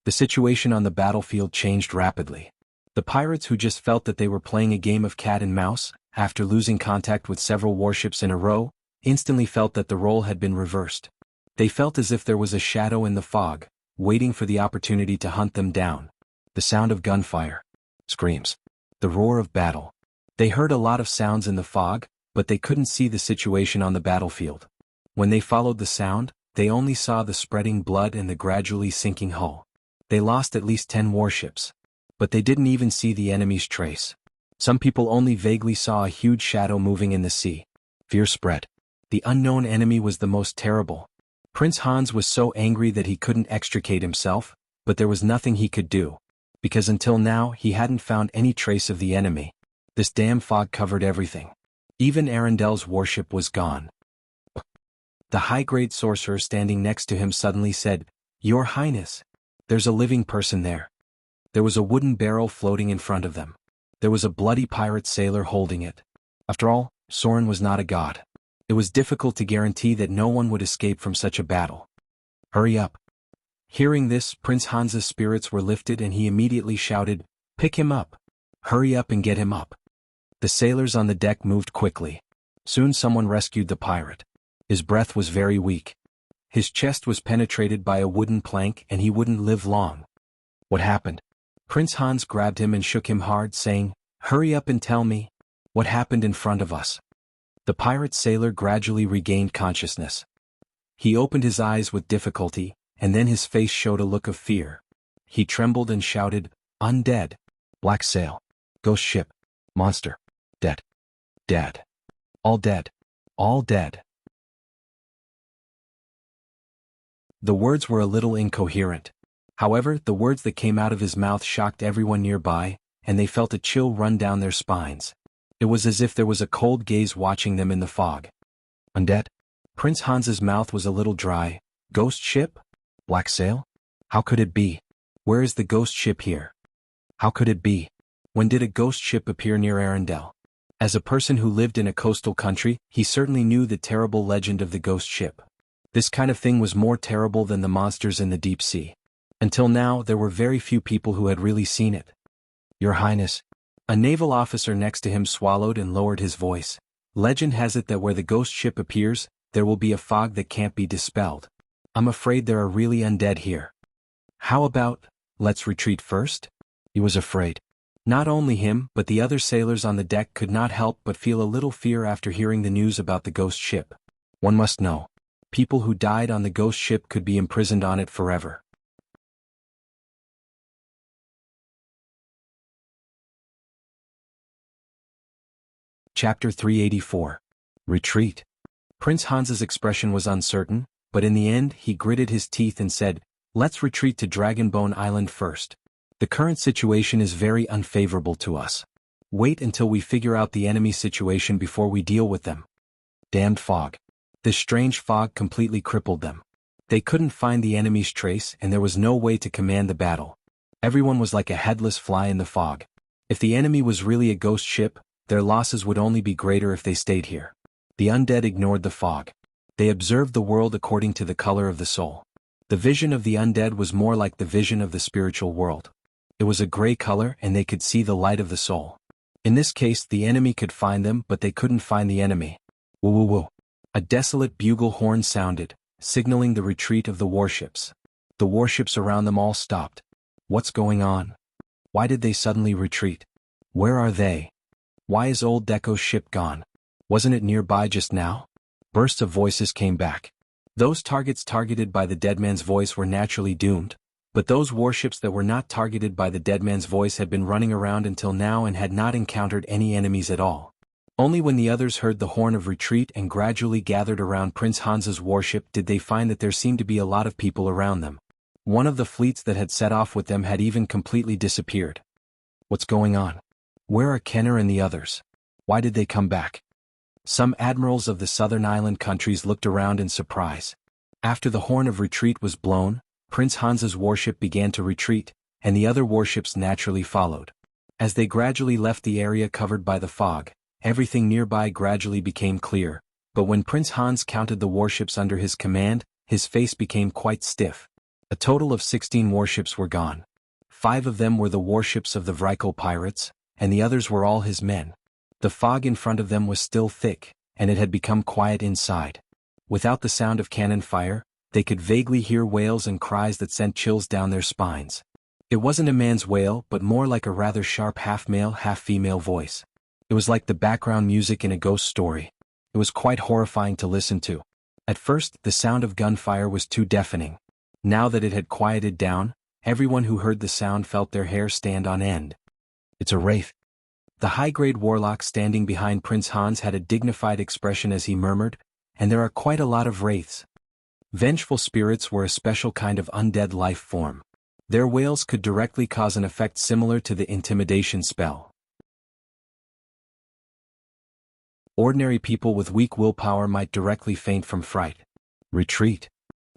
The situation on the battlefield changed rapidly. The pirates who just felt that they were playing a game of cat and mouse, after losing contact with several warships in a row, instantly felt that the role had been reversed. They felt as if there was a shadow in the fog, waiting for the opportunity to hunt them down. The sound of gunfire. Screams. The roar of battle. They heard a lot of sounds in the fog, but they couldn't see the situation on the battlefield. When they followed the sound, they only saw the spreading blood and the gradually sinking hull. They lost at least 10 warships. But they didn't even see the enemy's trace. Some people only vaguely saw a huge shadow moving in the sea. Fear spread. The unknown enemy was the most terrible. Prince Hans was so angry that he couldn't extricate himself, but there was nothing he could do. Because until now he hadn't found any trace of the enemy. This damn fog covered everything. Even Arendel's warship was gone. The high-grade sorcerer standing next to him suddenly said, "Your Highness, there's a living person there." There was a wooden barrel floating in front of them. There was a bloody pirate sailor holding it. After all, Soren was not a god. It was difficult to guarantee that no one would escape from such a battle. "Hurry up." Hearing this, Prince Hansa's spirits were lifted and he immediately shouted, "Pick him up. Hurry up and get him up." The sailors on the deck moved quickly. Soon someone rescued the pirate. His breath was very weak. His chest was penetrated by a wooden plank and he wouldn't live long. What happened? Prince Hans grabbed him and shook him hard, saying, "Hurry up and tell me. What happened in front of us?" The pirate sailor gradually regained consciousness. He opened his eyes with difficulty, and then his face showed a look of fear. He trembled and shouted, "Undead. Black sail. Ghost ship. Monster. Dead. Dead. All dead. All dead." The words were a little incoherent. However, the words that came out of his mouth shocked everyone nearby, and they felt a chill run down their spines. It was as if there was a cold gaze watching them in the fog. Undead? Prince Hans's mouth was a little dry. Ghost ship? Black sail? How could it be? Where is the ghost ship here? How could it be? When did a ghost ship appear near Arendelle? As a person who lived in a coastal country, he certainly knew the terrible legend of the ghost ship. This kind of thing was more terrible than the monsters in the deep sea. Until now, there were very few people who had really seen it. "Your Highness." A naval officer next to him swallowed and lowered his voice. "Legend has it that where the ghost ship appears, there will be a fog that can't be dispelled. I'm afraid there are really undead here. How about, let's retreat first?" He was afraid. Not only him, but the other sailors on the deck could not help but feel a little fear after hearing the news about the ghost ship. One must know. People who died on the ghost ship could be imprisoned on it forever. Chapter 384. Retreat. Prince Hans's expression was uncertain, but in the end he gritted his teeth and said, "Let's retreat to Dragonbone Island first. The current situation is very unfavorable to us. Wait until we figure out the enemy situation before we deal with them." Damned fog. This strange fog completely crippled them. They couldn't find the enemy's trace and there was no way to command the battle. Everyone was like a headless fly in the fog. If the enemy was really a ghost ship, their losses would only be greater if they stayed here. The undead ignored the fog. They observed the world according to the color of the soul. The vision of the undead was more like the vision of the spiritual world. It was a gray color and they could see the light of the soul. In this case, the enemy could find them, but they couldn't find the enemy. Woo woo woo. A desolate bugle horn sounded, signaling the retreat of the warships. The warships around them all stopped. What's going on? Why did they suddenly retreat? Where are they? Why is old Deco's ship gone? Wasn't it nearby just now? Bursts of voices came back. Those targets targeted by the dead man's voice were naturally doomed, but those warships that were not targeted by the dead man's voice had been running around until now and had not encountered any enemies at all. Only when the others heard the horn of retreat and gradually gathered around Prince Han's warship did they find that there seemed to be a lot of people around them. One of the fleets that had set off with them had even completely disappeared. What's going on? Where are Kenner and the others? Why did they come back? Some admirals of the southern island countries looked around in surprise. After the horn of retreat was blown, Prince Han's warship began to retreat, and the other warships naturally followed. As they gradually left the area covered by the fog, everything nearby gradually became clear, but when Prince Hans counted the warships under his command, his face became quite stiff. A total of 16 warships were gone. 5 of them were the warships of the Vrykul pirates, and the others were all his men. The fog in front of them was still thick, and it had become quiet inside. Without the sound of cannon fire, they could vaguely hear wails and cries that sent chills down their spines. It wasn't a man's wail, but more like a rather sharp half-male, half-female voice. It was like the background music in a ghost story. It was quite horrifying to listen to. At first, the sound of gunfire was too deafening. Now that it had quieted down, everyone who heard the sound felt their hair stand on end. It's a wraith. The high-grade warlock standing behind Prince Hans had a dignified expression as he murmured, and there are quite a lot of wraiths. Vengeful spirits were a special kind of undead life form. Their wails could directly cause an effect similar to the intimidation spell. Ordinary people with weak willpower might directly faint from fright. Retreat.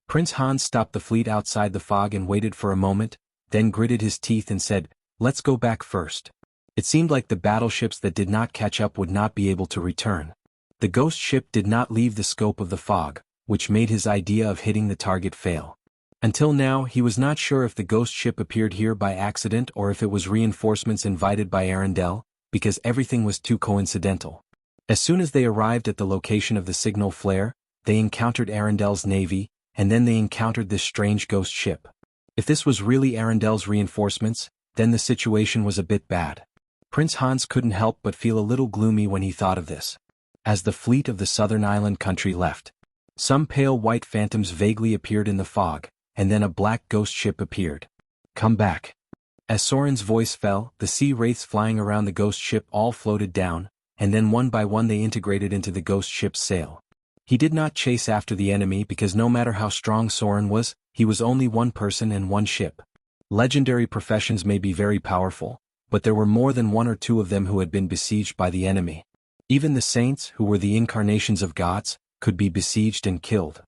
Prince Hans stopped the fleet outside the fog and waited for a moment, then gritted his teeth and said, "Let's go back first." It seemed like the battleships that did not catch up would not be able to return. The ghost ship did not leave the scope of the fog, which made his idea of hitting the target fail. Until now, he was not sure if the ghost ship appeared here by accident or if it was reinforcements invited by Arendelle, because everything was too coincidental. As soon as they arrived at the location of the signal flare, they encountered Arendelle's navy, and then they encountered this strange ghost ship. If this was really Arendelle's reinforcements, then the situation was a bit bad. Prince Hans couldn't help but feel a little gloomy when he thought of this. As the fleet of the southern island country left, some pale white phantoms vaguely appeared in the fog, and then a black ghost ship appeared. "Come back." As Soren's voice fell, the sea wraiths flying around the ghost ship all floated down, and then one by one they integrated into the ghost ship's sail. He did not chase after the enemy because no matter how strong Soren was, he was only one person and one ship. Legendary professions may be very powerful, but there were more than 1 or 2 of them who had been besieged by the enemy. Even the saints, who were the incarnations of gods, could be besieged and killed.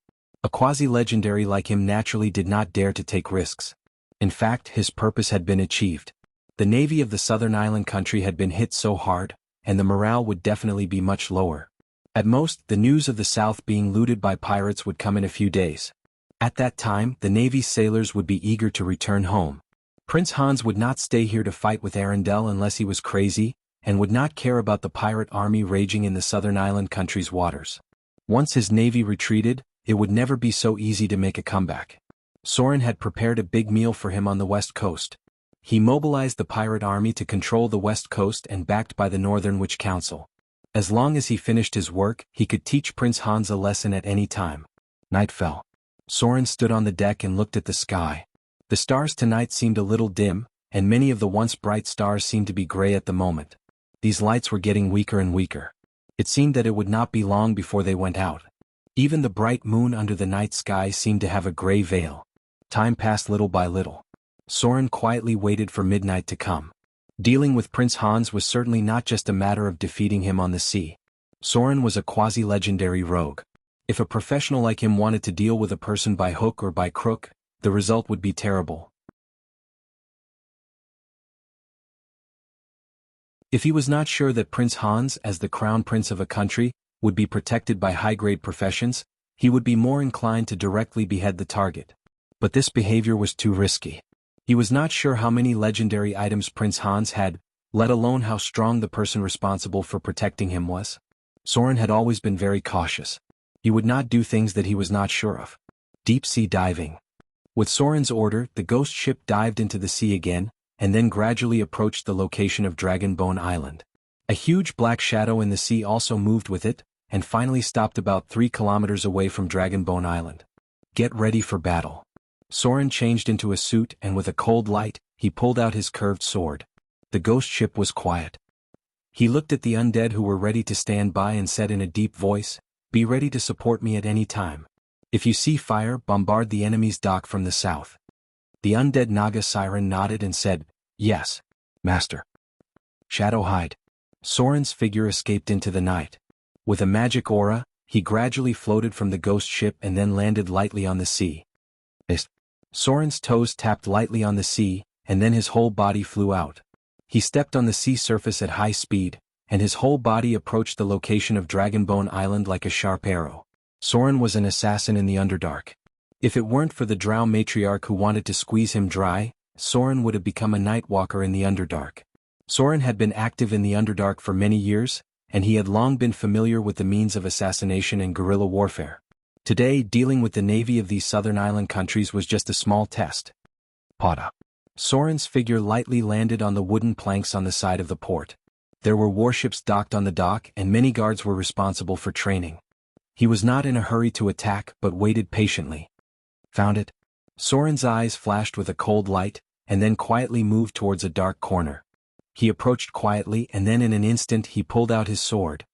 A quasi-legendary like him naturally did not dare to take risks. In fact, his purpose had been achieved. The navy of the southern island country had been hit so hard, and the morale would definitely be much lower. At most, the news of the south being looted by pirates would come in a few days. At that time, the navy's sailors would be eager to return home. Prince Hans would not stay here to fight with Arendelle unless he was crazy, and would not care about the pirate army raging in the southern island country's waters. Once his navy retreated, it would never be so easy to make a comeback. Soren had prepared a big meal for him on the west coast. He mobilized the pirate army to control the west coast and backed by the Northern Witch Council. As long as he finished his work, he could teach Prince Hans a lesson at any time. Night fell. Soren stood on the deck and looked at the sky. The stars tonight seemed a little dim, and many of the once bright stars seemed to be gray at the moment. These lights were getting weaker and weaker. It seemed that it would not be long before they went out. Even the bright moon under the night sky seemed to have a gray veil. Time passed little by little. Soren quietly waited for midnight to come. Dealing with Prince Hans was certainly not just a matter of defeating him on the sea. Soren was a quasi-legendary rogue. If a professional like him wanted to deal with a person by hook or by crook, the result would be terrible. If he was not sure that Prince Hans, as the crown prince of a country, would be protected by high-grade professions, he would be more inclined to directly behead the target. But this behavior was too risky. He was not sure how many legendary items Prince Hans had, let alone how strong the person responsible for protecting him was. Soren had always been very cautious. He would not do things that he was not sure of. Deep-sea diving. With Soren's order, the ghost ship dived into the sea again, and then gradually approached the location of Dragonbone Island. A huge black shadow in the sea also moved with it, and finally stopped about 3 kilometers away from Dragonbone Island. Get ready for battle. Soren changed into a suit and with a cold light, he pulled out his curved sword. The ghost ship was quiet. He looked at the undead who were ready to stand by and said in a deep voice, "Be ready to support me at any time. If you see fire, bombard the enemy's dock from the south." The undead Naga siren nodded and said, "Yes, master." Shadow hide. Soren's figure escaped into the night. With a magic aura, he gradually floated from the ghost ship and then landed lightly on the sea. Soren's toes tapped lightly on the sea, and then his whole body flew out. He stepped on the sea surface at high speed, and his whole body approached the location of Dragonbone Island like a sharp arrow. Soren was an assassin in the Underdark. If it weren't for the Drow matriarch who wanted to squeeze him dry, Soren would have become a Nightwalker in the Underdark. Soren had been active in the Underdark for many years, and he had long been familiar with the means of assassination and guerrilla warfare. Today, dealing with the navy of these southern island countries was just a small test. Pada. Soren's figure lightly landed on the wooden planks on the side of the port. There were warships docked on the dock and many guards were responsible for training. He was not in a hurry to attack but waited patiently. Found it? Soren's eyes flashed with a cold light, and then quietly moved towards a dark corner. He approached quietly and then in an instant he pulled out his sword.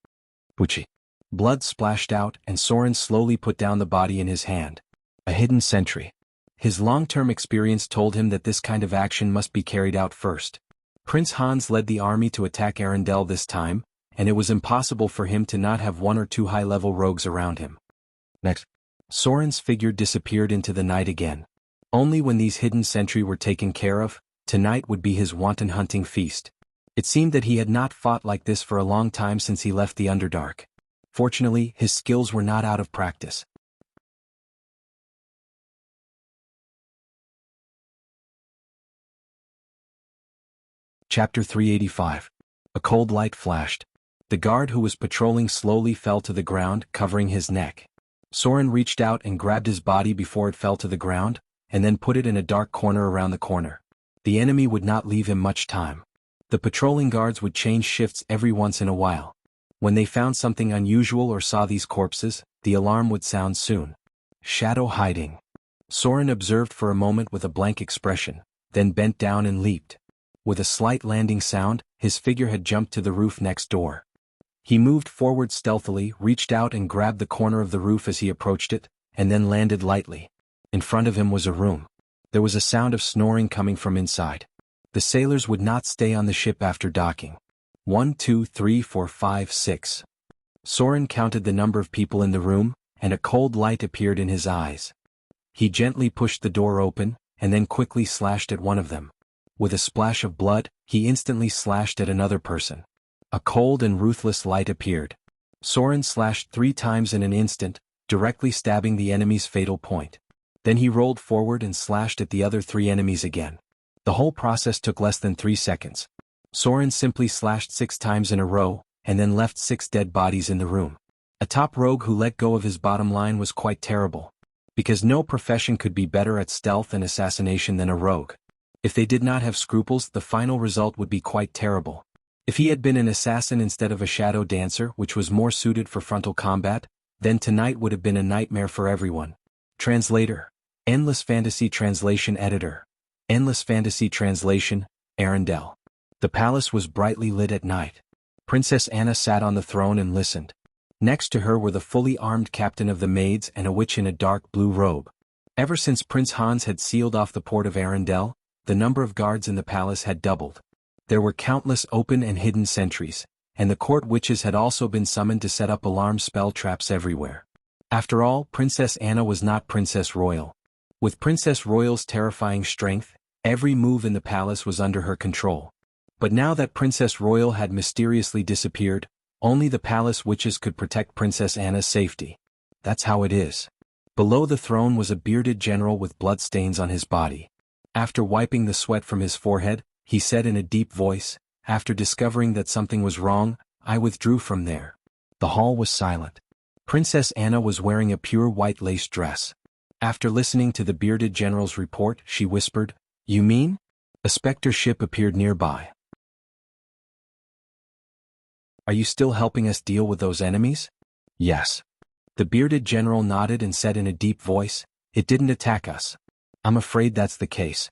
Wuxia. Blood splashed out and Soren slowly put down the body in his hand. A hidden sentry. His long-term experience told him that this kind of action must be carried out first. Prince Hans led the army to attack Arendelle this time, and it was impossible for him to not have 1 or 2 high-level rogues around him. Next. Soren's figure disappeared into the night again. Only when these hidden sentry were taken care of, tonight would be his wanton hunting feast. It seemed that he had not fought like this for a long time since he left the Underdark. Fortunately, his skills were not out of practice. Chapter 385. A cold light flashed. The guard who was patrolling slowly fell to the ground, covering his neck. Soren reached out and grabbed his body before it fell to the ground, and then put it in a dark corner around the corner. The enemy would not leave him much time. The patrolling guards would change shifts every once in a while. When they found something unusual or saw these corpses, the alarm would sound soon. Shadow hiding. Soren observed for a moment with a blank expression, then bent down and leaped. With a slight landing sound, his figure had jumped to the roof next door. He moved forward stealthily, reached out and grabbed the corner of the roof as he approached it, and then landed lightly. In front of him was a room. There was a sound of snoring coming from inside. The sailors would not stay on the ship after docking. 1, 2, 3, 4, 5, 6. Soren counted the number of people in the room, and a cold light appeared in his eyes. He gently pushed the door open, and then quickly slashed at one of them. With a splash of blood, he instantly slashed at another person. A cold and ruthless light appeared. Soren slashed 3 times in an instant, directly stabbing the enemy's fatal point. Then he rolled forward and slashed at the other 3 enemies again. The whole process took less than 3 seconds. Soren simply slashed 6 times in a row, and then left 6 dead bodies in the room. A top rogue who let go of his bottom line was quite terrible. Because no profession could be better at stealth and assassination than a rogue. If they did not have scruples, the final result would be quite terrible. If he had been an assassin instead of a shadow dancer, which was more suited for frontal combat, then tonight would have been a nightmare for everyone. Translator. Endless Fantasy Translation Editor. Endless Fantasy Translation, Arendelle. The palace was brightly lit at night. Princess Anna sat on the throne and listened. Next to her were the fully armed captain of the maids and a witch in a dark blue robe. Ever since Prince Hans had sealed off the port of Arendelle, the number of guards in the palace had doubled. There were countless open and hidden sentries, and the court witches had also been summoned to set up alarm spell traps everywhere. After all, Princess Anna was not Princess Royal. With Princess Royal's terrifying strength, every move in the palace was under her control. But now that Princess Royal had mysteriously disappeared, only the palace witches could protect Princess Anna's safety. That's how it is. Below the throne was a bearded general with bloodstains on his body. After wiping the sweat from his forehead, he said in a deep voice, "After discovering that something was wrong, I withdrew from there." The hall was silent. Princess Anna was wearing a pure white lace dress. After listening to the bearded general's report, she whispered, "You mean?" A specter ship appeared nearby. "Are you still helping us deal with those enemies?" Yes. The bearded general nodded and said in a deep voice, "It didn't attack us. I'm afraid that's the case."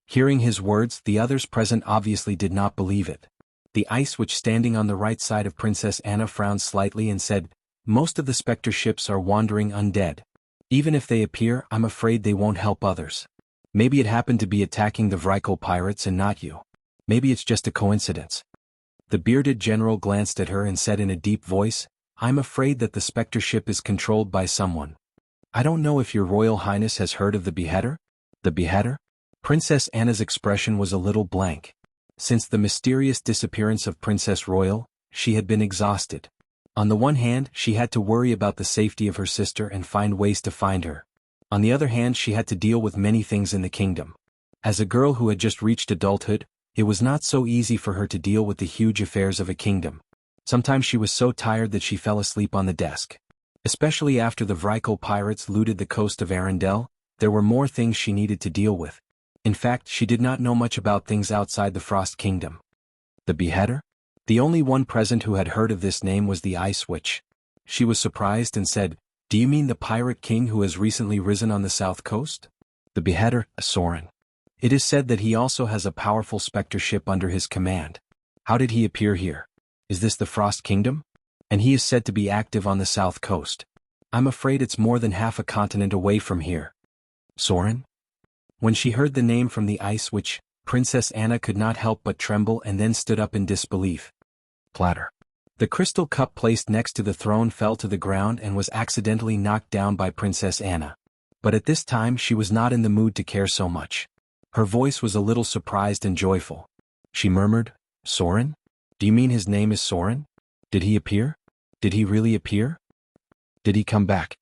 Hearing his words, the others present obviously did not believe it. The ice witch standing on the right side of Princess Anna frowned slightly and said, "Most of the specter ships are wandering undead. Even if they appear, I'm afraid they won't help others. Maybe it happened to be attacking the Vrykul pirates and not you. Maybe it's just a coincidence." The bearded general glanced at her and said in a deep voice, "I'm afraid that the specter ship is controlled by someone. I don't know if your Royal Highness has heard of the Beheader?" The Beheader? Princess Anna's expression was a little blank. Since the mysterious disappearance of Princess Royal, she had been exhausted. On the one hand, she had to worry about the safety of her sister and find ways to find her. On the other hand, she had to deal with many things in the kingdom. As a girl who had just reached adulthood, it was not so easy for her to deal with the huge affairs of a kingdom. Sometimes she was so tired that she fell asleep on the desk. Especially after the Vrykul pirates looted the coast of Arendelle, there were more things she needed to deal with. In fact, she did not know much about things outside the Frost Kingdom. The Beheader? The only one present who had heard of this name was the Ice Witch. She was surprised and said, "Do you mean the pirate king who has recently risen on the south coast?" The Beheader, Soren. It is said that he also has a powerful specter ship under his command. How did he appear here? Is this the Frost Kingdom? And he is said to be active on the south coast. I'm afraid it's more than half a continent away from here. Soren? When she heard the name from the Ice Witch, Princess Anna could not help but tremble and then stood up in disbelief. Clatter. The crystal cup placed next to the throne fell to the ground and was accidentally knocked down by Princess Anna. But at this time she was not in the mood to care so much. Her voice was a little surprised and joyful. She murmured, "Soren? Do you mean his name is Soren? Did he appear? Did he really appear? Did he come back?"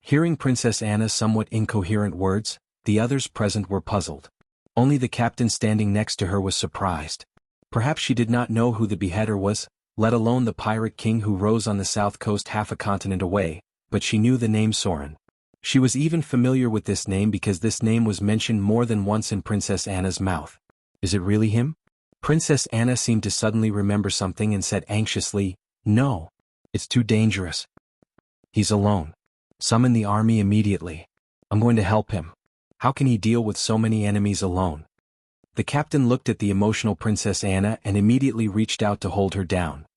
Hearing Princess Anna's somewhat incoherent words, the others present were puzzled. Only the captain standing next to her was surprised. Perhaps she did not know who the Beheader was, let alone the pirate king who rose on the south coast half a continent away, but she knew the name Soren. She was even familiar with this name because this name was mentioned more than once in Princess Anna's mouth. Is it really him? Princess Anna seemed to suddenly remember something and said anxiously, "No. It's too dangerous. He's alone. Summon the army immediately. I'm going to help him. How can he deal with so many enemies alone?" The captain looked at the emotional Princess Anna and immediately reached out to hold her down.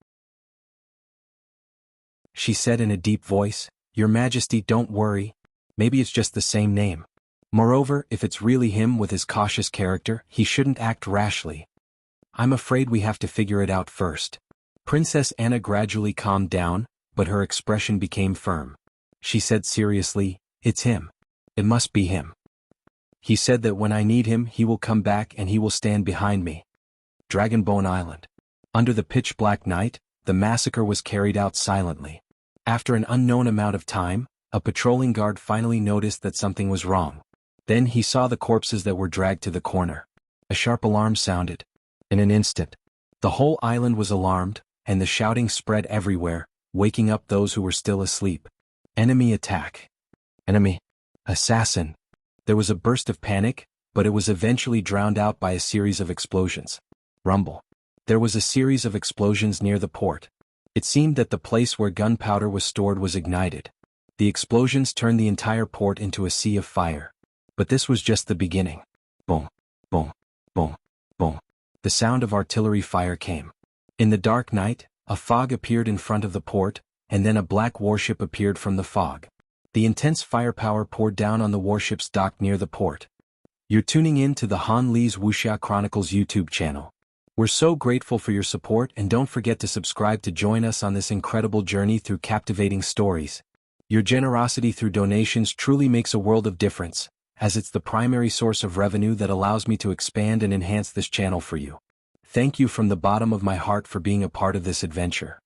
She said in a deep voice, "Your Majesty, don't worry. Maybe it's just the same name. Moreover, if it's really him with his cautious character, he shouldn't act rashly. I'm afraid we have to figure it out first." Princess Anna gradually calmed down, but her expression became firm. She said seriously, "It's him. It must be him. He said that when I need him he will come back and he will stand behind me." Dragonbone Island. Under the pitch-black night, the massacre was carried out silently. After an unknown amount of time, a patrolling guard finally noticed that something was wrong. Then he saw the corpses that were dragged to the corner. A sharp alarm sounded. In an instant, the whole island was alarmed, and the shouting spread everywhere, waking up those who were still asleep. Enemy attack. Enemy. Assassin. There was a burst of panic, but it was eventually drowned out by a series of explosions. Rumble. There was a series of explosions near the port. It seemed that the place where gunpowder was stored was ignited. The explosions turned the entire port into a sea of fire. But this was just the beginning. Boom, boom, boom, boom. The sound of artillery fire came. In the dark night, a fog appeared in front of the port, and then a black warship appeared from the fog. The intense firepower poured down on the warships docked near the port. You're tuning in to the Han Lee's Wuxia Chronicles YouTube channel. We're so grateful for your support, and don't forget to subscribe to join us on this incredible journey through captivating stories. Your generosity through donations truly makes a world of difference, as it's the primary source of revenue that allows me to expand and enhance this channel for you. Thank you from the bottom of my heart for being a part of this adventure.